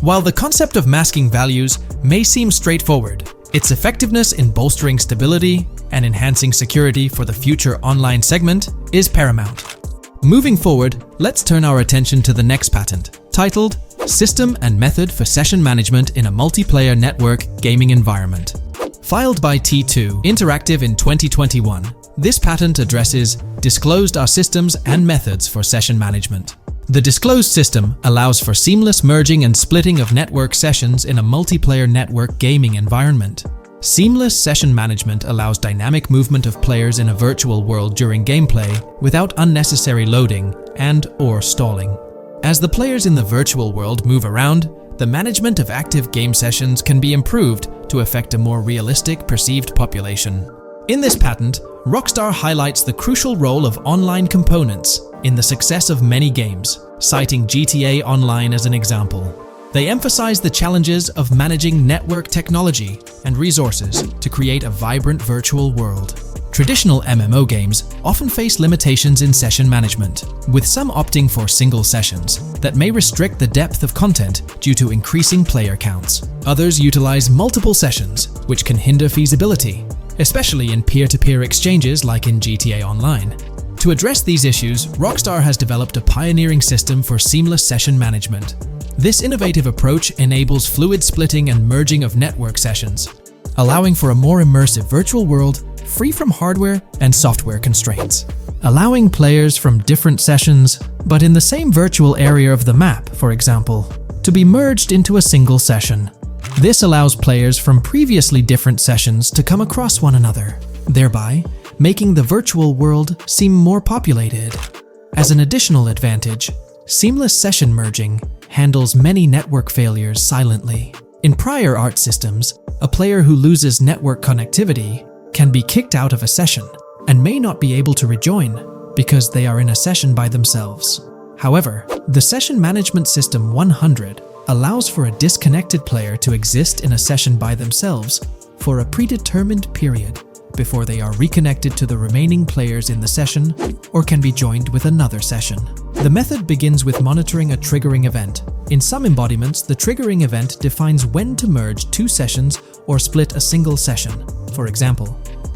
Speaker 1: While the concept of masking values may seem straightforward, its effectiveness in bolstering stability and enhancing security for the future online segment is paramount. Moving forward, let's turn our attention to the next patent, titled System and Method for Session Management in a Multiplayer Network Gaming Environment. Filed by T2 Interactive in 2021, this patent addresses disclosed are systems and methods for session management. The disclosed system allows for seamless merging and splitting of network sessions in a multiplayer network gaming environment. Seamless session management allows dynamic movement of players in a virtual world during gameplay without unnecessary loading and/or stalling. As the players in the virtual world move around, the management of active game sessions can be improved to affect a more realistic perceived population. In this patent, Rockstar highlights the crucial role of online components in the success of many games, citing GTA Online as an example. They emphasize the challenges of managing network technology and resources to create a vibrant virtual world. Traditional MMO games often face limitations in session management, with some opting for single sessions that may restrict the depth of content due to increasing player counts. Others utilize multiple sessions, which can hinder feasibility, especially in peer-to-peer exchanges like in GTA Online. To address these issues, Rockstar has developed a pioneering system for seamless session management. This innovative approach enables fluid splitting and merging of network sessions, allowing for a more immersive virtual world free from hardware and software constraints. Allowing players from different sessions, but in the same virtual area of the map, for example, to be merged into a single session. This allows players from previously different sessions to come across one another, thereby making the virtual world seem more populated. As an additional advantage, seamless session merging handles many network failures silently. In prior art systems, a player who loses network connectivity can be kicked out of a session and may not be able to rejoin because they are in a session by themselves. However, the Session Management System 100 allows for a disconnected player to exist in a session by themselves for a predetermined period before they are reconnected to the remaining players in the session or can be joined with another session. The method begins with monitoring a triggering event. In some embodiments, the triggering event defines when to merge two sessions or split a single session. For example,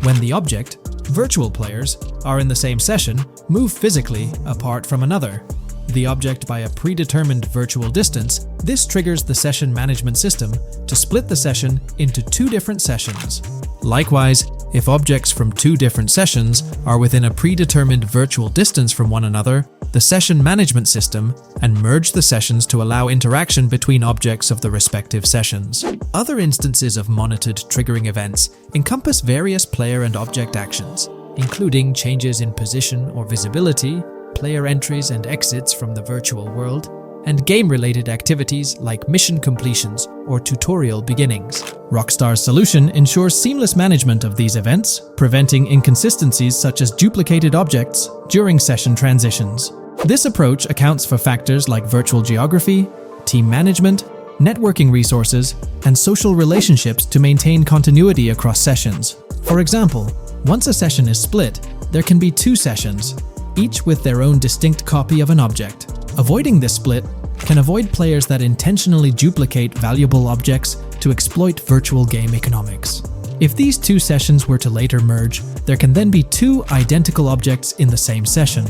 Speaker 1: when the object, virtual players, are in the same session, move physically apart from another, the object by a predetermined virtual distance, this triggers the session management system to split the session into two different sessions. Likewise, if objects from two different sessions are within a predetermined virtual distance from one another, the session management system and merge the sessions to allow interaction between objects of the respective sessions. Other instances of monitored triggering events encompass various player and object actions, including changes in position or visibility, player entries and exits from the virtual world, and game-related activities like mission completions or tutorial beginnings. Rockstar's solution ensures seamless management of these events, preventing inconsistencies such as duplicated objects during session transitions. This approach accounts for factors like virtual geography, team management, networking resources, and social relationships to maintain continuity across sessions. For example, once a session is split, there can be two sessions, each with their own distinct copy of an object. Avoiding this split can avoid players that intentionally duplicate valuable objects to exploit virtual game economics. If these two sessions were to later merge, there can then be two identical objects in the same session.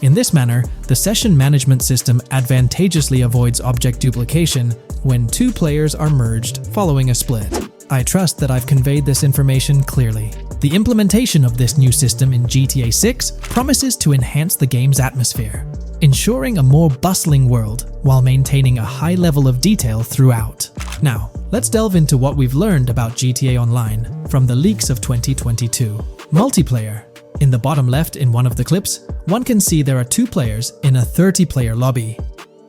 Speaker 1: In this manner, the session management system advantageously avoids object duplication when two players are merged following a split. I trust that I've conveyed this information clearly. The implementation of this new system in GTA 6 promises to enhance the game's atmosphere, ensuring a more bustling world while maintaining a high level of detail throughout. Now, let's delve into what we've learned about GTA Online from the leaks of 2022. Multiplayer. In the bottom left in one of the clips, one can see there are two players in a 30-player lobby.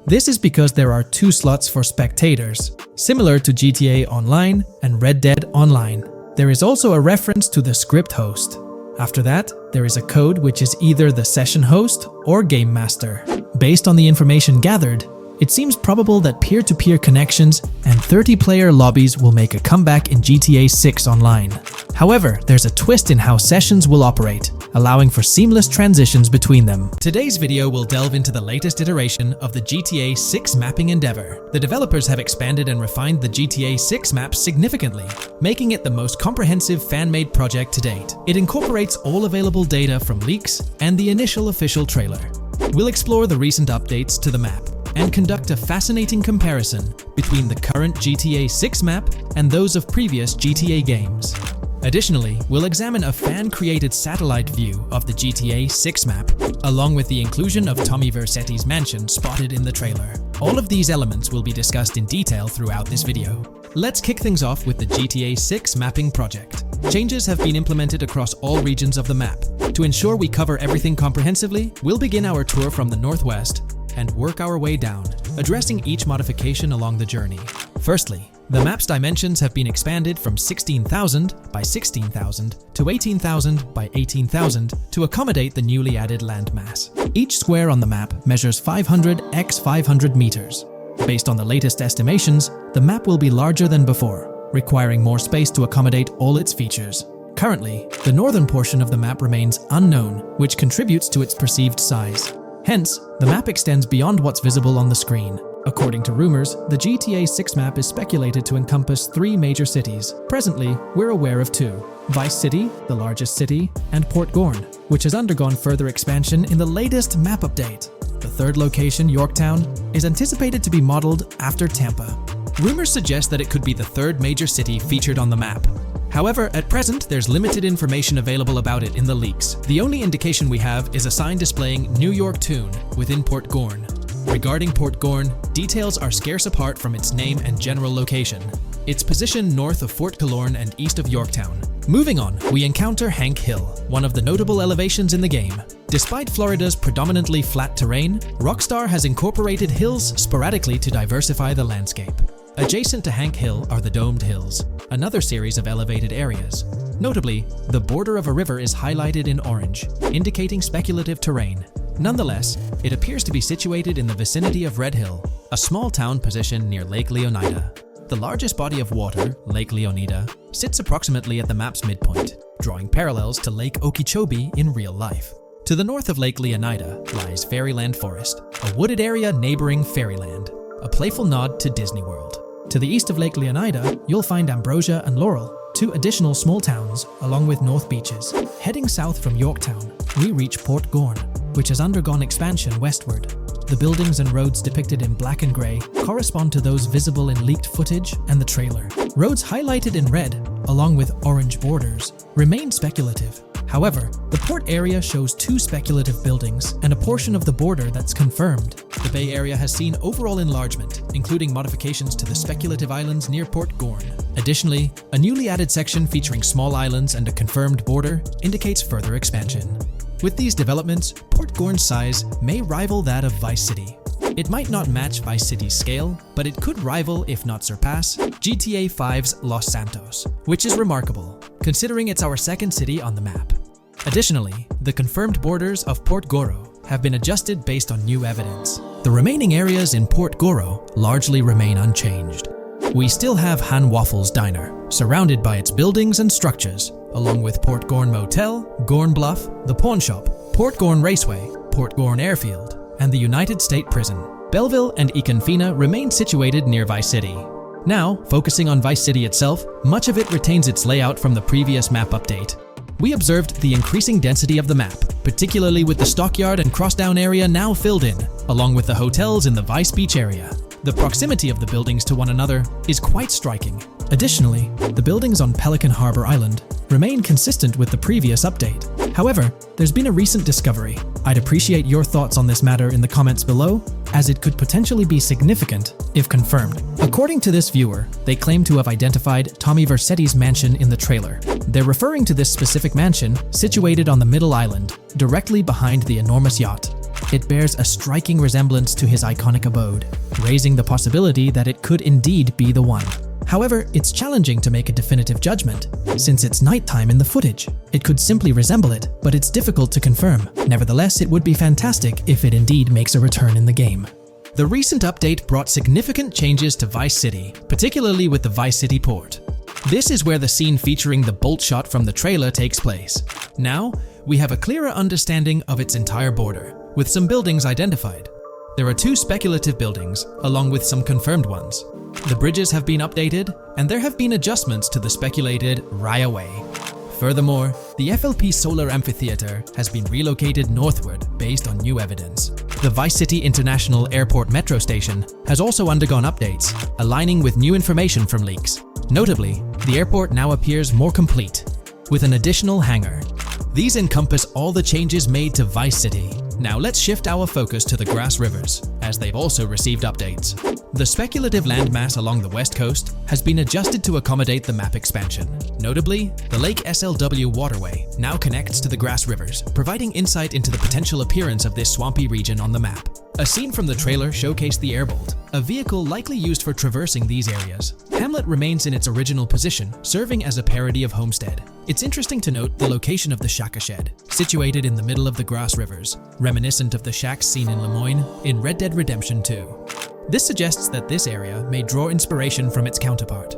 Speaker 1: This is because there are two slots for spectators, similar to GTA Online and Red Dead Online. There is also a reference to the script host. After that, there is a code which is either the session host or game master. Based on the information gathered, it seems probable that peer-to-peer connections and 30-player lobbies will make a comeback in GTA 6 Online. However, there's a twist in how sessions will operate, allowing for seamless transitions between them. Today's video will delve into the latest iteration of the GTA 6 mapping endeavor. The developers have expanded and refined the GTA 6 map significantly, making it the most comprehensive fan-made project to date. It incorporates all available data from leaks and the initial official trailer. We'll explore the recent updates to the map and conduct a fascinating comparison between the current GTA 6 map and those of previous GTA games. Additionally, we'll examine a fan-created satellite view of the GTA 6 map, along with the inclusion of Tommy Vercetti's mansion spotted in the trailer. All of these elements will be discussed in detail throughout this video. Let's kick things off with the GTA 6 mapping project. Changes have been implemented across all regions of the map. To ensure we cover everything comprehensively, we'll begin our tour from the northwest and work our way down, addressing each modification along the journey. Firstly, the map's dimensions have been expanded from 16,000 by 16,000 to 18,000 by 18,000 to accommodate the newly added landmass. Each square on the map measures 500 x 500 meters. Based on the latest estimations, the map will be larger than before, requiring more space to accommodate all its features. Currently, the northern portion of the map remains unknown, which contributes to its perceived size. Hence, the map extends beyond what's visible on the screen. According to rumors, the GTA 6 map is speculated to encompass 3 major cities. Presently, we're aware of 2. Vice City, the largest city, and Port Gorn, which has undergone further expansion in the latest map update. The third location, Yorktown, is anticipated to be modeled after Tampa. Rumors suggest that it could be the third major city featured on the map. However, at present, there's limited information available about it in the leaks. The only indication we have is a sign displaying New York Tune within Port Gorn. Regarding Port Gorn, details are scarce apart from its name and general location. It's positioned north of Fort Killorn and east of Yorktown. Moving on, we encounter Hank Hill, one of the notable elevations in the game. Despite Florida's predominantly flat terrain, Rockstar has incorporated hills sporadically to diversify the landscape. Adjacent to Hank Hill are the Domed Hills, another series of elevated areas. Notably, the border of a river is highlighted in orange, indicating speculative terrain. Nonetheless, it appears to be situated in the vicinity of Red Hill, a small town positioned near Lake Leonida. The largest body of water, Lake Leonida, sits approximately at the map's midpoint, drawing parallels to Lake Okeechobee in real life. To the north of Lake Leonida lies Fairyland Forest, a wooded area neighboring Fairyland, a playful nod to Disney World. To the east of Lake Leonida, you'll find Ambrosia and Laurel, 2 additional small towns, along with North Beaches. Heading south from Yorktown, we reach Port Gorn, which has undergone expansion westward. The buildings and roads depicted in black and grey correspond to those visible in leaked footage and the trailer. Roads highlighted in red, along with orange borders, remain speculative. However, the port area shows 2 speculative buildings and a portion of the border that's confirmed. The Bay Area has seen overall enlargement, including modifications to the speculative islands near Port Gorn. Additionally, a newly added section featuring small islands and a confirmed border indicates further expansion. With these developments, Port Gorn's size may rival that of Vice City. It might not match Vice City's scale, but it could rival, if not surpass, GTA 5's Los Santos, which is remarkable, considering it's our second city on the map. Additionally, the confirmed borders of Port Goro have been adjusted based on new evidence. The remaining areas in Port Goro largely remain unchanged. We still have Han Waffles Diner, surrounded by its buildings and structures, along with Port Gorn Motel, Gorn Bluff, the Pawn Shop, Port Gorn Raceway, Port Gorn Airfield, and the United State Prison. Belleville and Econfina remain situated near Vice City. Now, focusing on Vice City itself, much of it retains its layout from the previous map update. We observed the increasing density of the map, particularly with the stockyard and crossdown area now filled in, along with the hotels in the Vice Beach area. The proximity of the buildings to one another is quite striking. Additionally, the buildings on Pelican Harbor Island remain consistent with the previous update. However, there's been a recent discovery. I'd appreciate your thoughts on this matter in the comments below, as it could potentially be significant if confirmed. According to this viewer, they claim to have identified Tommy Vercetti's mansion in the trailer. They're referring to this specific mansion situated on the middle island, directly behind the enormous yacht. It bears a striking resemblance to his iconic abode, raising the possibility that it could indeed be the one. However, it's challenging to make a definitive judgment, since it's nighttime in the footage. It could simply resemble it, but it's difficult to confirm. Nevertheless, it would be fantastic if it indeed makes a return in the game. The recent update brought significant changes to Vice City, particularly with the Vice City port. This is where the scene featuring the bolt shot from the trailer takes place. Now, we have a clearer understanding of its entire border, with some buildings identified. There are 2 speculative buildings, along with some confirmed ones. The bridges have been updated, and there have been adjustments to the speculated Raya Way. Furthermore, the FLP Solar Amphitheater has been relocated northward based on new evidence. The Vice City International Airport metro station has also undergone updates, aligning with new information from leaks. Notably, the airport now appears more complete, with an additional hangar. These encompass all the changes made to Vice City. Now let's shift our focus to the Grass Rivers, as they've also received updates. The speculative landmass along the west coast has been adjusted to accommodate the map expansion. Notably, the Lake SLW waterway now connects to the Grass Rivers, providing insight into the potential appearance of this swampy region on the map. A scene from the trailer showcased the Airbolt, a vehicle likely used for traversing these areas. Hamlet remains in its original position, serving as a parody of Homestead. It's interesting to note the location of the Shaka Shed, situated in the middle of the Grass Rivers, reminiscent of the shacks seen in Lemoyne in Red Dead Redemption 2. This suggests that this area may draw inspiration from its counterpart.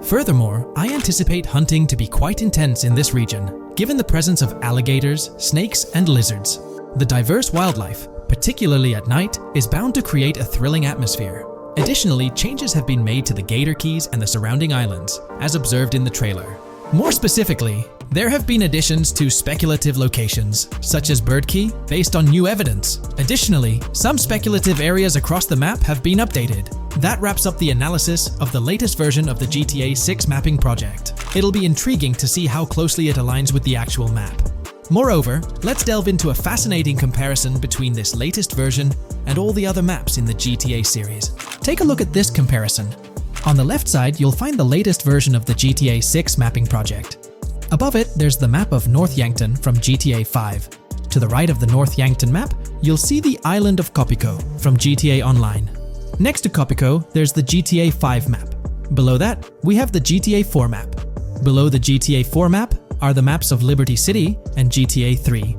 Speaker 1: Furthermore, I anticipate hunting to be quite intense in this region, given the presence of alligators, snakes, and lizards. The diverse wildlife, particularly at night, is bound to create a thrilling atmosphere. Additionally, changes have been made to the Gator Keys and the surrounding islands, as observed in the trailer. More specifically, there have been additions to speculative locations, such as Bird Key, based on new evidence. Additionally, some speculative areas across the map have been updated. That wraps up the analysis of the latest version of the GTA 6 mapping project. It'll be intriguing to see how closely it aligns with the actual map. Moreover, let's delve into a fascinating comparison between this latest version and all the other maps in the GTA series. Take a look at this comparison. On the left side, you'll find the latest version of the GTA 6 mapping project. Above it, there's the map of North Yankton from GTA 5. To the right of the North Yankton map, you'll see the island of Copico from GTA Online. Next to Copico, there's the GTA 5 map. Below that, we have the GTA 4 map. Below the GTA 4 map are the maps of Liberty City and GTA 3.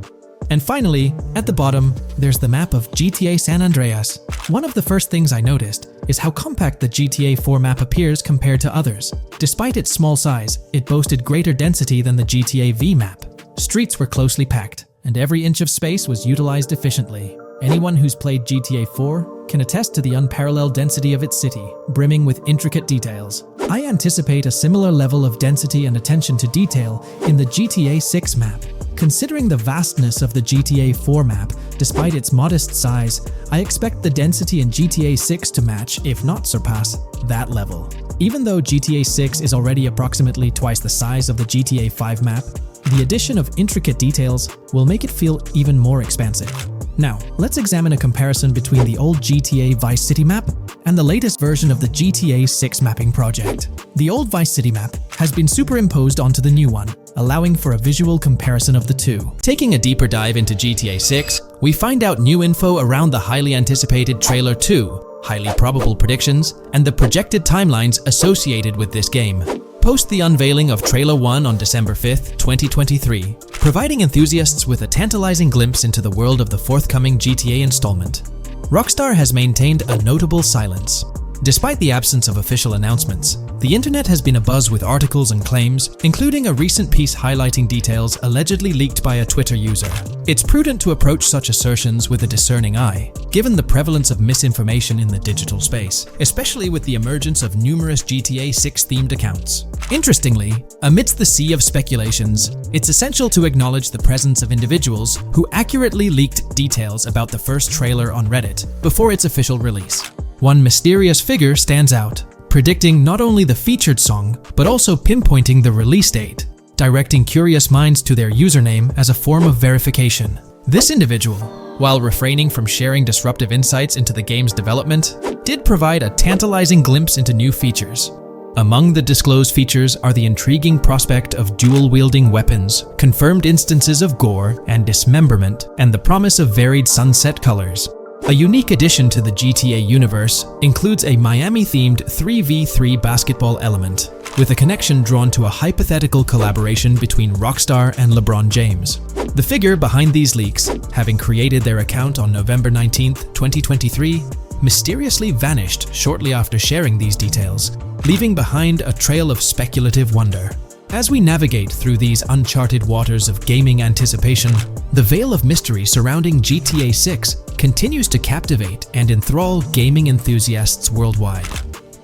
Speaker 1: And finally, at the bottom, there's the map of GTA San Andreas. One of the first things I noticed is how compact the GTA 4 map appears compared to others. Despite its small size, it boasted greater density than the GTA V map. Streets were closely packed, and every inch of space was utilized efficiently. Anyone who's played GTA 4 can attest to the unparalleled density of its city, brimming with intricate details. I anticipate a similar level of density and attention to detail in the GTA 6 map. Considering the vastness of the GTA 4 map, despite its modest size, I expect the density in GTA 6 to match, if not surpass, that level. Even though GTA 6 is already approximately twice the size of the GTA 5 map, the addition of intricate details will make it feel even more expansive. Now, let's examine a comparison between the old GTA Vice City map and the latest version of the GTA 6 mapping project. The old Vice City map has been superimposed onto the new one, allowing for a visual comparison of the two. Taking a deeper dive into GTA 6, we find out new info around the highly anticipated Trailer 2, highly probable predictions, and the projected timelines associated with this game. Post the unveiling of Trailer 1 on December 5th, 2023, providing enthusiasts with a tantalizing glimpse into the world of the forthcoming GTA installment. Rockstar has maintained a notable silence. Despite the absence of official announcements, the internet has been abuzz with articles and claims, including a recent piece highlighting details allegedly leaked by a Twitter user. It's prudent to approach such assertions with a discerning eye, given the prevalence of misinformation in the digital space, especially with the emergence of numerous GTA 6 themed accounts. Interestingly, amidst the sea of speculations, it's essential to acknowledge the presence of individuals who accurately leaked details about the first trailer on Reddit before its official release. One mysterious figure stands out, predicting not only the featured song, but also pinpointing the release date, directing curious minds to their username as a form of verification. This individual, while refraining from sharing disruptive insights into the game's development, did provide a tantalizing glimpse into new features. Among the disclosed features are the intriguing prospect of dual-wielding weapons, confirmed instances of gore and dismemberment, and the promise of varied sunset colors. A unique addition to the GTA universe includes a Miami-themed 3v3 basketball element, with a connection drawn to a hypothetical collaboration between Rockstar and LeBron James. The figure behind these leaks, having created their account on November 19th, 2023, mysteriously vanished shortly after sharing these details, leaving behind a trail of speculative wonder. As we navigate through these uncharted waters of gaming anticipation, the veil of mystery surrounding GTA 6 continues to captivate and enthrall gaming enthusiasts worldwide.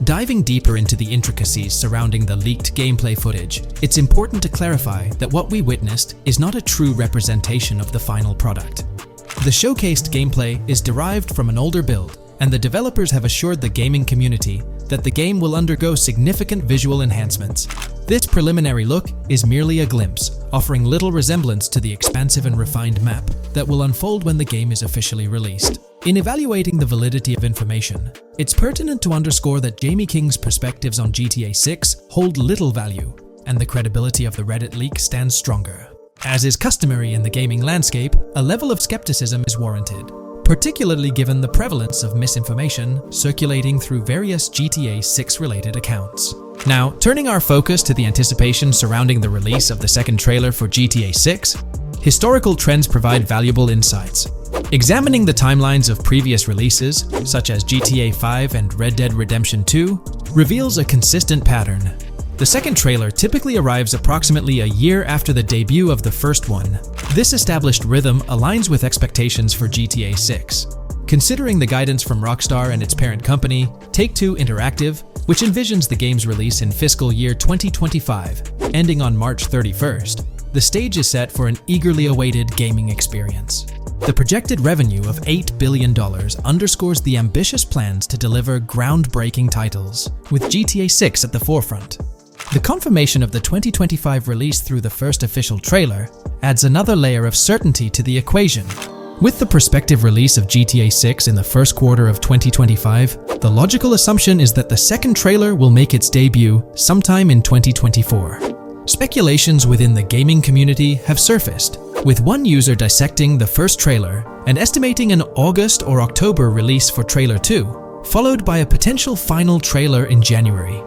Speaker 1: Diving deeper into the intricacies surrounding the leaked gameplay footage, it's important to clarify that what we witnessed is not a true representation of the final product. The showcased gameplay is derived from an older build, and the developers have assured the gaming community that the game will undergo significant visual enhancements. This preliminary look is merely a glimpse, offering little resemblance to the expansive and refined map that will unfold when the game is officially released. In evaluating the validity of information, it's pertinent to underscore that Jamie King's perspectives on GTA 6 hold little value, and the credibility of the Reddit leak stands stronger. As is customary in the gaming landscape, a level of skepticism is warranted, particularly given the prevalence of misinformation circulating through various GTA 6 related accounts. Now, turning our focus to the anticipation surrounding the release of the second trailer for GTA 6, historical trends provide valuable insights. Examining the timelines of previous releases, such as GTA 5 and Red Dead Redemption 2, reveals a consistent pattern. The second trailer typically arrives approximately a year after the debut of the first one. This established rhythm aligns with expectations for GTA 6. Considering the guidance from Rockstar and its parent company, Take-Two Interactive, which envisions the game's release in fiscal year 2025, ending on March 31st, the stage is set for an eagerly awaited gaming experience. The projected revenue of $8 billion underscores the ambitious plans to deliver groundbreaking titles, with GTA 6 at the forefront. The confirmation of the 2025 release through the first official trailer adds another layer of certainty to the equation. With the prospective release of GTA 6 in the first quarter of 2025, the logical assumption is that the second trailer will make its debut sometime in 2024. Speculations within the gaming community have surfaced, with one user dissecting the first trailer and estimating an August or October release for Trailer 2, followed by a potential final trailer in January.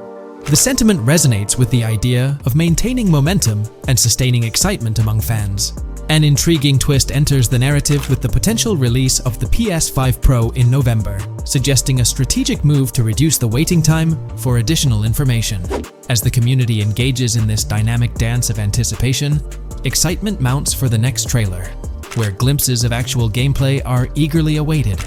Speaker 1: The sentiment resonates with the idea of maintaining momentum and sustaining excitement among fans. An intriguing twist enters the narrative with the potential release of the PS5 Pro in November, suggesting a strategic move to reduce the waiting time for additional information. As the community engages in this dynamic dance of anticipation, excitement mounts for the next trailer, where glimpses of actual gameplay are eagerly awaited.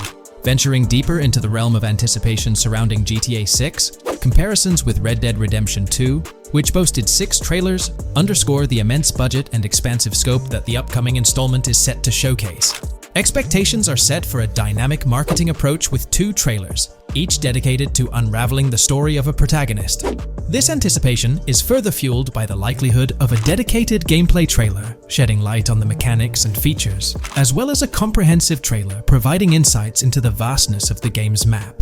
Speaker 1: Venturing deeper into the realm of anticipation surrounding GTA 6, comparisons with Red Dead Redemption 2, which boasted 6 trailers, underscore the immense budget and expansive scope that the upcoming installment is set to showcase. Expectations are set for a dynamic marketing approach with 2 trailers, each dedicated to unraveling the story of a protagonist. This anticipation is further fueled by the likelihood of a dedicated gameplay trailer, shedding light on the mechanics and features, as well as a comprehensive trailer providing insights into the vastness of the game's map.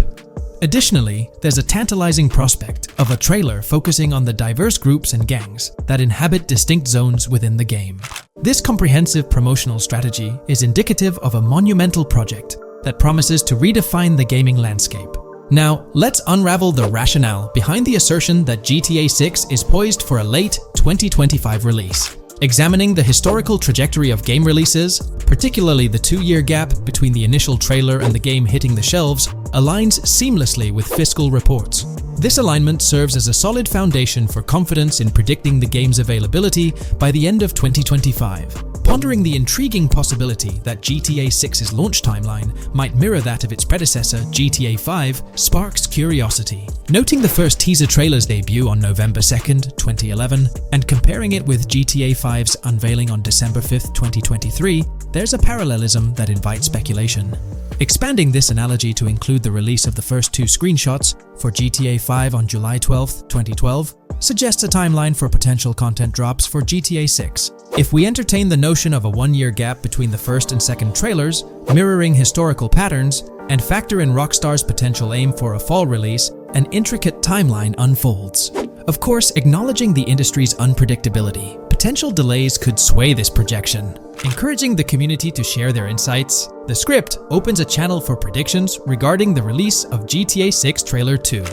Speaker 1: Additionally, there's a tantalizing prospect of a trailer focusing on the diverse groups and gangs that inhabit distinct zones within the game. This comprehensive promotional strategy is indicative of a monumental project that promises to redefine the gaming landscape. Now, let's unravel the rationale behind the assertion that GTA 6 is poised for a late 2025 release. Examining the historical trajectory of game releases, particularly the 2-year gap between the initial trailer and the game hitting the shelves, aligns seamlessly with fiscal reports. This alignment serves as a solid foundation for confidence in predicting the game's availability by the end of 2025. Pondering the intriguing possibility that GTA 6's launch timeline might mirror that of its predecessor, GTA 5, sparks curiosity. Noting the first teaser trailer's debut on November 2nd, 2011, and comparing it with GTA 5's unveiling on December 5th, 2023, there's a parallelism that invites speculation. Expanding this analogy to include the release of the first 2 screenshots for GTA 5 on July 12, 2012, suggests a timeline for potential content drops for GTA 6. If we entertain the notion of a 1-year gap between the first and second trailers, mirroring historical patterns, and factor in Rockstar's potential aim for a fall release, an intricate timeline unfolds. Of course, acknowledging the industry's unpredictability, potential delays could sway this projection. Encouraging the community to share their insights, the script opens a channel for predictions regarding the release of GTA 6 Trailer 2.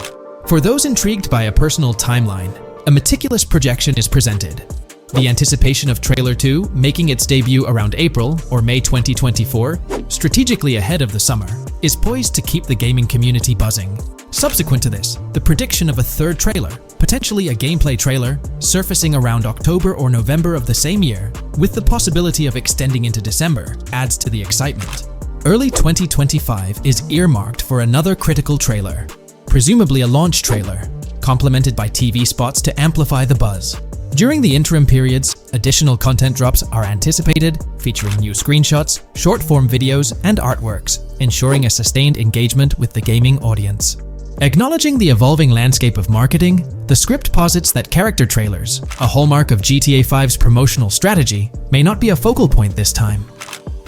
Speaker 1: For those intrigued by a personal timeline, a meticulous projection is presented. The anticipation of Trailer 2 making its debut around April or May 2024, strategically ahead of the summer, is poised to keep the gaming community buzzing. Subsequent to this, the prediction of a third trailer, potentially a gameplay trailer, surfacing around October or November of the same year, with the possibility of extending into December, adds to the excitement. Early 2025 is earmarked for another critical trailer, presumably a launch trailer, complemented by TV spots to amplify the buzz. During the interim periods, additional content drops are anticipated, featuring new screenshots, short-form videos, and artworks, ensuring a sustained engagement with the gaming audience. Acknowledging the evolving landscape of marketing, the script posits that character trailers, a hallmark of GTA 5's promotional strategy, may not be a focal point this time.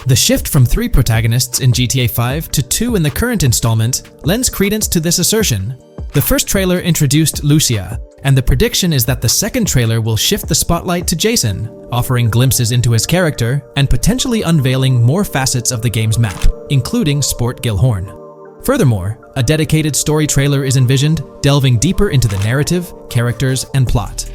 Speaker 1: The shift from 3 protagonists in GTA 5 to 2 in the current installment lends credence to this assertion. The first trailer introduced Lucia, and the prediction is that the second trailer will shift the spotlight to Jason, offering glimpses into his character and potentially unveiling more facets of the game's map, including Sport Gilhorn. Furthermore, a dedicated story trailer is envisioned, delving deeper into the narrative, characters, and plot.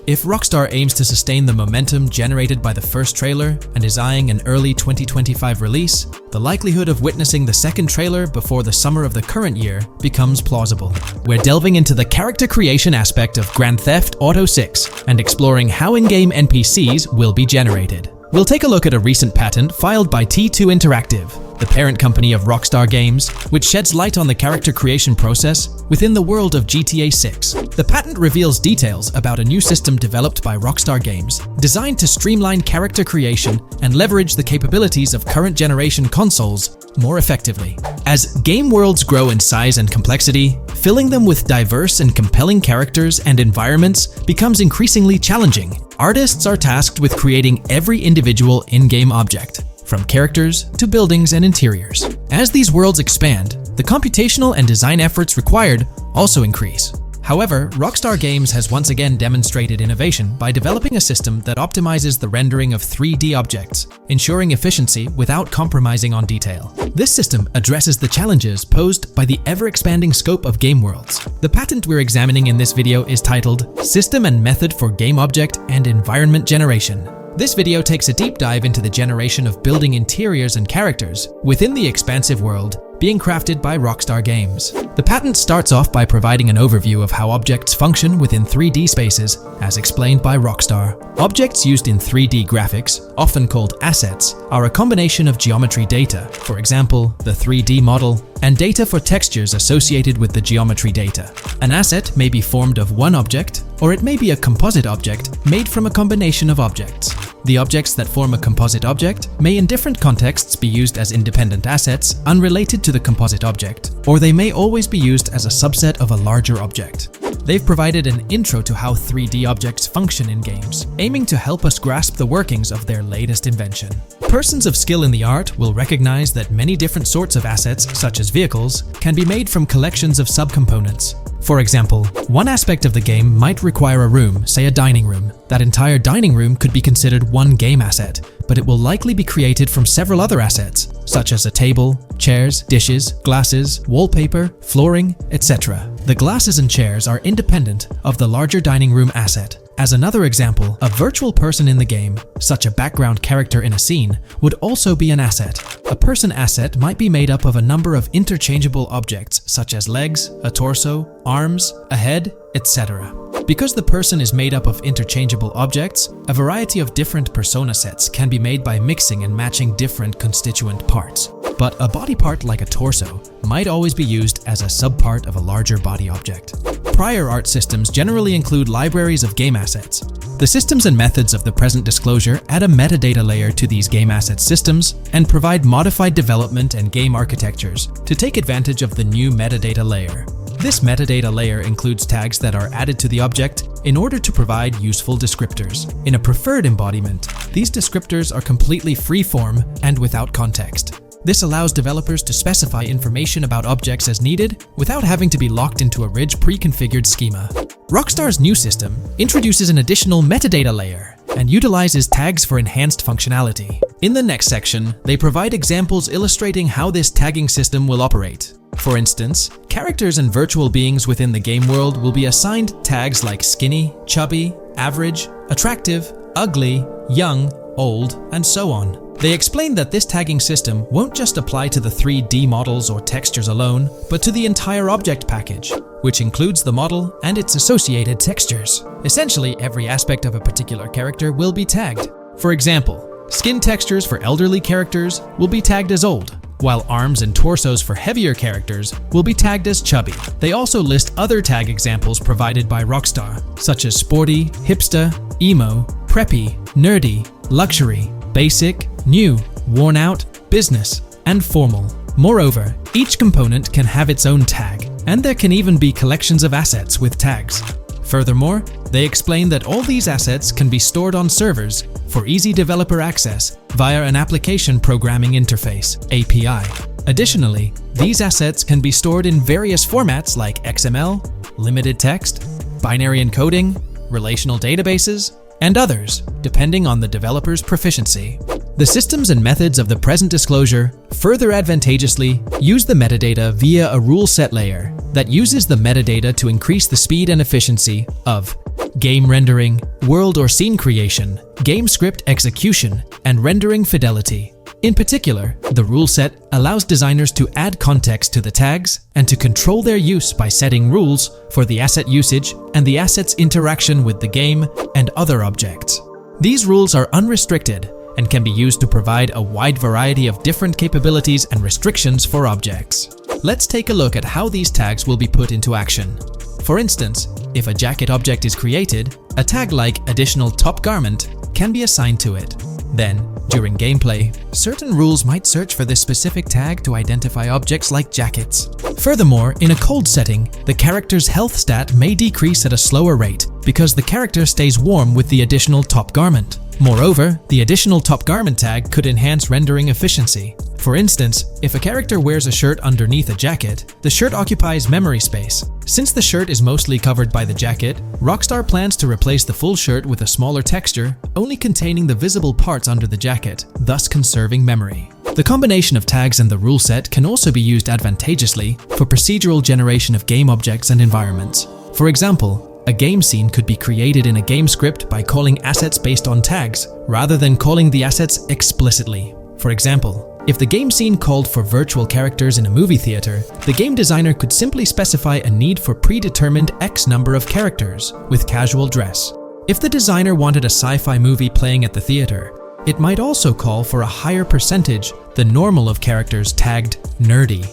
Speaker 1: If Rockstar aims to sustain the momentum generated by the first trailer and is eyeing an early 2025 release, the likelihood of witnessing the second trailer before the summer of the current year becomes plausible. We're delving into the character creation aspect of Grand Theft Auto 6 and exploring how in-game NPCs will be generated. We'll take a look at a recent patent filed by T2 Interactive, the parent company of Rockstar Games, which sheds light on the character creation process within the world of GTA 6. The patent reveals details about a new system developed by Rockstar Games, designed to streamline character creation and leverage the capabilities of current generation consoles more effectively. As game worlds grow in size and complexity, filling them with diverse and compelling characters and environments becomes increasingly challenging. Artists are tasked with creating every individual in-game object, from characters to buildings and interiors. As these worlds expand, the computational and design efforts required also increase. However, Rockstar Games has once again demonstrated innovation by developing a system that optimizes the rendering of 3D objects, ensuring efficiency without compromising on detail. This system addresses the challenges posed by the ever-expanding scope of game worlds. The patent we're examining in this video is titled System and Method for Game Object and Environment Generation. This video takes a deep dive into the generation of building interiors and characters within the expansive world being crafted by Rockstar Games. The patent starts off by providing an overview of how objects function within 3D spaces, as explained by Rockstar. Objects used in 3D graphics, often called assets, are a combination of geometry data, for example, the 3D model, and data for textures associated with the geometry data. An asset may be formed of one object, or it may be a composite object made from a combination of objects. The objects that form a composite object may in different contexts be used as independent assets unrelated to the composite object, or they may always be used as a subset of a larger object. They've provided an intro to how 3D objects function in games, aiming to help us grasp the workings of their latest invention. Persons of skill in the art will recognize that many different sorts of assets, such as vehicles, can be made from collections of subcomponents. For example, one aspect of the game might require a room, say a dining room. That entire dining room could be considered one game asset, but it will likely be created from several other assets, such as a table, chairs, dishes, glasses, wallpaper, flooring, etc. The glasses and chairs are independent of the larger dining room asset. As another example, a virtual person in the game, such a background character in a scene, would also be an asset. A person asset might be made up of a number of interchangeable objects, such as legs, a torso, arms, a head, etc. Because the person is made up of interchangeable objects, a variety of different persona sets can be made by mixing and matching different constituent parts. But a body part like a torso might always be used as a subpart of a larger body object. Prior art systems generally include libraries of game assets. The systems and methods of the present disclosure add a metadata layer to these game asset systems and provide modified development and game architectures to take advantage of the new metadata layer. This metadata layer includes tags that are added to the object in order to provide useful descriptors. In a preferred embodiment, these descriptors are completely free-form and without context. This allows developers to specify information about objects as needed without having to be locked into a rich pre-configured schema. Rockstar's new system introduces an additional metadata layer and utilizes tags for enhanced functionality. In the next section, they provide examples illustrating how this tagging system will operate. For instance, characters and virtual beings within the game world will be assigned tags like skinny, chubby, average, attractive, ugly, young, old, and so on. They explain that this tagging system won't just apply to the 3D models or textures alone, but to the entire object package, which includes the model and its associated textures. Essentially, every aspect of a particular character will be tagged. For example, skin textures for elderly characters will be tagged as old, while arms and torsos for heavier characters will be tagged as chubby. They also list other tag examples provided by Rockstar, such as sporty, hipster, emo, preppy, nerdy, luxury, basic, new, worn out, business, and formal. Moreover, each component can have its own tag, and there can even be collections of assets with tags. Furthermore, they explain that all these assets can be stored on servers for easy developer access via an application programming interface (API). Additionally, these assets can be stored in various formats like XML, limited text, binary encoding, relational databases, and others, depending on the developer's proficiency. The systems and methods of the present disclosure further advantageously use the metadata via a rule set layer that uses the metadata to increase the speed and efficiency of game rendering, world or scene creation, game script execution, and rendering fidelity. In particular, the rule set allows designers to add context to the tags and to control their use by setting rules for the asset usage and the asset's interaction with the game and other objects. These rules are unrestricted and can be used to provide a wide variety of different capabilities and restrictions for objects. Let's take a look at how these tags will be put into action. For instance, if a jacket object is created, a tag like additional top garment can be assigned to it. Then, during gameplay, certain rules might search for this specific tag to identify objects like jackets. Furthermore, in a cold setting, the character's health stat may decrease at a slower rate because the character stays warm with the additional top garment. Moreover, the additional top garment tag could enhance rendering efficiency. For instance, if a character wears a shirt underneath a jacket, the shirt occupies memory space. Since the shirt is mostly covered by the jacket, Rockstar plans to replace the full shirt with a smaller texture, only containing the visible parts under the jacket, thus conserving memory. The combination of tags and the rule set can also be used advantageously for procedural generation of game objects and environments. For example, a game scene could be created in a game script by calling assets based on tags, rather than calling the assets explicitly. For example, if the game scene called for virtual characters in a movie theater, the game designer could simply specify a need for predetermined X number of characters with casual dress. If the designer wanted a sci-fi movie playing at the theater, it might also call for a higher percentage than normal of characters tagged nerdy.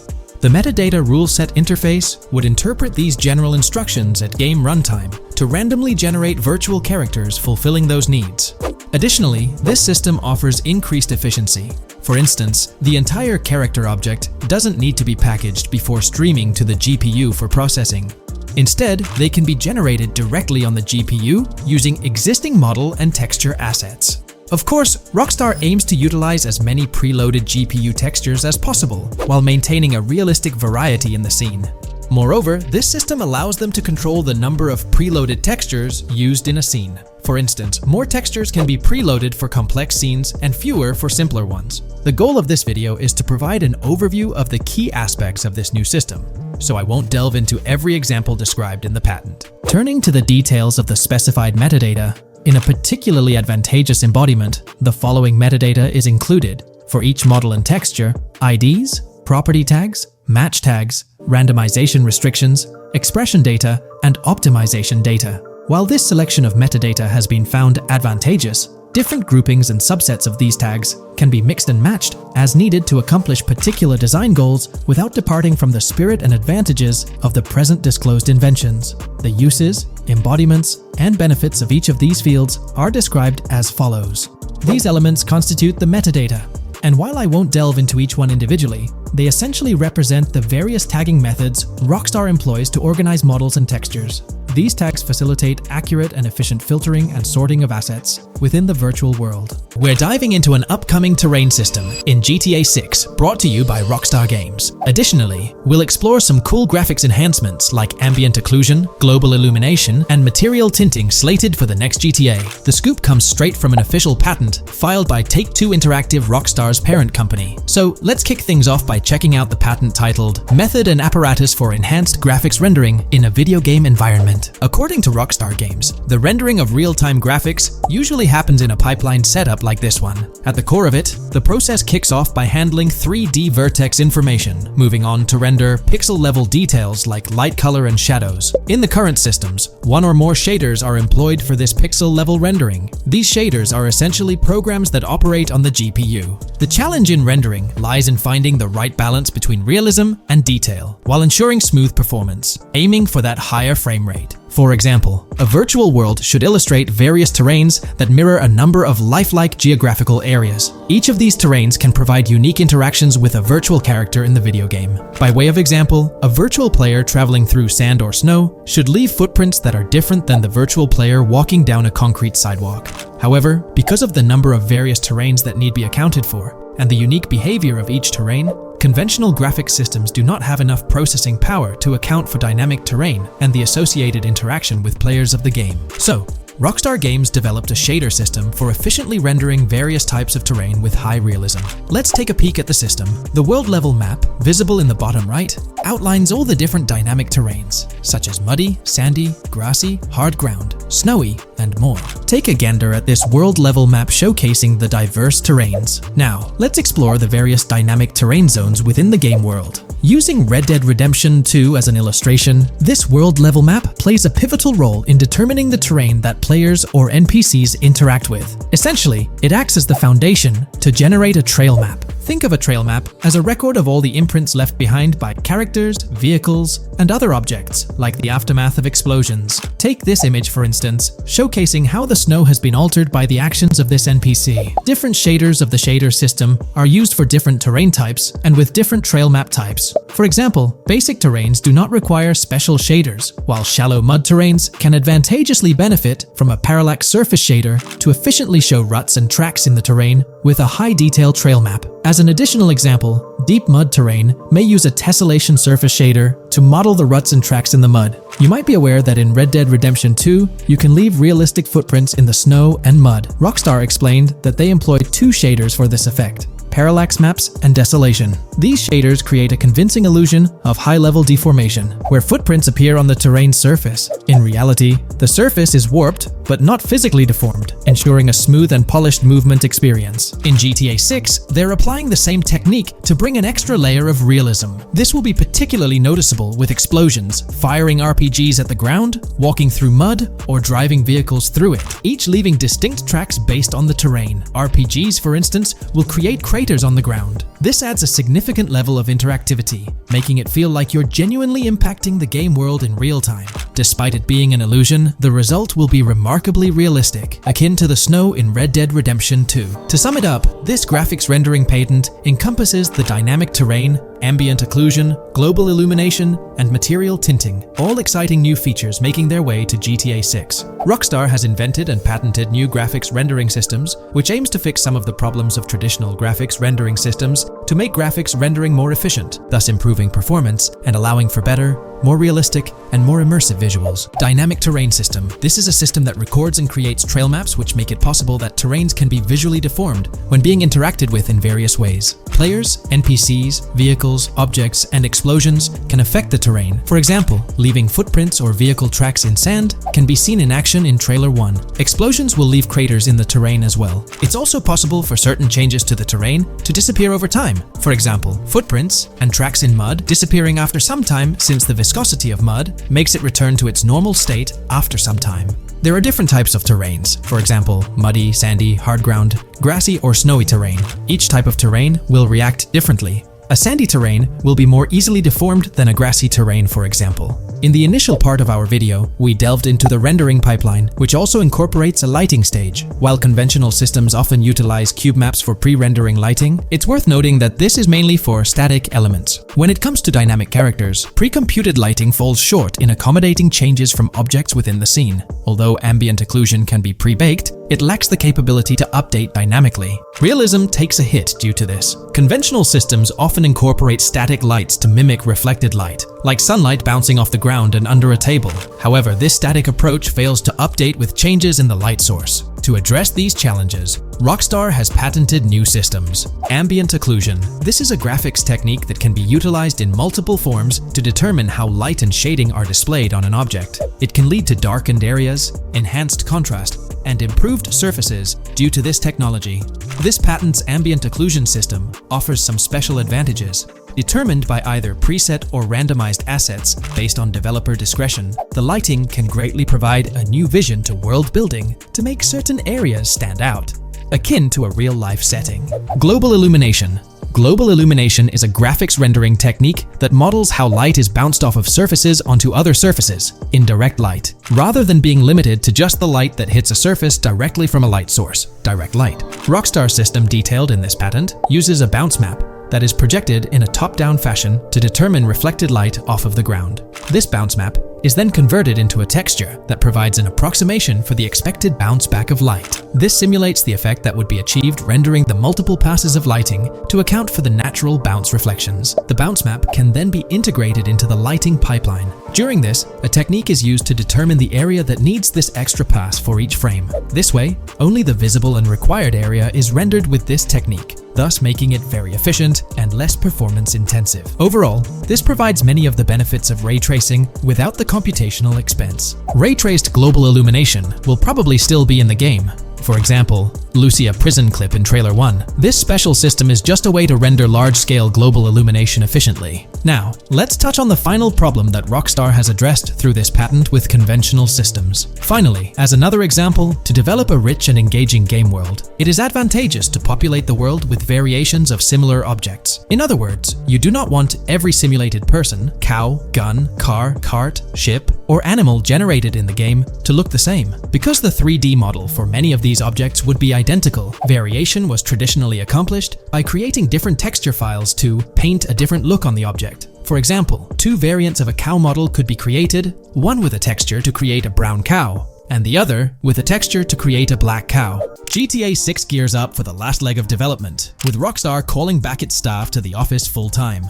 Speaker 1: The metadata rule set interface would interpret these general instructions at game runtime to randomly generate virtual characters fulfilling those needs. Additionally, this system offers increased efficiency. For instance, the entire character object doesn't need to be packaged before streaming to the GPU for processing. Instead, they can be generated directly on the GPU using existing model and texture assets. Of course, Rockstar aims to utilize as many preloaded GPU textures as possible, while maintaining a realistic variety in the scene. Moreover, this system allows them to control the number of preloaded textures used in a scene. For instance, more textures can be preloaded for complex scenes and fewer for simpler ones. The goal of this video is to provide an overview of the key aspects of this new system, so I won't delve into every example described in the patent. Turning to the details of the specified metadata, in a particularly advantageous embodiment, the following metadata is included for each model and texture: IDs, property tags, match tags, randomization restrictions, expression data, and optimization data. While this selection of metadata has been found advantageous, different groupings and subsets of these tags can be mixed and matched as needed to accomplish particular design goals without departing from the spirit and advantages of the present disclosed inventions. The uses, embodiments, and benefits of each of these fields are described as follows. These elements constitute the metadata, and while I won't delve into each one individually, they essentially represent the various tagging methods Rockstar employs to organize models and textures. These tags facilitate accurate and efficient filtering and sorting of assets within the virtual world. We're diving into an upcoming terrain system in GTA 6, brought to you by Rockstar Games. Additionally, we'll explore some cool graphics enhancements like ambient occlusion, global illumination, and material tinting slated for the next GTA. The scoop comes straight from an official patent filed by Take-Two Interactive, Rockstar's parent company. So let's kick things off by checking out the patent titled Method and Apparatus for Enhanced Graphics Rendering in a Video Game Environment. According to Rockstar Games, the rendering of real-time graphics usually happens in a pipeline setup like this one. At the core of it, the process kicks off by handling 3D vertex information, moving on to render pixel-level details like light, color, and shadows. In the current systems, one or more shaders are employed for this pixel-level rendering. These shaders are essentially programs that operate on the GPU. The challenge in rendering lies in finding the right balance between realism and detail, while ensuring smooth performance, aiming for that higher frame rate. For example, a virtual world should illustrate various terrains that mirror a number of lifelike geographical areas. Each of these terrains can provide unique interactions with a virtual character in the video game. By way of example, a virtual player traveling through sand or snow should leave footprints that are different than the virtual player walking down a concrete sidewalk. However, because of the number of various terrains that need be accounted for, and the unique behavior of each terrain, conventional graphics systems do not have enough processing power to account for dynamic terrain and the associated interaction with players of the game. So, Rockstar Games developed a shader system for efficiently rendering various types of terrain with high realism. Let's take a peek at the system. The world level map, visible in the bottom right, outlines all the different dynamic terrains, such as muddy, sandy, grassy, hard ground, snowy, and more. Take a gander at this world level map showcasing the diverse terrains. Now, let's explore the various dynamic terrain zones within the game world. Using Red Dead Redemption 2 as an illustration, this world level map plays a pivotal role in determining the terrain that players or NPCs interact with. Essentially, it acts as the foundation to generate a trail map. Think of a trail map as a record of all the imprints left behind by characters, vehicles, and other objects, like the aftermath of explosions. Take this image for instance, showcasing how the snow has been altered by the actions of this NPC. Different shaders of the shader system are used for different terrain types and with different trail map types. For example, basic terrains do not require special shaders, while shallow mud terrains can advantageously benefit from a parallax surface shader to efficiently show ruts and tracks in the terrain with a high detail trail map. As an additional example, deep mud terrain may use a tessellation surface shader to model the ruts and tracks in the mud. You might be aware that in Red Dead Redemption 2, you can leave realistic footprints in the snow and mud. Rockstar explained that they employed two shaders for this effect: parallax maps and desolation. These shaders create a convincing illusion of high-level deformation, where footprints appear on the terrain's surface. In reality, the surface is warped but not physically deformed, ensuring a smooth and polished movement experience. In GTA 6, they're applying the same technique to bring an extra layer of realism. This will be particularly noticeable with explosions, firing RPGs at the ground, walking through mud, or driving vehicles through it, each leaving distinct tracks based on the terrain. RPGs, for instance, will create craters on the ground. This adds a significant level of interactivity, making it feel like you're genuinely impacting the game world in real time. Despite it being an illusion, the result will be remarkably realistic, akin to the snow in Red Dead Redemption 2. To sum it up, this graphics rendering patent encompasses the dynamic terrain, ambient occlusion, global illumination, and material tinting, all exciting new features making their way to GTA 6. Rockstar has invented and patented new graphics rendering systems, which aims to fix some of the problems of traditional graphics rendering systems to make graphics rendering more efficient, thus improving performance and allowing for better, more realistic, and more immersive visuals. Dynamic terrain system. This is a system that records and creates trail maps which make it possible that terrains can be visually deformed when being interacted with in various ways. Players, NPCs, vehicles, objects, and explosions can affect the terrain. For example, leaving footprints or vehicle tracks in sand can be seen in action in Trailer 1. Explosions will leave craters in the terrain as well. It's also possible for certain changes to the terrain to disappear over time. For example, footprints and tracks in mud disappearing after some time, since the viscosity of mud makes it return to its normal state after some time. There are different types of terrains, for example, muddy, sandy, hard ground, grassy, or snowy terrain. Each type of terrain will react differently. A sandy terrain will be more easily deformed than a grassy terrain, for example. In the initial part of our video, we delved into the rendering pipeline, which also incorporates a lighting stage. While conventional systems often utilize cube maps for pre-rendering lighting, it's worth noting that this is mainly for static elements. When it comes to dynamic characters, pre-computed lighting falls short in accommodating changes from objects within the scene. Although ambient occlusion can be pre-baked, it lacks the capability to update dynamically. Realism takes a hit due to this. Conventional systems often incorporate static lights to mimic reflected light, like sunlight bouncing off the ground and under a table. However, this static approach fails to update with changes in the light source. To address these challenges, Rockstar has patented new systems. Ambient occlusion. This is a graphics technique that can be utilized in multiple forms to determine how light and shading are displayed on an object. It can lead to darkened areas, enhanced contrast, and improved surfaces due to this technology. This patent's ambient occlusion system offers some special advantages. Determined by either preset or randomized assets based on developer discretion, the lighting can greatly provide a new vision to world building to make certain areas stand out, akin to a real-life setting. Global illumination. Global illumination is a graphics rendering technique that models how light is bounced off of surfaces onto other surfaces in direct light, rather than being limited to just the light that hits a surface directly from a light source, direct light. Rockstar system detailed in this patent uses a bounce map that is projected in a top-down fashion to determine reflected light off of the ground. This bounce map is then converted into a texture that provides an approximation for the expected bounce back of light. This simulates the effect that would be achieved rendering the multiple passes of lighting to account for the natural bounce reflections. The bounce map can then be integrated into the lighting pipeline. During this, a technique is used to determine the area that needs this extra pass for each frame. This way, only the visible and required area is rendered with this technique, thus making it very efficient and less performance intensive. Overall, this provides many of the benefits of ray tracing without the computational expense. Ray-traced global illumination will probably still be in the game. For example, Lucia prison clip in Trailer 1. This special system is just a way to render large-scale global illumination efficiently. Now, let's touch on the final problem that Rockstar has addressed through this patent with conventional systems. Finally, as another example, to develop a rich and engaging game world, it is advantageous to populate the world with variations of similar objects. In other words, you do not want every simulated person, cow, gun, car, cart, ship, or animal generated in the game to look the same. Because the 3D model for many of these objects would be identical, variation was traditionally accomplished by creating different texture files to paint a different look on the object. For example, two variants of a cow model could be created, one with a texture to create a brown cow, and the other with a texture to create a black cow. GTA 6 gears up for the last leg of development, with Rockstar calling back its staff to the office full-time.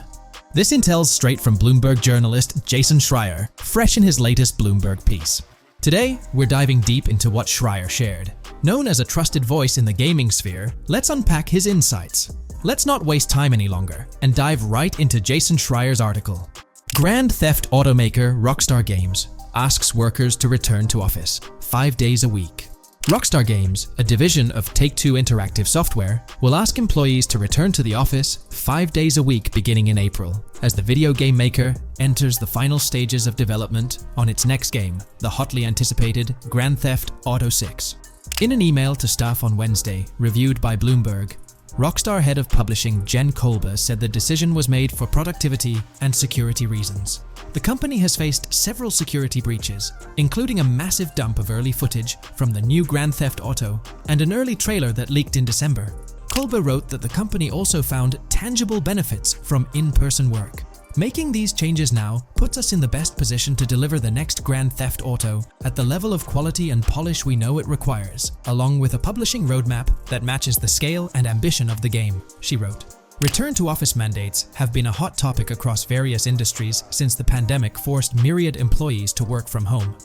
Speaker 1: This intel's straight from Bloomberg journalist Jason Schreier, fresh in his latest Bloomberg piece. Today, we're diving deep into what Schreier shared. Known as a trusted voice in the gaming sphere, let's unpack his insights. Let's not waste time any longer and dive right into Jason Schreier's article. Grand Theft automaker Rockstar Games asks workers to return to office 5 days a week. Rockstar Games, a division of Take-Two Interactive Software, will ask employees to return to the office 5 days a week beginning in April, as the video game maker enters the final stages of development on its next game, the hotly anticipated Grand Theft Auto 6. In an email to staff on Wednesday, reviewed by Bloomberg, Rockstar head of publishing Jen Kolber said the decision was made for productivity and security reasons. The company has faced several security breaches, including a massive dump of early footage from the new Grand Theft Auto and an early trailer that leaked in December. Kolber wrote that the company also found tangible benefits from in-person work. Making these changes now puts us in the best position to deliver the next Grand Theft Auto at the level of quality and polish we know it requires, along with a publishing roadmap that matches the scale and ambition of the game, she wrote. Return-to-office mandates have been a hot topic across various industries since the pandemic forced myriad employees to work from home.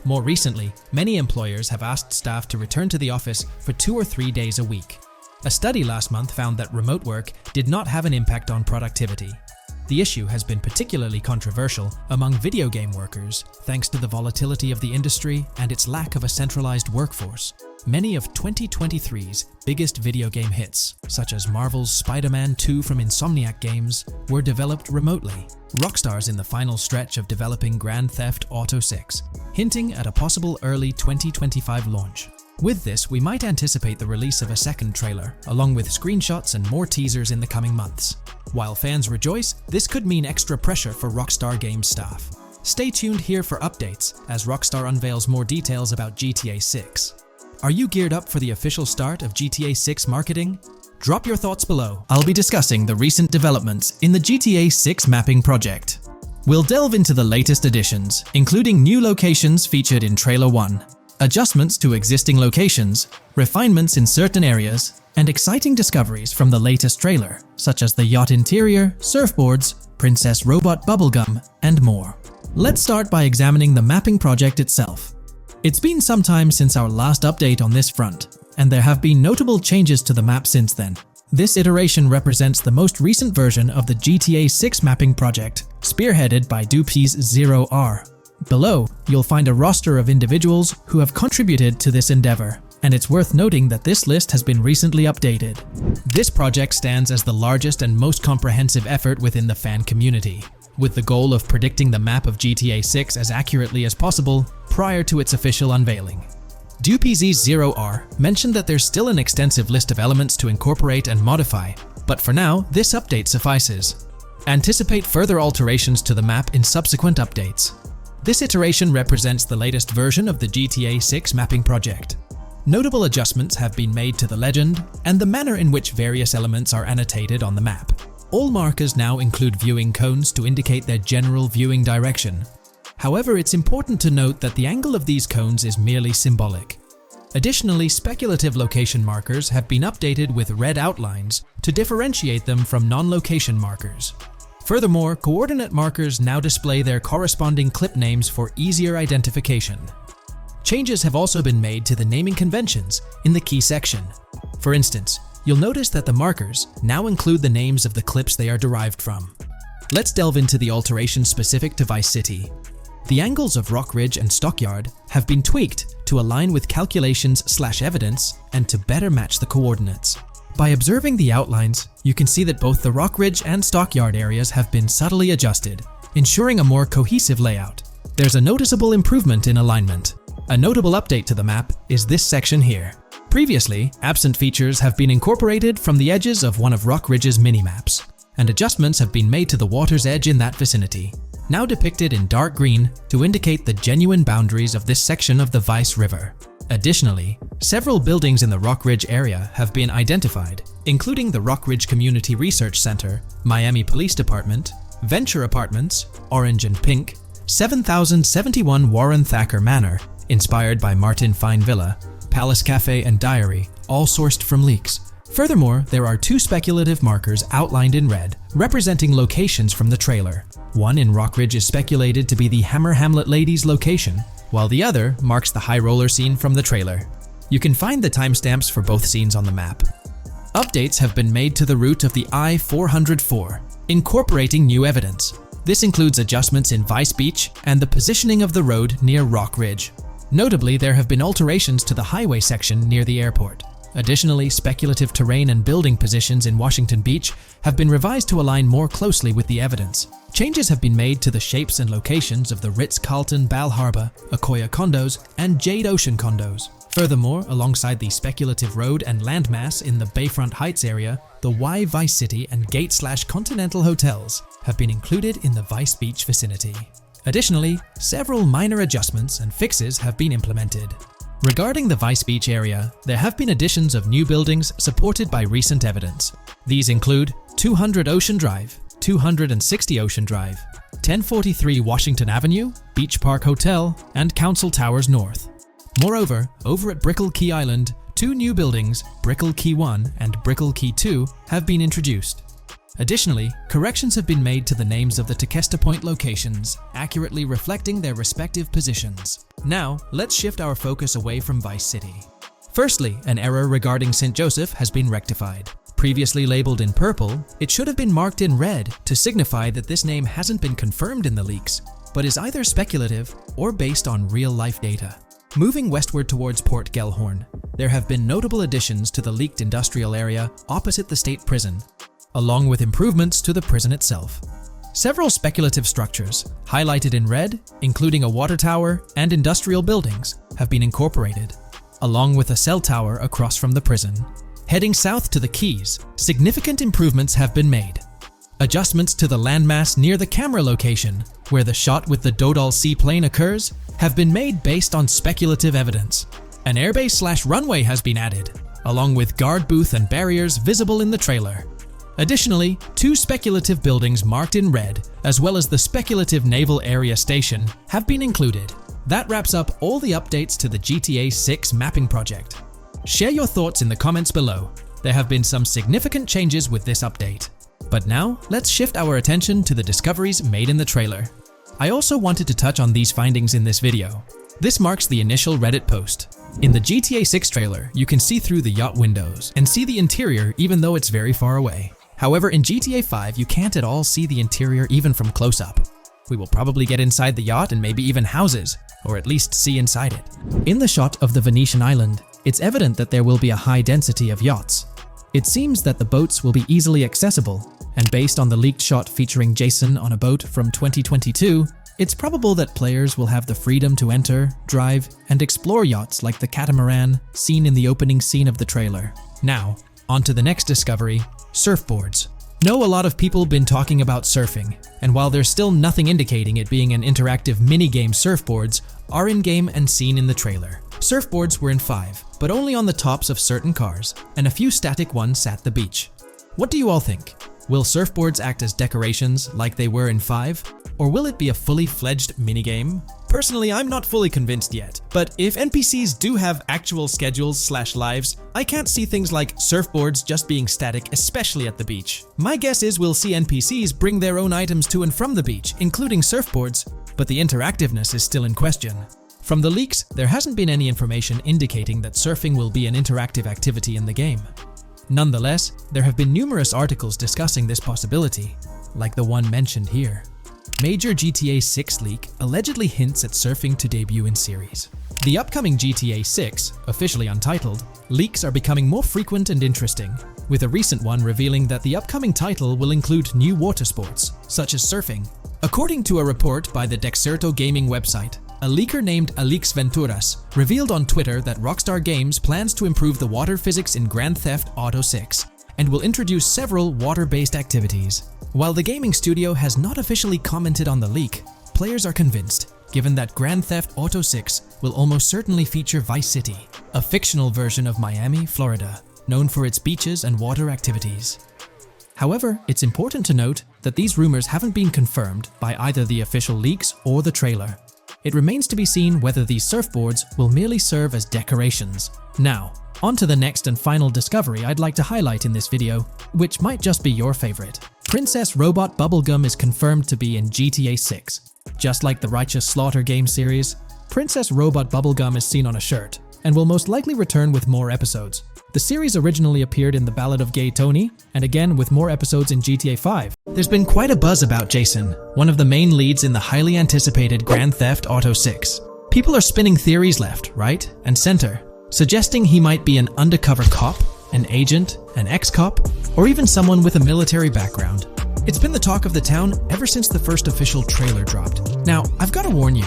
Speaker 1: More recently, many employers have asked staff to return to the office for 2 or 3 days a week. A study last month found that remote work did not have an impact on productivity. The issue has been particularly controversial among video game workers, thanks to the volatility of the industry and its lack of a centralized workforce. Many of 2023's biggest video game hits, such as Marvel's Spider-Man 2 from Insomniac Games, were developed remotely. Rockstar's in the final stretch of developing Grand Theft Auto 6, hinting at a possible early 2025 launch. With this, we might anticipate the release of a second trailer, along with screenshots and more teasers in the coming months. While fans rejoice, this could mean extra pressure for Rockstar Games staff. Stay tuned here for updates as Rockstar unveils more details about GTA 6. Are you geared up for the official start of GTA 6 marketing? Drop your thoughts below. I'll be discussing the recent developments in the GTA 6 mapping project. We'll delve into the latest additions, including new locations featured in Trailer 1, adjustments to existing locations, refinements in certain areas, and exciting discoveries from the latest trailer, such as the yacht interior, surfboards, Princess Robot bubblegum, and more. Let's start by examining the mapping project itself. It's been some time since our last update on this front, and there have been notable changes to the map since then. This iteration represents the most recent version of the GTA 6 mapping project, spearheaded by Dupee's Zero R. Below, you'll find a roster of individuals who have contributed to this endeavor. and it's worth noting that this list has been recently updated. This project stands as the largest and most comprehensive effort within the fan community, with the goal of predicting the map of GTA 6 as accurately as possible prior to its official unveiling. DupZ0R mentioned that there's still an extensive list of elements to incorporate and modify, but for now, this update suffices. Anticipate further alterations to the map in subsequent updates. This iteration represents the latest version of the GTA 6 mapping project. Notable adjustments have been made to the legend and the manner in which various elements are annotated on the map. All markers now include viewing cones to indicate their general viewing direction. However, it's important to note that the angle of these cones is merely symbolic. Additionally, speculative location markers have been updated with red outlines to differentiate them from non-location markers. Furthermore, coordinate markers now display their corresponding clip names for easier identification. Changes have also been made to the naming conventions in the key section. For instance, you'll notice that the markers now include the names of the clips they are derived from. Let's delve into the alterations specific to Vice City. The angles of Rock Ridge and Stockyard have been tweaked to align with calculations/evidence and to better match the coordinates. By observing the outlines, you can see that both the Rock Ridge and Stockyard areas have been subtly adjusted, ensuring a more cohesive layout. There's a noticeable improvement in alignment. A notable update to the map is this section here. Previously, absent features have been incorporated from the edges of one of Rock Ridge's mini-maps, and adjustments have been made to the water's edge in that vicinity, now depicted in dark green to indicate the genuine boundaries of this section of the Vice River. Additionally, several buildings in the Rock Ridge area have been identified, including the Rock Ridge Community Research Center, Miami Police Department, Venture Apartments, Orange and Pink, 7071 Warren Thacker Manor, inspired by Martin Fine Villa, Palace Cafe and Diary, all sourced from leaks. Furthermore, there are two speculative markers outlined in red, representing locations from the trailer. One in Rock Ridge is speculated to be the Hammer Hamlet Ladies location, while the other marks the high roller scene from the trailer. You can find the timestamps for both scenes on the map. Updates have been made to the route of the I-404, incorporating new evidence. This includes adjustments in Vice Beach and the positioning of the road near Rock Ridge. Notably, there have been alterations to the highway section near the airport. Additionally, speculative terrain and building positions in Washington Beach have been revised to align more closely with the evidence. Changes have been made to the shapes and locations of the Ritz-Carlton Bal Harbour, Akoya condos, and Jade Ocean condos. Furthermore, alongside the speculative road and landmass in the Bayfront Heights area, the Y Vice City and Gate/Continental hotels have been included in the Vice Beach vicinity. Additionally, several minor adjustments and fixes have been implemented. Regarding the Vice Beach area, there have been additions of new buildings supported by recent evidence. These include 200 Ocean Drive, 260 Ocean Drive, 1043 Washington Avenue, Beach Park Hotel, and Council Towers North. Moreover, over at Brickell Key Island, two new buildings, Brickell Key 1 and Brickell Key 2, have been introduced. Additionally, corrections have been made to the names of the Tequesta Point locations, accurately reflecting their respective positions. Now, let's shift our focus away from Vice City. Firstly, an error regarding St. Joseph has been rectified. Previously labeled in purple, it should have been marked in red to signify that this name hasn't been confirmed in the leaks, but is either speculative or based on real-life data. Moving westward towards Port Gellhorn, there have been notable additions to the leaked industrial area opposite the state prison, along with improvements to the prison itself. Several speculative structures, highlighted in red, including a water tower and industrial buildings, have been incorporated, along with a cell tower across from the prison. Heading south to the Keys, significant improvements have been made. Adjustments to the landmass near the camera location, where the shot with the Dodal seaplane occurs, have been made based on speculative evidence. An airbase/runway has been added, along with guard booth and barriers visible in the trailer. Additionally, two speculative buildings marked in red, as well as the speculative Naval Area Station, have been included. That wraps up all the updates to the GTA 6 mapping project. Share your thoughts in the comments below. There have been some significant changes with this update. But now, let's shift our attention to the discoveries made in the trailer. I also wanted to touch on these findings in this video. This marks the initial Reddit post. In the GTA 6 trailer, you can see through the yacht windows and see the interior even though it's very far away. However, in GTA 5, you can't at all see the interior even from close up. We will probably get inside the yacht and maybe even houses, or at least see inside it. In the shot of the Venetian island, it's evident that there will be a high density of yachts. It seems that the boats will be easily accessible, and based on the leaked shot featuring Jason on a boat from 2022, it's probable that players will have the freedom to enter, drive, and explore yachts like the catamaran seen in the opening scene of the trailer. Now, on to the next discovery, surfboards. Know a lot of people been talking about surfing, and while there's still nothing indicating it being an interactive minigame, surfboards are in-game and seen in the trailer. Surfboards were in 5, but only on the tops of certain cars, and a few static ones at the beach. What do you all think? Will surfboards act as decorations like they were in 5? Or will it be a fully fledged minigame? Personally, I'm not fully convinced yet, but if NPCs do have actual schedules/lives, I can't see things like surfboards just being static, especially at the beach. My guess is we'll see NPCs bring their own items to and from the beach, including surfboards, but the interactiveness is still in question. From the leaks, there hasn't been any information indicating that surfing will be an interactive activity in the game. Nonetheless, there have been numerous articles discussing this possibility, like the one mentioned here. Major GTA 6 leak allegedly hints at surfing to debut in series. The upcoming GTA 6, officially untitled, leaks are becoming more frequent and interesting, with a recent one revealing that the upcoming title will include new water sports, such as surfing. According to a report by the Dexerto gaming website, a leaker named Alix Venturas revealed on Twitter that Rockstar Games plans to improve the water physics in Grand Theft Auto 6 and will introduce several water-based activities. While the gaming studio has not officially commented on the leak, players are convinced, given that Grand Theft Auto 6 will almost certainly feature Vice City, a fictional version of Miami, Florida, known for its beaches and water activities. However, it's important to note that these rumors haven't been confirmed by either the official leaks or the trailer. It remains to be seen whether these surfboards will merely serve as decorations. Now, on to the next and final discovery I'd like to highlight in this video, which might just be your favorite. Princess Robot Bubblegum is confirmed to be in GTA 6. Just like the Righteous Slaughter game series, Princess Robot Bubblegum is seen on a shirt, and will most likely return with more episodes. The series originally appeared in The Ballad of Gay Tony, and again with more episodes in GTA 5. There's been quite a buzz about Jason, one of the main leads in the highly anticipated Grand Theft Auto 6. People are spinning theories left, right, and center, suggesting he might be an undercover cop, an agent, an ex-cop, or even someone with a military background. It's been the talk of the town ever since the first official trailer dropped. Now, I've got to warn you,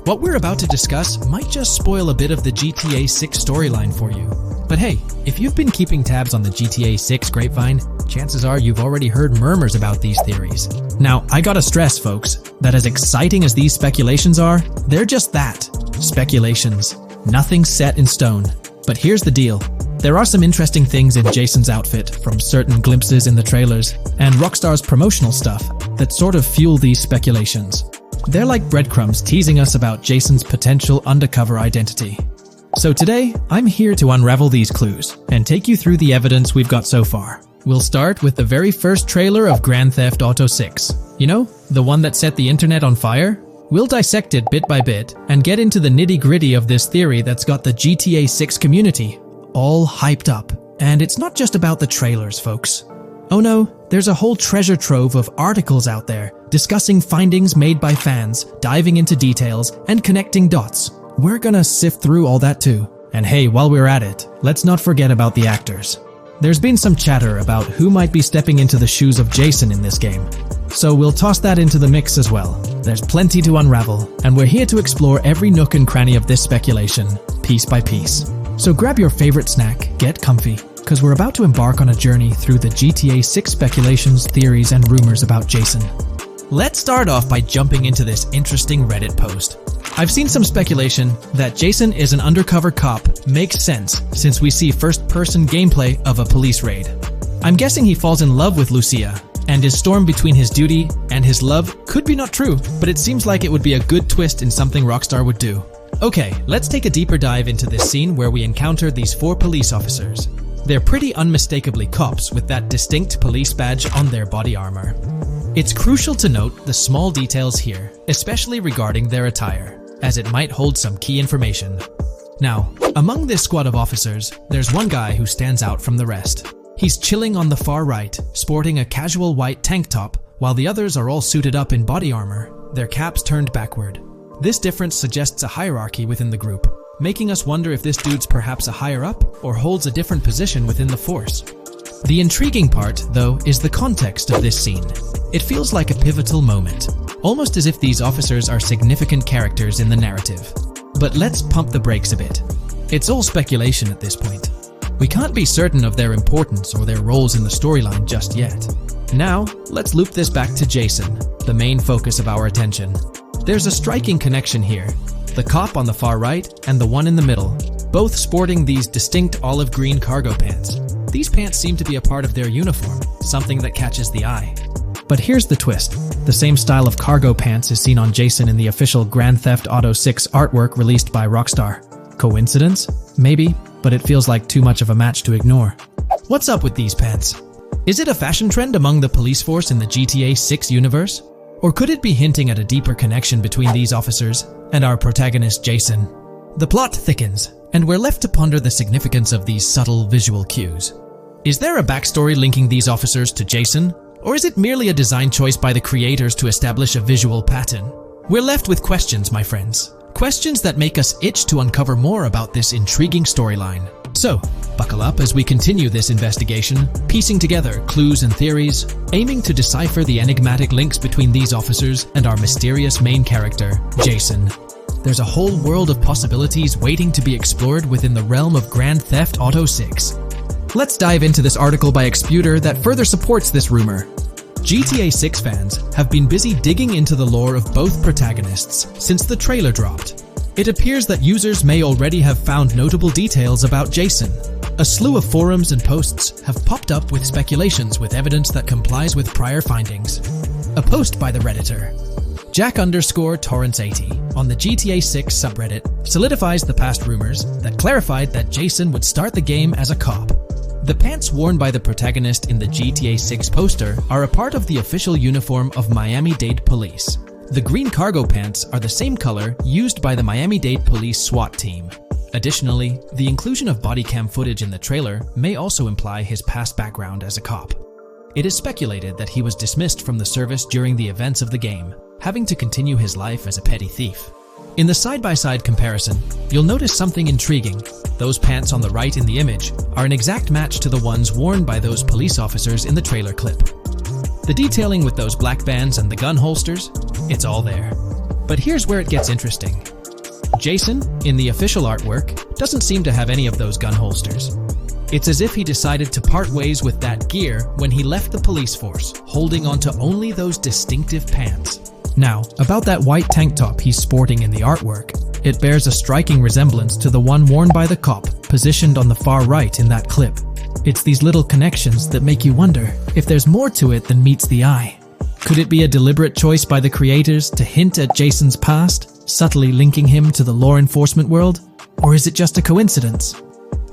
Speaker 1: what we're about to discuss might just spoil a bit of the GTA 6 storyline for you. But hey, if you've been keeping tabs on the GTA 6 grapevine, chances are you've already heard murmurs about these theories. Now, I gotta stress, folks, that as exciting as these speculations are, they're just that, speculations. Nothing set in stone. But here's the deal. There are some interesting things in Jason's outfit from certain glimpses in the trailers and Rockstar's promotional stuff that sort of fuel these speculations. They're like breadcrumbs teasing us about Jason's potential undercover identity. So today, I'm here to unravel these clues and take you through the evidence we've got so far. We'll start with the very first trailer of Grand Theft Auto 6. You know, the one that set the internet on fire? We'll dissect it bit by bit and get into the nitty-gritty of this theory that's got the GTA 6 community all hyped up. And it's not just about the trailers, folks. Oh no, there's a whole treasure trove of articles out there discussing findings made by fans, diving into details, and connecting dots. We're gonna sift through all that too. And hey, while we're at it, let's not forget about the actors. There's been some chatter about who might be stepping into the shoes of Jason in this game. So we'll toss that into the mix as well. There's plenty to unravel, and we're here to explore every nook and cranny of this speculation, piece by piece. So grab your favorite snack, get comfy, because we're about to embark on a journey through the GTA 6 speculations, theories, and rumors about Jason. Let's start off by jumping into this interesting Reddit post. I've seen some speculation that Jason is an undercover cop makes sense since we see first-person gameplay of a police raid. I'm guessing he falls in love with Lucia, and his storm between his duty and his love could be not true, but it seems like it would be a good twist in something Rockstar would do. Okay, let's take a deeper dive into this scene where we encounter these 4 police officers. They're pretty unmistakably cops with that distinct police badge on their body armor. It's crucial to note the small details here, especially regarding their attire, as it might hold some key information. Now, among this squad of officers, there's one guy who stands out from the rest. He's chilling on the far right, sporting a casual white tank top, while the others are all suited up in body armor, their caps turned backward. This difference suggests a hierarchy within the group. making us wonder if this dude's perhaps a higher up or holds a different position within the force. The intriguing part, though, is the context of this scene. It feels like a pivotal moment, almost as if these officers are significant characters in the narrative. But let's pump the brakes a bit. It's all speculation at this point. We can't be certain of their importance or their roles in the storyline just yet. Now, let's loop this back to Jason, the main focus of our attention. There's a striking connection here. The cop on the far right and the one in the middle, both sporting these distinct olive green cargo pants. These pants seem to be a part of their uniform, something that catches the eye. But here's the twist. The same style of cargo pants is seen on Jason in the official Grand Theft Auto 6 artwork released by Rockstar. Coincidence? Maybe, but it feels like too much of a match to ignore. What's up with these pants? Is it a fashion trend among the police force in the GTA 6 universe? Or could it be hinting at a deeper connection between these officers and our protagonist Jason? The plot thickens, and we're left to ponder the significance of these subtle visual cues. Is there a backstory linking these officers to Jason? Or is it merely a design choice by the creators to establish a visual pattern? We're left with questions, my friends. Questions that make us itch to uncover more about this intriguing storyline. So, buckle up as we continue this investigation, piecing together clues and theories, aiming to decipher the enigmatic links between these officers and our mysterious main character, Jason. There's a whole world of possibilities waiting to be explored within the realm of Grand Theft Auto 6. Let's dive into this article by Exputer that further supports this rumor. GTA 6 fans have been busy digging into the lore of both protagonists since the trailer dropped. It appears that users may already have found notable details about Jason. A slew of forums and posts have popped up with speculations with evidence that complies with prior findings. A post by the Redditor, Jack_Torrance80, on the GTA 6 subreddit solidifies the past rumors that clarified that Jason would start the game as a cop. The pants worn by the protagonist in the GTA 6 poster are a part of the official uniform of Miami-Dade Police. The green cargo pants are the same color used by the Miami-Dade Police SWAT team. Additionally, the inclusion of body cam footage in the trailer may also imply his past background as a cop. It is speculated that he was dismissed from the service during the events of the game, having to continue his life as a petty thief. In the side-by-side comparison, you'll notice something intriguing. Those pants on the right in the image are an exact match to the ones worn by those police officers in the trailer clip. The detailing with those black bands and the gun holsters, it's all there. But here's where it gets interesting. Jason, in the official artwork, doesn't seem to have any of those gun holsters. It's as if he decided to part ways with that gear when he left the police force, holding onto only those distinctive pants. Now, about that white tank top he's sporting in the artwork, it bears a striking resemblance to the one worn by the cop, positioned on the far right in that clip. It's these little connections that make you wonder if there's more to it than meets the eye. Could it be a deliberate choice by the creators to hint at Jason's past, subtly linking him to the law enforcement world? Or is it just a coincidence?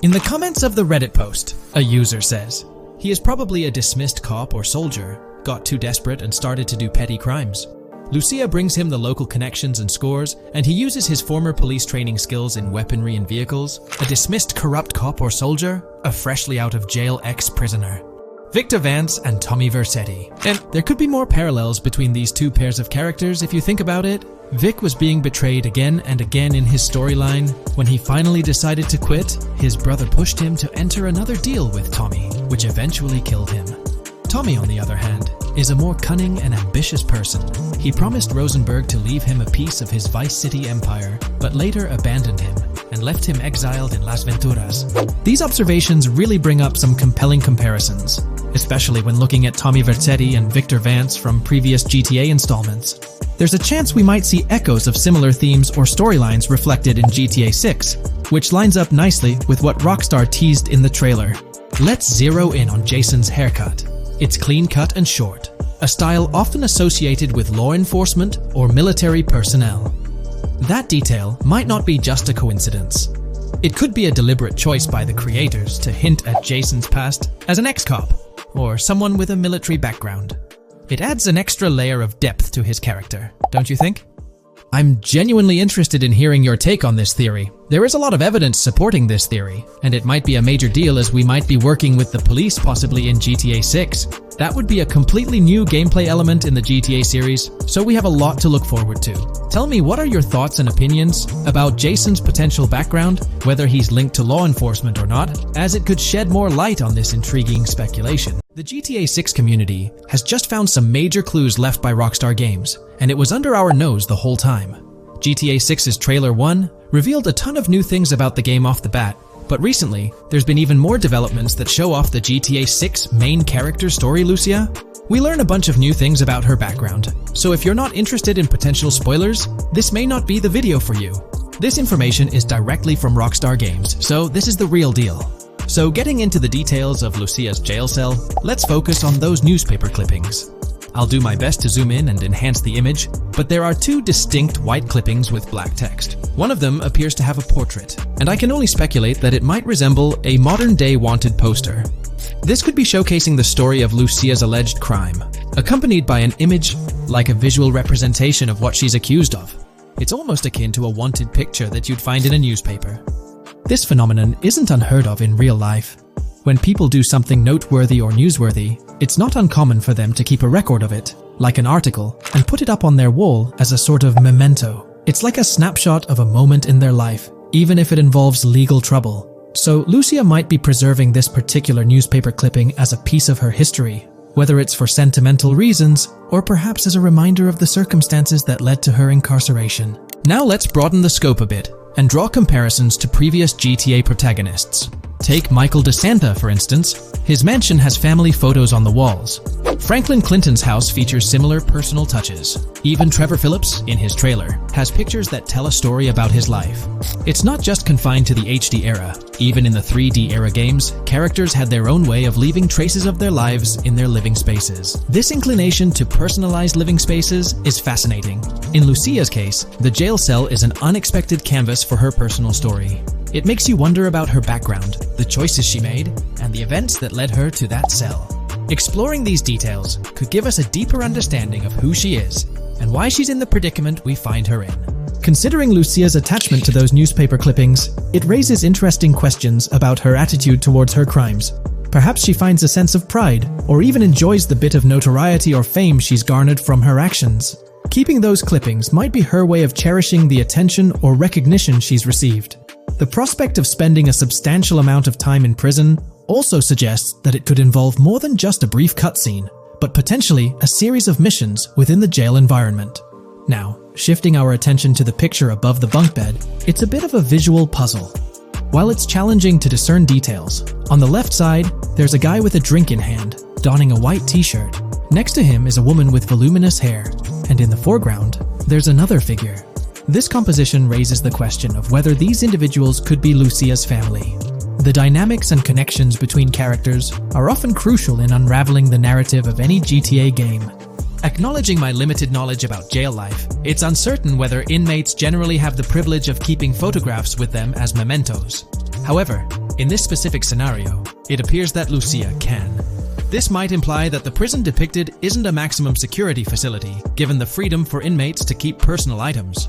Speaker 1: In the comments of the Reddit post, a user says, he is probably a dismissed cop or soldier, got too desperate and started to do petty crimes. Lucia brings him the local connections and scores, and he uses his former police training skills in weaponry and vehicles. A dismissed corrupt cop or soldier, a freshly out of jail ex-prisoner. Victor Vance and Tommy Vercetti. And there could be more parallels between these two pairs of characters if you think about it. Vic was being betrayed again and again in his storyline. When he finally decided to quit, his brother pushed him to enter another deal with Tommy, which eventually killed him. Tommy, on the other hand, is a more cunning and ambitious person. He promised Rosenberg to leave him a piece of his Vice City empire, but later abandoned him and left him exiled in Las Venturas. These observations really bring up some compelling comparisons, especially when looking at Tommy Vercetti and Victor Vance from previous GTA installments. There's a chance we might see echoes of similar themes or storylines reflected in GTA 6, which lines up nicely with what Rockstar teased in the trailer. Let's zero in on Jason's haircut. It's clean cut and short, a style often associated with law enforcement or military personnel. That detail might not be just a coincidence. It could be a deliberate choice by the creators to hint at Jason's past as an ex-cop or someone with a military background. It adds an extra layer of depth to his character, don't you think? I'm genuinely interested in hearing your take on this theory. There is a lot of evidence supporting this theory, and it might be a major deal as we might be working with the police possibly in GTA 6. That would be a completely new gameplay element in the GTA series, so we have a lot to look forward to. Tell me, what are your thoughts and opinions about Jason's potential background, whether he's linked to law enforcement or not, as it could shed more light on this intriguing speculation. The GTA 6 community has just found some major clues left by Rockstar Games, and it was under our nose the whole time. GTA 6's Trailer 1 revealed a ton of new things about the game off the bat, but recently, there's been even more developments that show off the GTA 6 main character story, Lucia. We learn a bunch of new things about her background, so if you're not interested in potential spoilers, this may not be the video for you. This information is directly from Rockstar Games, so this is the real deal. So getting into the details of Lucia's jail cell, let's focus on those newspaper clippings. I'll do my best to zoom in and enhance the image, but there are two distinct white clippings with black text. One of them appears to have a portrait, and I can only speculate that it might resemble a modern-day wanted poster. This could be showcasing the story of Lucia's alleged crime, accompanied by an image like a visual representation of what she's accused of. It's almost akin to a wanted picture that you'd find in a newspaper. This phenomenon isn't unheard of in real life. When people do something noteworthy or newsworthy, it's not uncommon for them to keep a record of it, like an article, and put it up on their wall as a sort of memento. It's like a snapshot of a moment in their life, even if it involves legal trouble. So Lucia might be preserving this particular newspaper clipping as a piece of her history, whether it's for sentimental reasons or perhaps as a reminder of the circumstances that led to her incarceration. Now let's broaden the scope a bit and draw comparisons to previous GTA protagonists. Take Michael DeSanta, for instance. His mansion has family photos on the walls. Franklin Clinton's house features similar personal touches. Even Trevor Phillips, in his trailer, has pictures that tell a story about his life. It's not just confined to the HD era. Even in the 3D era games, characters had their own way of leaving traces of their lives in their living spaces. This inclination to personalized living spaces is fascinating. In Lucia's case, the jail cell is an unexpected canvas for her personal story. It makes you wonder about her background, the choices she made, and the events that led her to that cell. Exploring these details could give us a deeper understanding of who she is and why she's in the predicament we find her in. Considering Lucia's attachment to those newspaper clippings, it raises interesting questions about her attitude towards her crimes. Perhaps she finds a sense of pride, or even enjoys the bit of notoriety or fame she's garnered from her actions. Keeping those clippings might be her way of cherishing the attention or recognition she's received. The prospect of spending a substantial amount of time in prison also suggests that it could involve more than just a brief cutscene, but potentially a series of missions within the jail environment. Now, shifting our attention to the picture above the bunk bed, it's a bit of a visual puzzle. While it's challenging to discern details, on the left side, there's a guy with a drink in hand, donning a white t-shirt. Next to him is a woman with voluminous hair, and in the foreground, there's another figure. This composition raises the question of whether these individuals could be Lucia's family. The dynamics and connections between characters are often crucial in unraveling the narrative of any GTA game. Acknowledging my limited knowledge about jail life, it's uncertain whether inmates generally have the privilege of keeping photographs with them as mementos. However, in this specific scenario, it appears that Lucia can. This might imply that the prison depicted isn't a maximum security facility, given the freedom for inmates to keep personal items.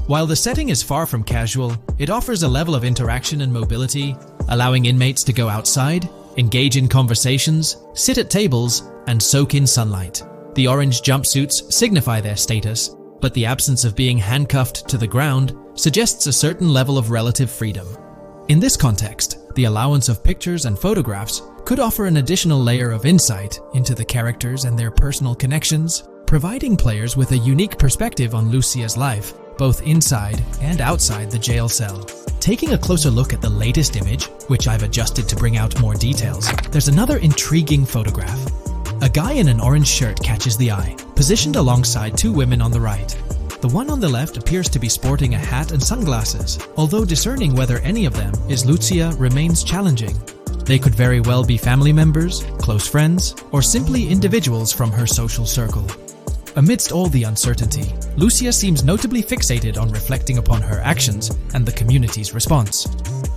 Speaker 1: While the setting is far from casual, it offers a level of interaction and mobility, allowing inmates to go outside, engage in conversations, sit at tables, and soak in sunlight. The orange jumpsuits signify their status, but the absence of being handcuffed to the ground suggests a certain level of relative freedom. In this context, the allowance of pictures and photographs could offer an additional layer of insight into the characters and their personal connections, providing players with a unique perspective on Lucia's life, both inside and outside the jail cell. Taking a closer look at the latest image, which I've adjusted to bring out more details, there's another intriguing photograph. A guy in an orange shirt catches the eye, positioned alongside two women on the right. The one on the left appears to be sporting a hat and sunglasses, although discerning whether any of them is Lucia remains challenging. They could very well be family members, close friends, or simply individuals from her social circle. Amidst all the uncertainty, Lucia seems notably fixated on reflecting upon her actions and the community's response.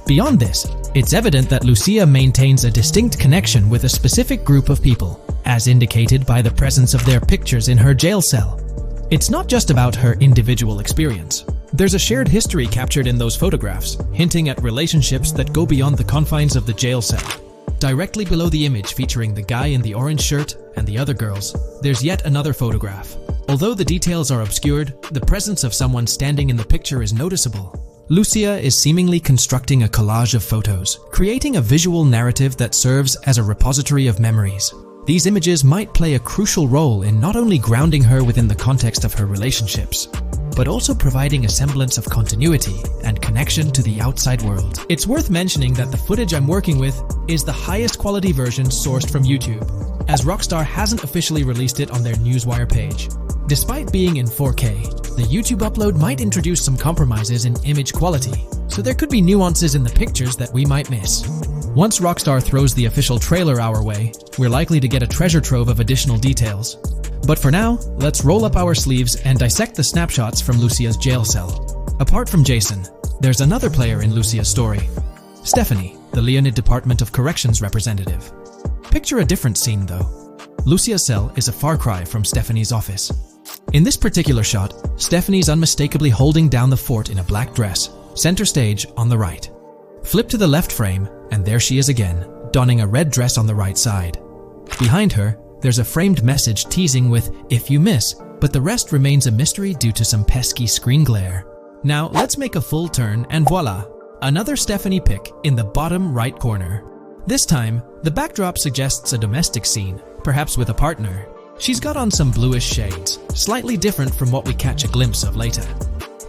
Speaker 1: Beyond this, it's evident that Lucia maintains a distinct connection with a specific group of people, as indicated by the presence of their pictures in her jail cell. It's not just about her individual experience. There's a shared history captured in those photographs, hinting at relationships that go beyond the confines of the jail cell. Directly below the image featuring the guy in the orange shirt and the other girls, there's yet another photograph. Although the details are obscured, the presence of someone standing in the picture is noticeable. Lucia is seemingly constructing a collage of photos, creating a visual narrative that serves as a repository of memories. These images might play a crucial role in not only grounding her within the context of her relationships, but also providing a semblance of continuity and connection to the outside world. It's worth mentioning that the footage I'm working with is the highest quality version sourced from YouTube, as Rockstar hasn't officially released it on their Newswire page. Despite being in 4K, the YouTube upload might introduce some compromises in image quality, so there could be nuances in the pictures that we might miss. Once Rockstar throws the official trailer our way, we're likely to get a treasure trove of additional details. But for now, let's roll up our sleeves and dissect the snapshots from Lucia's jail cell. Apart from Jason, there's another player in Lucia's story. Stephanie, the Leonid Department of Corrections representative. Picture a different scene though. Lucia's cell is a far cry from Stephanie's office. In this particular shot, Stephanie's unmistakably holding down the fort in a black dress, center stage on the right. Flip to the left frame, and there she is again, donning a red dress on the right side. Behind her, there's a framed message teasing with "if you miss," but the rest remains a mystery due to some pesky screen glare. Now let's make a full turn and voila, another Stephanie pic in the bottom right corner. This time, the backdrop suggests a domestic scene, perhaps with a partner. She's got on some bluish shades, slightly different from what we catch a glimpse of later.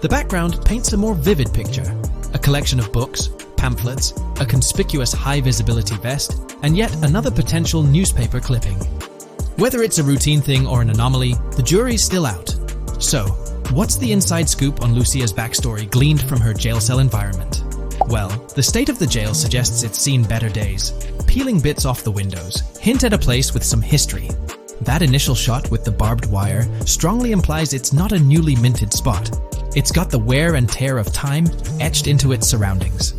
Speaker 1: The background paints a more vivid picture, a collection of books, pamphlets, a conspicuous high-visibility vest, and yet another potential newspaper clipping. Whether it's a routine thing or an anomaly, the jury's still out. So, what's the inside scoop on Lucia's backstory gleaned from her jail cell environment? Well, the state of the jail suggests it's seen better days. Peeling bits off the windows hint at a place with some history. That initial shot with the barbed wire strongly implies it's not a newly minted spot. It's got the wear and tear of time etched into its surroundings.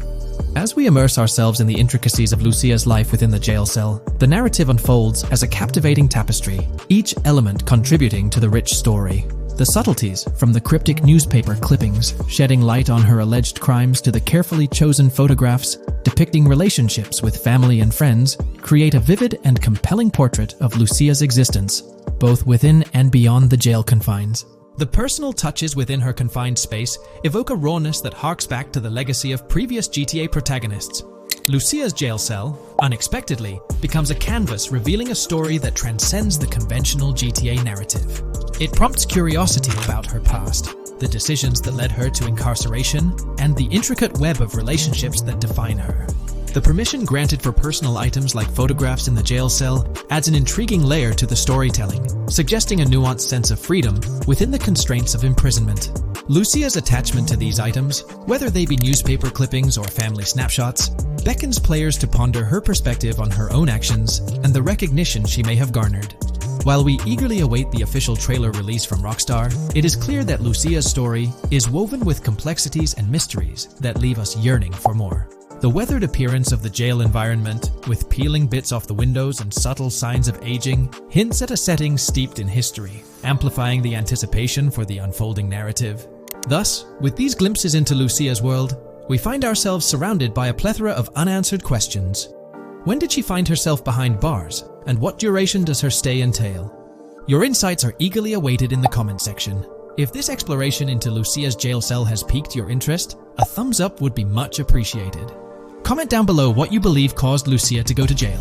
Speaker 1: As we immerse ourselves in the intricacies of Lucia's life within the jail cell, the narrative unfolds as a captivating tapestry, each element contributing to the rich story. The subtleties, from the cryptic newspaper clippings shedding light on her alleged crimes to the carefully chosen photographs depicting relationships with family and friends, create a vivid and compelling portrait of Lucia's existence, both within and beyond the jail confines. The personal touches within her confined space evoke a rawness that harks back to the legacy of previous GTA protagonists. Lucia's jail cell, unexpectedly, becomes a canvas revealing a story that transcends the conventional GTA narrative. It prompts curiosity about her past, the decisions that led her to incarceration, and the intricate web of relationships that define her. The permission granted for personal items like photographs in the jail cell adds an intriguing layer to the storytelling, suggesting a nuanced sense of freedom within the constraints of imprisonment. Lucia's attachment to these items, whether they be newspaper clippings or family snapshots, beckons players to ponder her perspective on her own actions and the recognition she may have garnered. While we eagerly await the official trailer release from Rockstar, it is clear that Lucia's story is woven with complexities and mysteries that leave us yearning for more. The weathered appearance of the jail environment, with peeling bits off the windows and subtle signs of aging, hints at a setting steeped in history, amplifying the anticipation for the unfolding narrative. Thus, with these glimpses into Lucia's world, we find ourselves surrounded by a plethora of unanswered questions. When did she find herself behind bars, and what duration does her stay entail? Your insights are eagerly awaited in the comment section. If this exploration into Lucia's jail cell has piqued your interest, a thumbs up would be much appreciated. Comment down below what you believe caused Lucia to go to jail.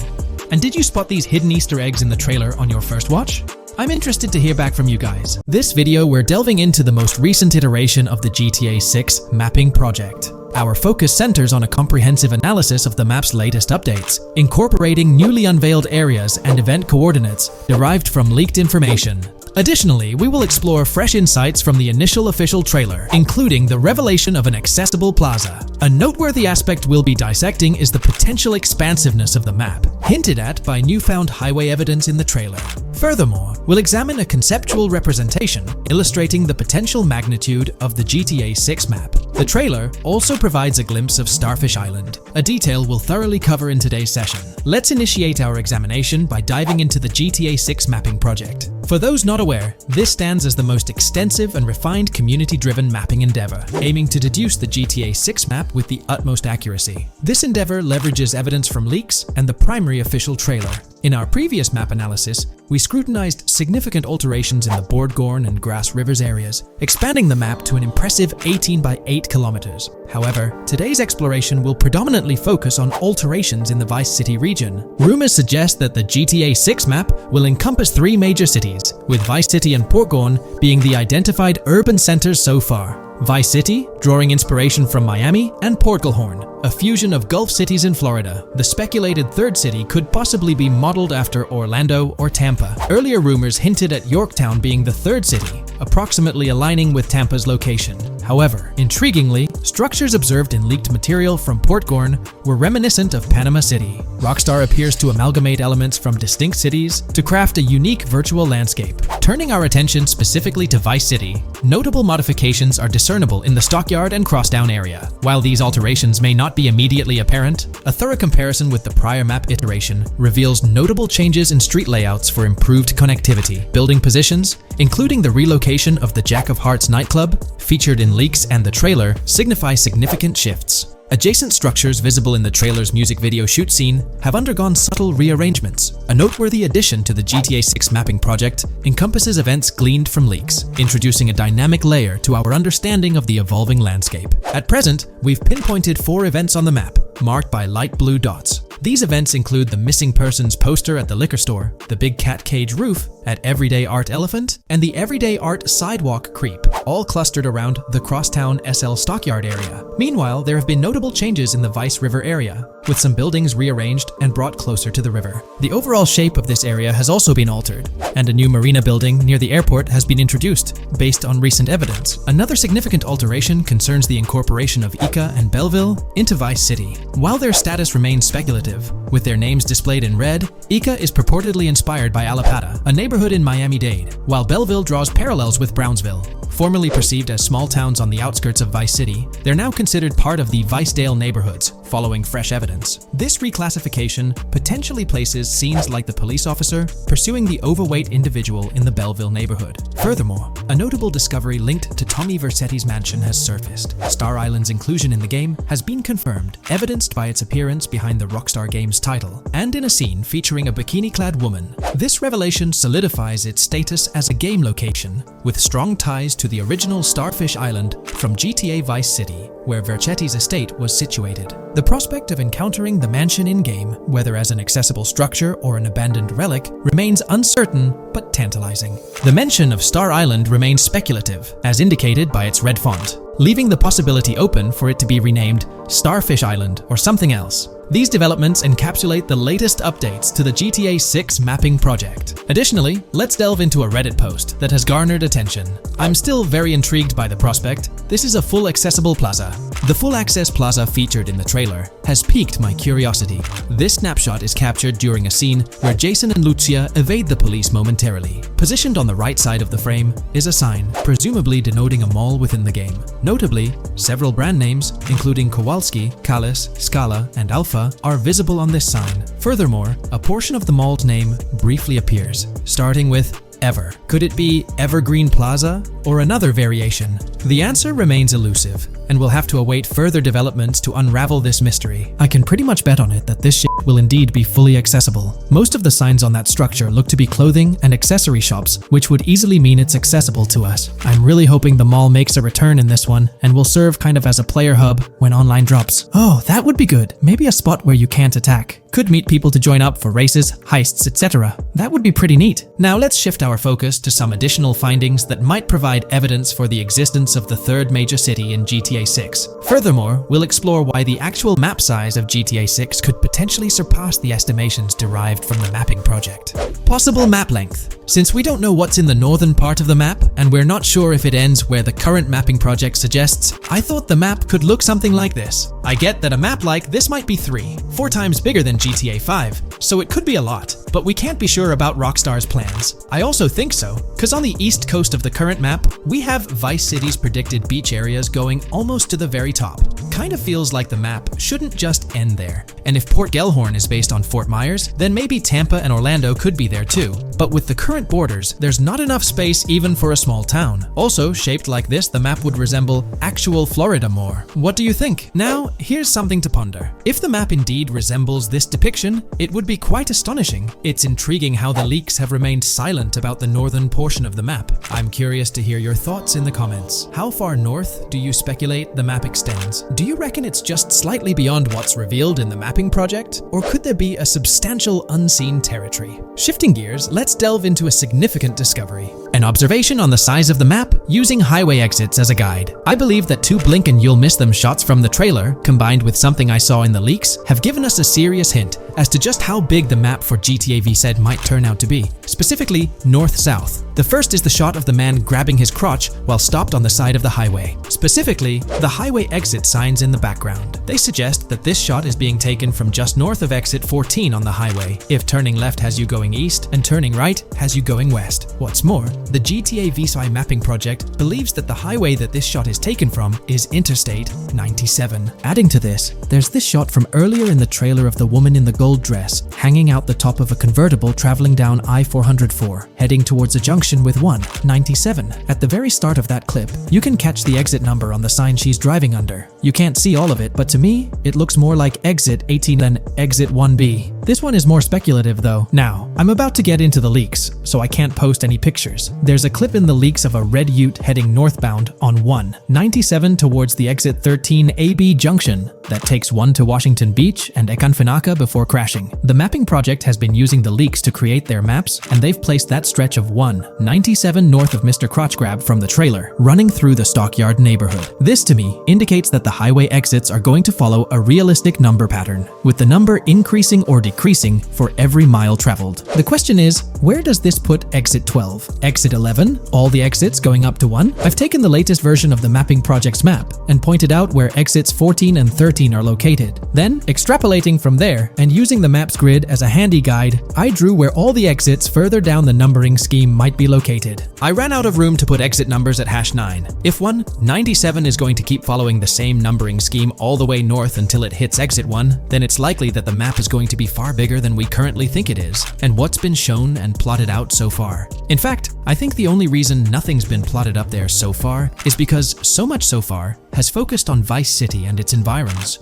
Speaker 1: And did you spot these hidden Easter eggs in the trailer on your first watch? I'm interested to hear back from you guys. This video, we're delving into the most recent iteration of the GTA 6 mapping project. Our focus centers on a comprehensive analysis of the map's latest updates, incorporating newly unveiled areas and event coordinates derived from leaked information. Additionally, we will explore fresh insights from the initial official trailer, including the revelation of an accessible plaza. A noteworthy aspect we'll be dissecting is the potential expansiveness of the map, hinted at by newfound highway evidence in the trailer. Furthermore, we'll examine a conceptual representation illustrating the potential magnitude of the GTA 6 map. The trailer also provides a glimpse of Starfish Island, a detail we'll thoroughly cover in today's session. Let's initiate our examination by diving into the GTA 6 mapping project. For those not aware, this stands as the most extensive and refined community-driven mapping endeavor, aiming to deduce the GTA 6 map with the utmost accuracy. This endeavor leverages evidence from leaks and the primary official trailer. In our previous map analysis, we scrutinized significant alterations in the Board Gorn and Grass Rivers areas, expanding the map to an impressive 18 by 8 kilometers. However, today's exploration will predominantly focus on alterations in the Vice City region. Rumors suggest that the GTA 6 map will encompass 3 major cities, with Vice City and Port Gorn being the identified urban centers so far. Vice City, drawing inspiration from Miami, and Port Gorn, a fusion of Gulf cities in Florida. The speculated third city could possibly be modeled after Orlando or Tampa. Earlier rumors hinted at Yorktown being the third city, approximately aligning with Tampa's location. However, intriguingly, structures observed in leaked material from Port Gorn were reminiscent of Panama City. Rockstar appears to amalgamate elements from distinct cities to craft a unique virtual landscape. Turning our attention specifically to Vice City, notable modifications are discernible in the Stockyard and Crosstown area. While these alterations may not be immediately apparent, a thorough comparison with the prior map iteration reveals notable changes in street layouts for improved connectivity, building positions, including the relocation of the Jack of Hearts nightclub, featured in leaks and the trailer, signify significant shifts. Adjacent structures visible in the trailer's music video shoot scene have undergone subtle rearrangements. A noteworthy addition to the GTA 6 mapping project encompasses events gleaned from leaks, introducing a dynamic layer to our understanding of the evolving landscape. At present, we've pinpointed 4 events on the map, marked by light blue dots. These events include the missing persons poster at the liquor store, the big cat cage roof at Everyday Art Elephant, and the Everyday Art Sidewalk Creep, all clustered around the Crosstown SL Stockyard area. Meanwhile, there have been notable changes in the Vice River area, with some buildings rearranged and brought closer to the river. The overall shape of this area has also been altered, and a new marina building near the airport has been introduced, based on recent evidence. Another significant alteration concerns the incorporation of Ica and Belleville into Vice City. While their status remains speculative, with their names displayed in red, Ica is purportedly inspired by Alapata, a neighborhood in Miami-Dade, while Belleville draws parallels with Brownsville. Formerly perceived as small towns on the outskirts of Vice City, they're now considered part of the Vicedale neighborhoods, following fresh evidence. This reclassification potentially places scenes like the police officer pursuing the overweight individual in the Belleville neighborhood. Furthermore, a notable discovery linked to Tommy Vercetti's mansion has surfaced. Star Island's inclusion in the game has been confirmed, evidenced by its appearance behind the Rockstar game's title, and in a scene featuring a bikini-clad woman. This revelation solidifies its status as a game location, with strong ties to the original Starfish Island from GTA Vice City, where Vercetti's estate was situated. The prospect of encountering the mansion in-game, whether as an accessible structure or an abandoned relic, remains uncertain but tantalizing. The mention of Star Island remains speculative, as indicated by its red font, leaving the possibility open for it to be renamed Starfish Island or something else. These developments encapsulate the latest updates to the GTA 6 mapping project. Additionally, let's delve into a Reddit post that has garnered attention. I'm still very intrigued by the prospect. This is a full accessible plaza. The full access plaza featured in the trailer has piqued my curiosity. This snapshot is captured during a scene where Jason and Lucia evade the police momentarily. Positioned on the right side of the frame is a sign, presumably denoting a mall within the game. Notably, several brand names, including Kowalski, Callis, Scala, and Alpha, are visible on this sign. Furthermore, a portion of the mall's name briefly appears, starting with Ever. Could it be Evergreen Plaza or another variation? The answer remains elusive, and we'll have to await further developments to unravel this mystery. I can pretty much bet on it that this shit will indeed be fully accessible. Most of the signs on that structure look to be clothing and accessory shops, which would easily mean it's accessible to us. I'm really hoping the mall makes a return in this one and will serve kind of as a player hub when online drops. Oh, that would be good. Maybe a spot where you can't attack. Could meet people to join up for races, heists, etc. That would be pretty neat. Now let's shift our focus to some additional findings that might provide evidence for the existence of the third major city in GTA 6. Furthermore, we'll explore why the actual map size of GTA 6 could potentially surpass the estimations derived from the mapping project. Possible map length. Since we don't know what's in the northern part of the map, and we're not sure if it ends where the current mapping project suggests, I thought the map could look something like this. I get that a map like this might be 4 times bigger than GTA 5, so it could be a lot, but we can't be sure about Rockstar's plans. I also think so, because on the east coast of the current map, we have Vice City's predicted beach areas going almost to the very top. Kind of feels like the map shouldn't just end there, And if Port Gellhorn is based on Fort Myers, then maybe Tampa and Orlando could be there too. But with the current borders, there's not enough space even for a small town. Also, shaped like this, the map would resemble actual Florida more. What do you think? Now, here's something to ponder. If the map indeed resembles this depiction, it would be quite astonishing. It's intriguing how the leaks have remained silent about the northern portion of the map. I'm curious to hear your thoughts in the comments. How far north do you speculate the map extends? Do you reckon it's just slightly beyond what's revealed in the mapping project? Or could there be a substantial unseen territory? Shifting gears, let's delve into a significant discovery. An observation on the size of the map using highway exits as a guide. I believe that 2 blink and you'll miss them shots from the trailer, combined with something I saw in the leaks, have given us a serious hint as to just how big the map for GTA V might turn out to be. Specifically, north-south. The first is the shot of the man grabbing his crotch while stopped on the side of the highway. Specifically, the highway exit signs in the background. They suggest that this shot is being taken from just north of exit 14 on the highway, if turning left has you going east and turning right has you going west. What's more, the GTA V mapping project believes that the highway that this shot is taken from is Interstate 97. Adding to this, there's this shot from earlier in the trailer of the woman in the gold dress hanging out the top of a convertible traveling down I-404, heading towards a junction with 197. At the very start of that clip, you can catch the exit number on the sign she's driving under. You can't see all of it, but to me, it looks more like exit 18 than exit 1B. This one is more speculative though. Now, I'm about to get into the leaks, so I can't post any pictures. There's a clip in the leaks of a red ute heading northbound on 197 towards the exit 13 AB junction that takes 1 to Washington Beach and Ekanfinaka before crashing. The mapping project has been using the leaks to create their maps, and they've placed that stretch of 197 north of Mr. Crotch Grab from the trailer, running through the Stockyard neighborhood. This to me indicates that the highway exits are going to follow a realistic number pattern, with the number increasing or decreasing for every mile traveled. The question is, where does this put exit 12? Exit 11? All the exits going up to 1? I've taken the latest version of the mapping project's map and pointed out where exits 14 and 13 are located. Then, extrapolating from there and using the map's grid as a handy guide, I drew where all the exits further down the numbering scheme might be located. I ran out of room to put exit numbers at #9. If 197 is going to keep following the same numbering scheme all the way north until it hits exit 1, then it's likely that the map is going to be far bigger than we currently think it is, and what's been shown and plotted out so far. In fact, I think the only reason nothing's been plotted up there so far is because so much so far has focused on Vice City and its environs.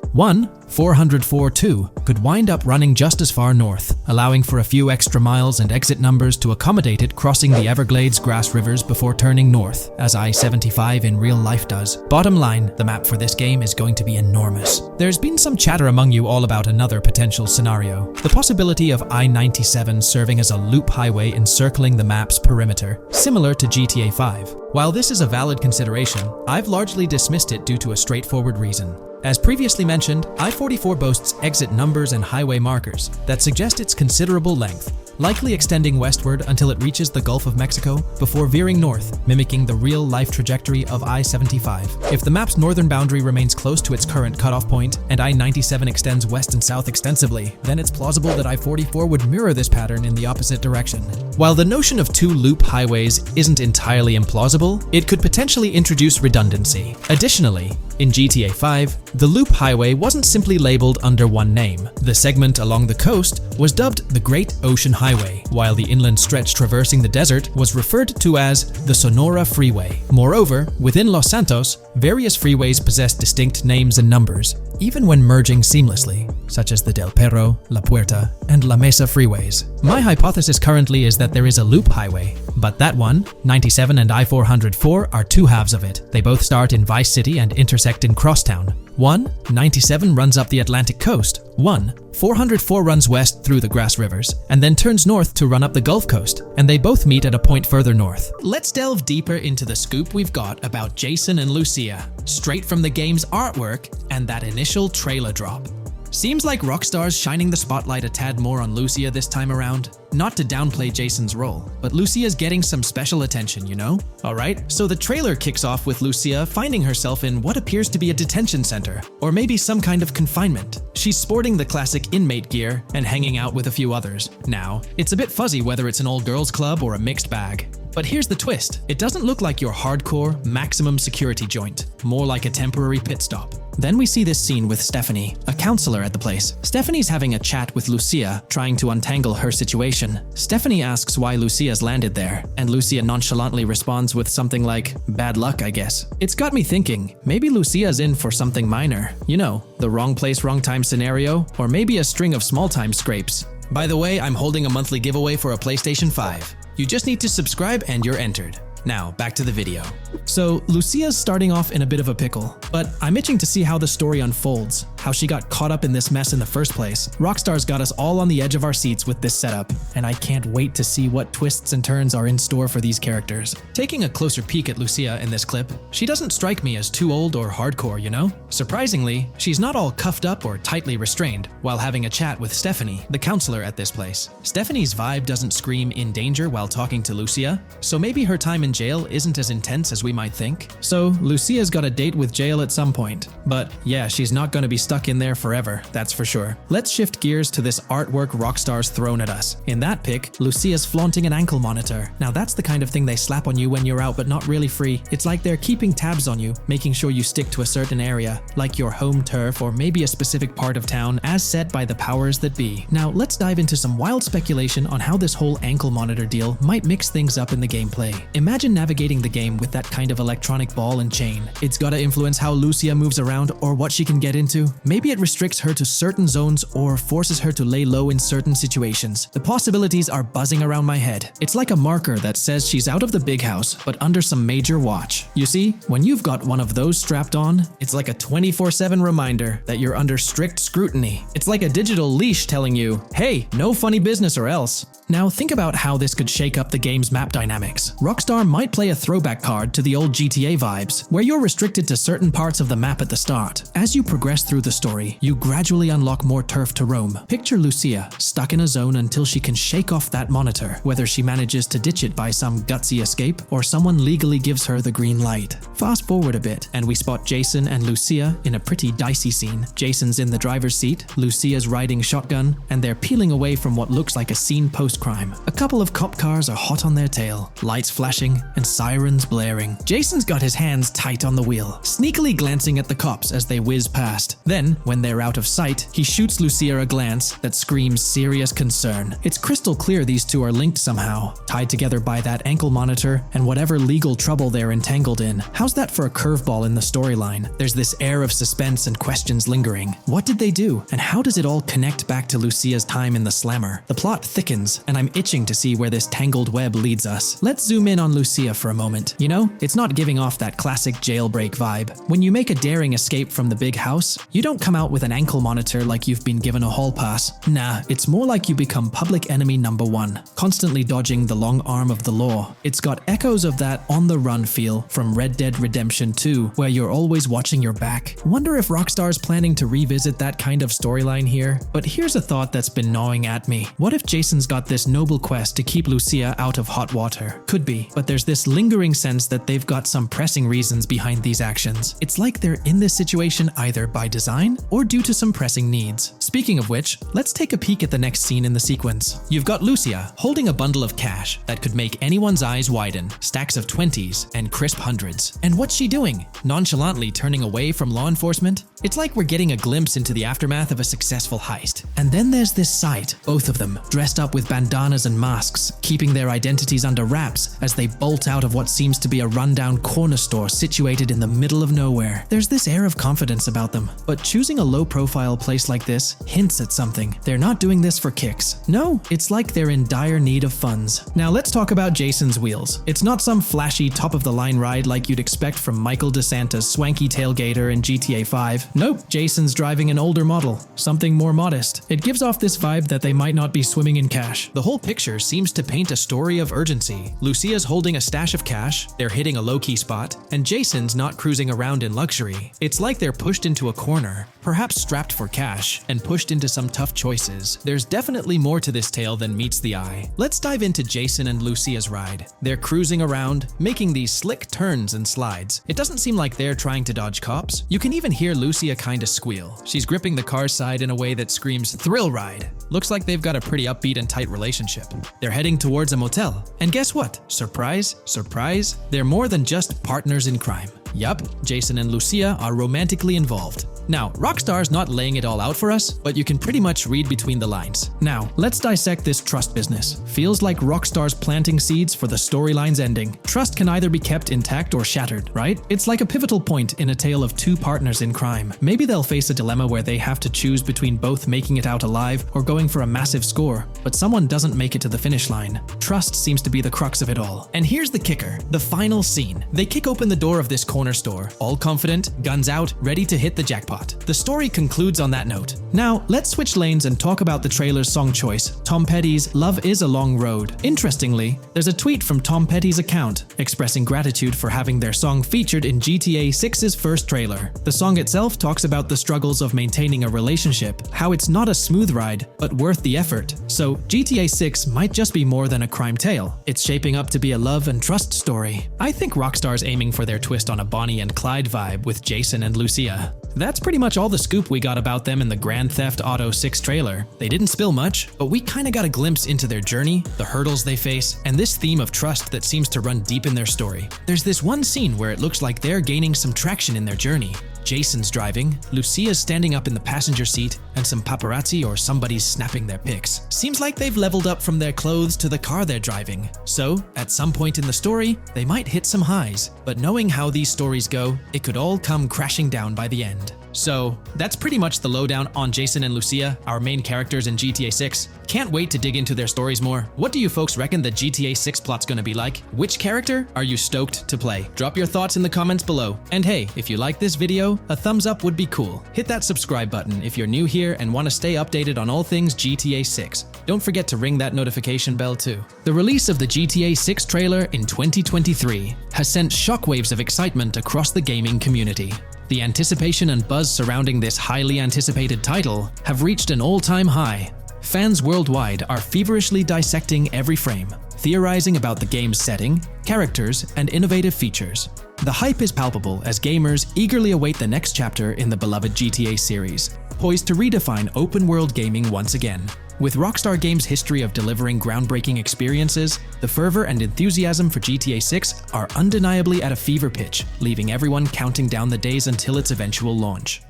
Speaker 1: 404-2 could wind up running just as far north, allowing for a few extra miles and exit numbers to accommodate it crossing the Everglades grass rivers before turning north, as I-75 in real life does. Bottom line, the map for this game is going to be enormous. There's been some chatter among you all about another potential scenario, the possibility of I-97 serving as a loop highway encircling the map's perimeter, similar to GTA 5. While this is a valid consideration, I've largely dismissed it due to a straightforward reason. As previously mentioned, I-44 boasts exit numbers and highway markers that suggest its considerable length, likely extending westward until it reaches the Gulf of Mexico before veering north, mimicking the real-life trajectory of I-75. If the map's northern boundary remains close to its current cutoff point, and I-97 extends west and south extensively, then it's plausible that I-44 would mirror this pattern in the opposite direction. While the notion of 2 loop highways isn't entirely implausible, it could potentially introduce redundancy. Additionally, in GTA 5, the loop highway wasn't simply labeled under one name. The segment along the coast was dubbed the Great Ocean Highway, while the inland stretch traversing the desert was referred to as the Sonora Freeway. Moreover, within Los Santos, various freeways possess distinct names and numbers, even when merging seamlessly, such as the Del Perro, La Puerta, and La Mesa freeways. My hypothesis currently is that there is a loop highway, but that one, 97 and I-404, are 2 halves of it. They both start in Vice City and intersect in Crosstown. 197 runs up the Atlantic coast. 404 runs west through the Grass Rivers, and then turns north to run up the Gulf Coast, and they both meet at a point further north. Let's delve deeper into the scoop we've got about Jason and Lucia, straight from the game's artwork and that initial trailer drop. Seems like Rockstar's shining the spotlight a tad more on Lucia this time around. Not to downplay Jason's role, but Lucia's getting some special attention, you know? Alright, so the trailer kicks off with Lucia finding herself in what appears to be a detention center, or maybe some kind of confinement. She's sporting the classic inmate gear and hanging out with a few others. Now, it's a bit fuzzy whether it's an all girls club or a mixed bag. But here's the twist. It doesn't look like your hardcore, maximum security joint, more like a temporary pit stop. Then we see this scene with Stephanie, a counselor at the place. Stephanie's having a chat with Lucia, trying to untangle her situation. Stephanie asks why Lucia's landed there, and Lucia nonchalantly responds with something like, "Bad luck, I guess." It's got me thinking, maybe Lucia's in for something minor. You know, the wrong place, wrong time scenario, or maybe a string of small-time scrapes. By the way, I'm holding a monthly giveaway for a PlayStation 5. You just need to subscribe and you're entered. Now, back to the video. So, Lucia's starting off in a bit of a pickle, but I'm itching to see how the story unfolds, how she got caught up in this mess in the first place. Rockstar's got us all on the edge of our seats with this setup, and I can't wait to see what twists and turns are in store for these characters. Taking a closer peek at Lucia in this clip, she doesn't strike me as too old or hardcore, you know? Surprisingly, she's not all cuffed up or tightly restrained while having a chat with Stephanie, the counselor at this place. Stephanie's vibe doesn't scream in danger while talking to Lucia, so maybe her time in jail isn't as intense as we might think. So, Lucia's got a date with jail at some point. But yeah, she's not gonna be stuck in there forever, that's for sure. Let's shift gears to this artwork Rockstar's thrown at us. In that pic, Lucia's flaunting an ankle monitor. Now that's the kind of thing they slap on you when you're out but not really free. It's like they're keeping tabs on you, making sure you stick to a certain area, like your home turf or maybe a specific part of town as set by the powers that be. Now let's dive into some wild speculation on how this whole ankle monitor deal might mix things up in the gameplay. Imagine navigating the game with that kind of electronic ball and chain. It's gotta influence how Lucia moves around or what she can get into. Maybe it restricts her to certain zones or forces her to lay low in certain situations. The possibilities are buzzing around my head. It's like a marker that says she's out of the big house, but under some major watch. You see, when you've got one of those strapped on, it's like a 24/7 reminder that you're under strict scrutiny. It's like a digital leash telling you, hey, no funny business or else. Now think about how this could shake up the game's map dynamics. Rockstar might play a throwback card to the old GTA vibes, where you're restricted to certain parts of the map at the start. As you progress through the story, you gradually unlock more turf to roam. Picture Lucia, stuck in a zone until she can shake off that monitor, whether she manages to ditch it by some gutsy escape, or someone legally gives her the green light. Fast forward a bit, and we spot Jason and Lucia in a pretty dicey scene. Jason's in the driver's seat, Lucia's riding shotgun, and they're peeling away from what looks like a scene post-crime. A couple of cop cars are hot on their tail, lights flashing, and sirens blaring. Jason's got his hands tight on the wheel, sneakily glancing at the cops as they whiz past. Then, when they're out of sight, he shoots Lucia a glance that screams serious concern. It's crystal clear these two are linked somehow, tied together by that ankle monitor and whatever legal trouble they're entangled in. How's that for a curveball in the storyline? There's this air of suspense and questions lingering. What did they do? And how does it all connect back to Lucia's time in the slammer? The plot thickens, and I'm itching to see where this tangled web leads us. Let's zoom in on Lucia for a moment. You know, it's not giving off that classic jailbreak vibe. When you make a daring escape from the big house, you don't come out with an ankle monitor like you've been given a hall pass. Nah, it's more like you become public enemy number one, constantly dodging the long arm of the law. It's got echoes of that on-the-run feel from Red Dead Redemption 2, where you're always watching your back. Wonder if Rockstar's planning to revisit that kind of storyline here? But here's a thought that's been gnawing at me. What if Jason's got this noble quest to keep Lucia out of hot water? Could be, but there's this lingering sense that they've got some pressing reasons behind these actions. It's like they're in this situation either by design or due to some pressing needs. Speaking of which, let's take a peek at the next scene in the sequence. You've got Lucia holding a bundle of cash that could make anyone's eyes widen, stacks of 20s and crisp hundreds. And what's she doing? Nonchalantly turning away from law enforcement? It's like we're getting a glimpse into the aftermath of a successful heist. And then there's this sight, both of them, dressed up with bandanas and masks, keeping their identities under wraps as they bolt out of what seems to be a rundown corner store situated in the middle of nowhere. There's this air of confidence about them, but choosing a low-profile place like this hints at something. They're not doing this for kicks. No, it's like they're in dire need of funds. Now let's talk about Jason's wheels. It's not some flashy top-of-the-line ride like you'd expect from Michael DeSanta's swanky tailgater in GTA 5. Nope, Jason's driving an older model, something more modest. It gives off this vibe that they might not be swimming in cash. The whole picture seems to paint a story of urgency. Lucia's holding a stash of cash, they're hitting a low-key spot, and Jason's not cruising around in luxury. It's like they're pushed into a corner, perhaps strapped for cash, and pushed into some tough choices. There's definitely more to this tale than meets the eye. Let's dive into Jason and Lucia's ride. They're cruising around, making these slick turns and slides. It doesn't seem like they're trying to dodge cops. You can even hear Lucia kinda squeal. She's gripping the car's side in a way that screams thrill ride. Looks like they've got a pretty upbeat and tight relationship. They're heading towards a motel. And guess what? Surprise, surprise, they're more than just partners in crime. Yup, Jason and Lucia are romantically involved. Now, Rockstar's not laying it all out for us, but you can pretty much read between the lines. Now, let's dissect this trust business. Feels like Rockstar's planting seeds for the storyline's ending. Trust can either be kept intact or shattered, right? It's like a pivotal point in a tale of two partners in crime. Maybe they'll face a dilemma where they have to choose between both making it out alive or going for a massive score, but someone doesn't make it to the finish line. Trust seems to be the crux of it all. And here's the kicker, the final scene. They kick open the door of this corner store, all confident, guns out, ready to hit the jackpot. The story concludes on that note. Now, let's switch lanes and talk about the trailer's song choice, Tom Petty's Love Is a Long Road. Interestingly, there's a tweet from Tom Petty's account expressing gratitude for having their song featured in GTA 6's first trailer. The song itself talks about the struggles of maintaining a relationship, how it's not a smooth ride, but worth the effort. So, GTA 6 might just be more than a crime tale. It's shaping up to be a love and trust story. I think Rockstar's aiming for their twist on a Bonnie and Clyde vibe with Jason and Lucia. That's pretty much all the scoop we got about them in the Grand Theft Auto 6 trailer. They didn't spill much, but we kinda got a glimpse into their journey, the hurdles they face, and this theme of trust that seems to run deep in their story. There's this one scene where it looks like they're gaining some traction in their journey. Jason's driving, Lucia's standing up in the passenger seat, and some paparazzi or somebody's snapping their pics. Seems like they've leveled up from their clothes to the car they're driving. So, at some point in the story, they might hit some highs. But knowing how these stories go, it could all come crashing down by the end. So, that's pretty much the lowdown on Jason and Lucia, our main characters in GTA 6. Can't wait to dig into their stories more. What do you folks reckon the GTA 6 plot's gonna be like? Which character are you stoked to play? Drop your thoughts in the comments below. And hey, if you like this video, a thumbs up would be cool. Hit that subscribe button if you're new here and want to stay updated on all things GTA 6. Don't forget to ring that notification bell too. The release of the GTA 6 trailer in 2023 has sent shockwaves of excitement across the gaming community. The anticipation and buzz surrounding this highly anticipated title have reached an all-time high. Fans worldwide are feverishly dissecting every frame, theorizing about the game's setting, characters, and innovative features. The hype is palpable as gamers eagerly await the next chapter in the beloved GTA series, poised to redefine open-world gaming once again. With Rockstar Games' history of delivering groundbreaking experiences, the fervor and enthusiasm for GTA 6 are undeniably at a fever pitch, leaving everyone counting down the days until its eventual launch.